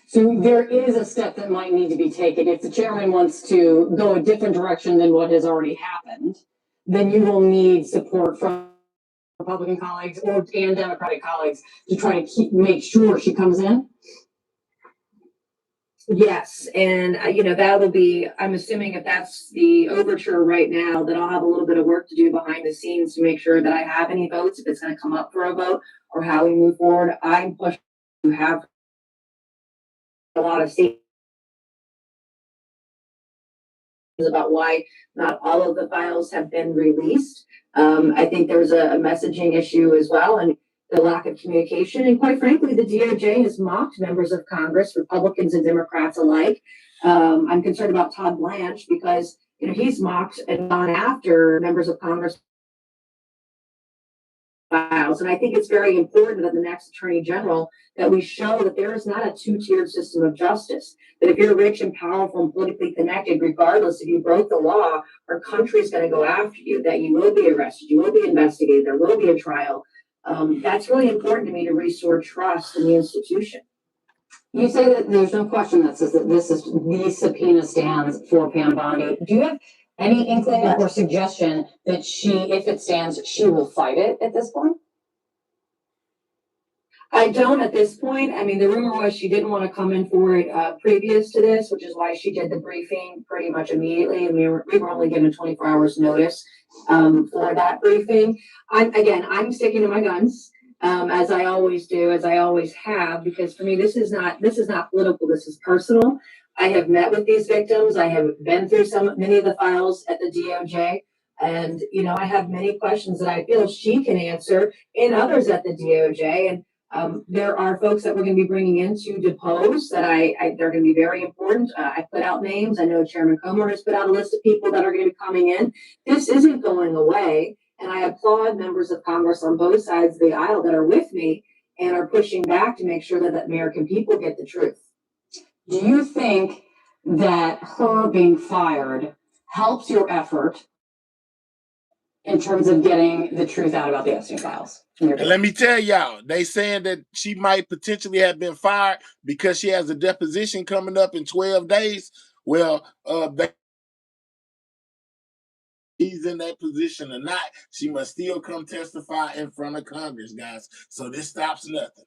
So there is a step that might need to be taken. If the chairman wants to go a different direction than what has already happened, then you will need support from Republican colleagues and Democratic colleagues to try to make sure she comes in. Yes, and that'll be, I'm assuming if that's the overture right now, that I'll have a little bit of work to do behind the scenes to make sure that I have any votes, if it's going to come up for a vote, or how we move forward. I'm pushing to have a lot of statements about why not all of the files have been released. I think there's a messaging issue as well, and the lack of communication. And quite frankly, the DOJ has mocked members of Congress, Republicans and Democrats alike. I'm concerned about Todd Blanche because he's mocked and gone after members of Congress files. And I think it's very important that the next Attorney General that we show that there is not a two-tiered system of justice. That if you're rich and powerful and politically connected, regardless if you broke the law, our country is going to go after you, that you will be arrested, you will be investigated, there will be a trial. That's really important to me to restore trust in the institution. You say that there's no question that says that the subpoena stands for Pam Bondi. Do you have any inkling or suggestion that if it stands, she will fight it at this point? I don't at this point. I mean, the rumor was she didn't want to come in for it previous to this, which is why she did the briefing pretty much immediately. And we were only given 24 hours notice for that briefing. I'm sticking to my guns, as I always do, as I always have, because for me, this is not political. This is personal. I have met with these victims. I have been through many of the files at the DOJ. And, I have many questions that I feel she can answer and others at the DOJ. And there are folks that we're going to be bringing in to depose that they're going to be very important. I put out names. I know Chairman Comer has put out a list of people that are going to be coming in. This isn't going away. And I applaud members of Congress on both sides of the aisle that are with me and are pushing back to make sure that the American people get the truth. Do you think that her being fired helps your effort in terms of getting the truth out about the Epstein files? And let me tell y'all, they saying that she might potentially have been fired because she has a deposition coming up in 12 days. Well, he's in that position or not, she must still come testify in front of Congress, guys. So this stops nothing.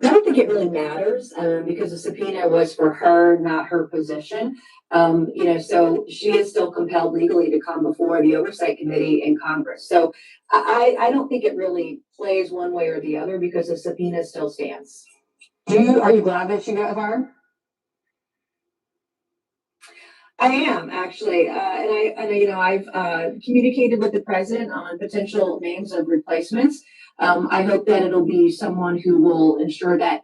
I don't think it really matters, because the subpoena was for her, not her position. So she is still compelled legally to come before the Oversight Committee in Congress. So I don't think it really plays one way or the other because the subpoena still stands. Are you glad that she got fired? I am actually, I've communicated with the president on potential names of replacements. I hope that it'll be someone who will ensure that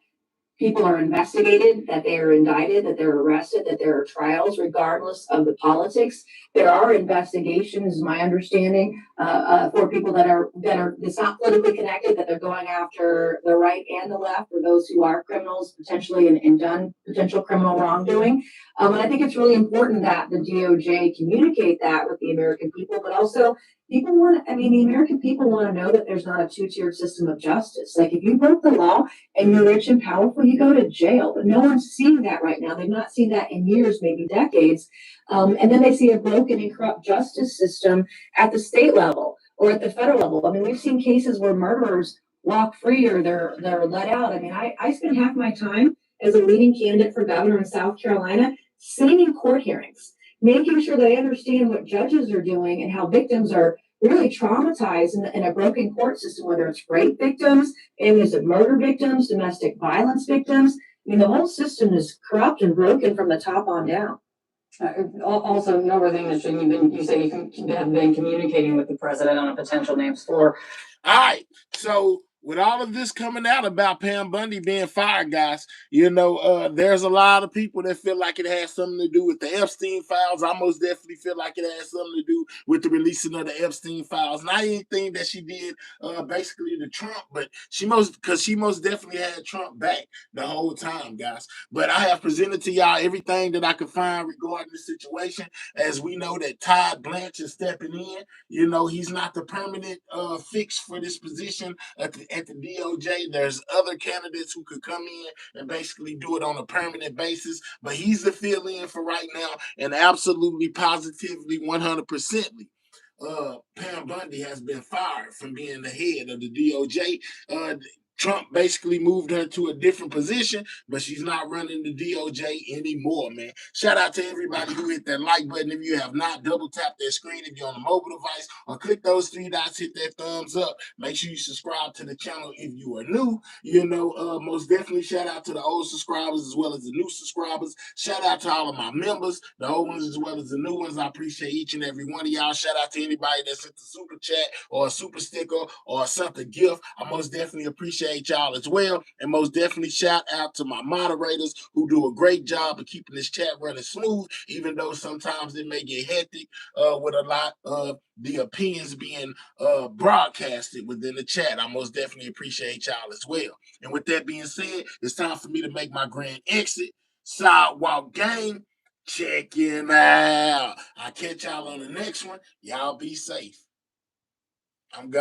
people are investigated, that they are indicted, that they're arrested, that there are trials, regardless of the politics. There are investigations, my understanding, for people that are it's not politically connected, that they're going after the right and the left, or those who are criminals potentially and done potential criminal wrongdoing. And I think it's really important that the DOJ communicate that with the American people, but also the American people want to know that there's not a two-tiered system of justice. Like if you broke the law and you're rich and powerful, you go to jail. But no one's seeing that right now. They've not seen that in years, maybe decades. And then they see a broken and corrupt justice system at the state level or at the federal level. I mean, we've seen cases where murderers walk free or they're let out. I mean, I spend half my time as a leading candidate for governor in South Carolina sitting in court hearings, making sure that I understand what judges are doing and how victims are really traumatized in a broken court system, whether it's rape victims, families of murder victims, domestic violence victims. I mean, the whole system is corrupt and broken from the top on down. Also, another thing that you say you have been communicating with the president on a potential names for. All right, so with all of this coming out about Pam Bundy being fired, guys, there's a lot of people that feel like it has something to do with the Epstein files. I most definitely feel like it has something to do with the releasing of the Epstein files. Not anything that she did basically to Trump, but she most definitely had Trump back the whole time, guys. But I have presented to y'all everything that I could find regarding the situation. As we know that Todd Blanche is stepping in. He's not the permanent fix for this position at the DOJ. There's other candidates who could come in and basically do it on a permanent basis, but he's the fill-in for right now, and absolutely, positively, 100%. Pam Bundy has been fired from being the head of the DOJ. Trump basically moved her to a different position, but she's not running the DOJ anymore, man. Shout out to everybody who hit that like button. If you have not, double tap that screen if you're on a mobile device, or click those three dots, hit that thumbs up. Make sure you subscribe to the channel if you are new. Most definitely shout out to the old subscribers as well as the new subscribers. Shout out to all of my members, the old ones as well as the new ones. I appreciate each and every one of y'all. Shout out to anybody that sent the super chat or a super sticker or something gift. I most definitely appreciate y'all as well. And most definitely shout out to my moderators who do a great job of keeping this chat running smooth, even though sometimes it may get hectic with a lot of the opinions being broadcasted within the chat. I most definitely appreciate y'all as well. And with that being said, it's time for me to make my grand exit. Sidewalk Gang, checking out. I'll catch y'all on the next one. Y'all be safe. I'm gone.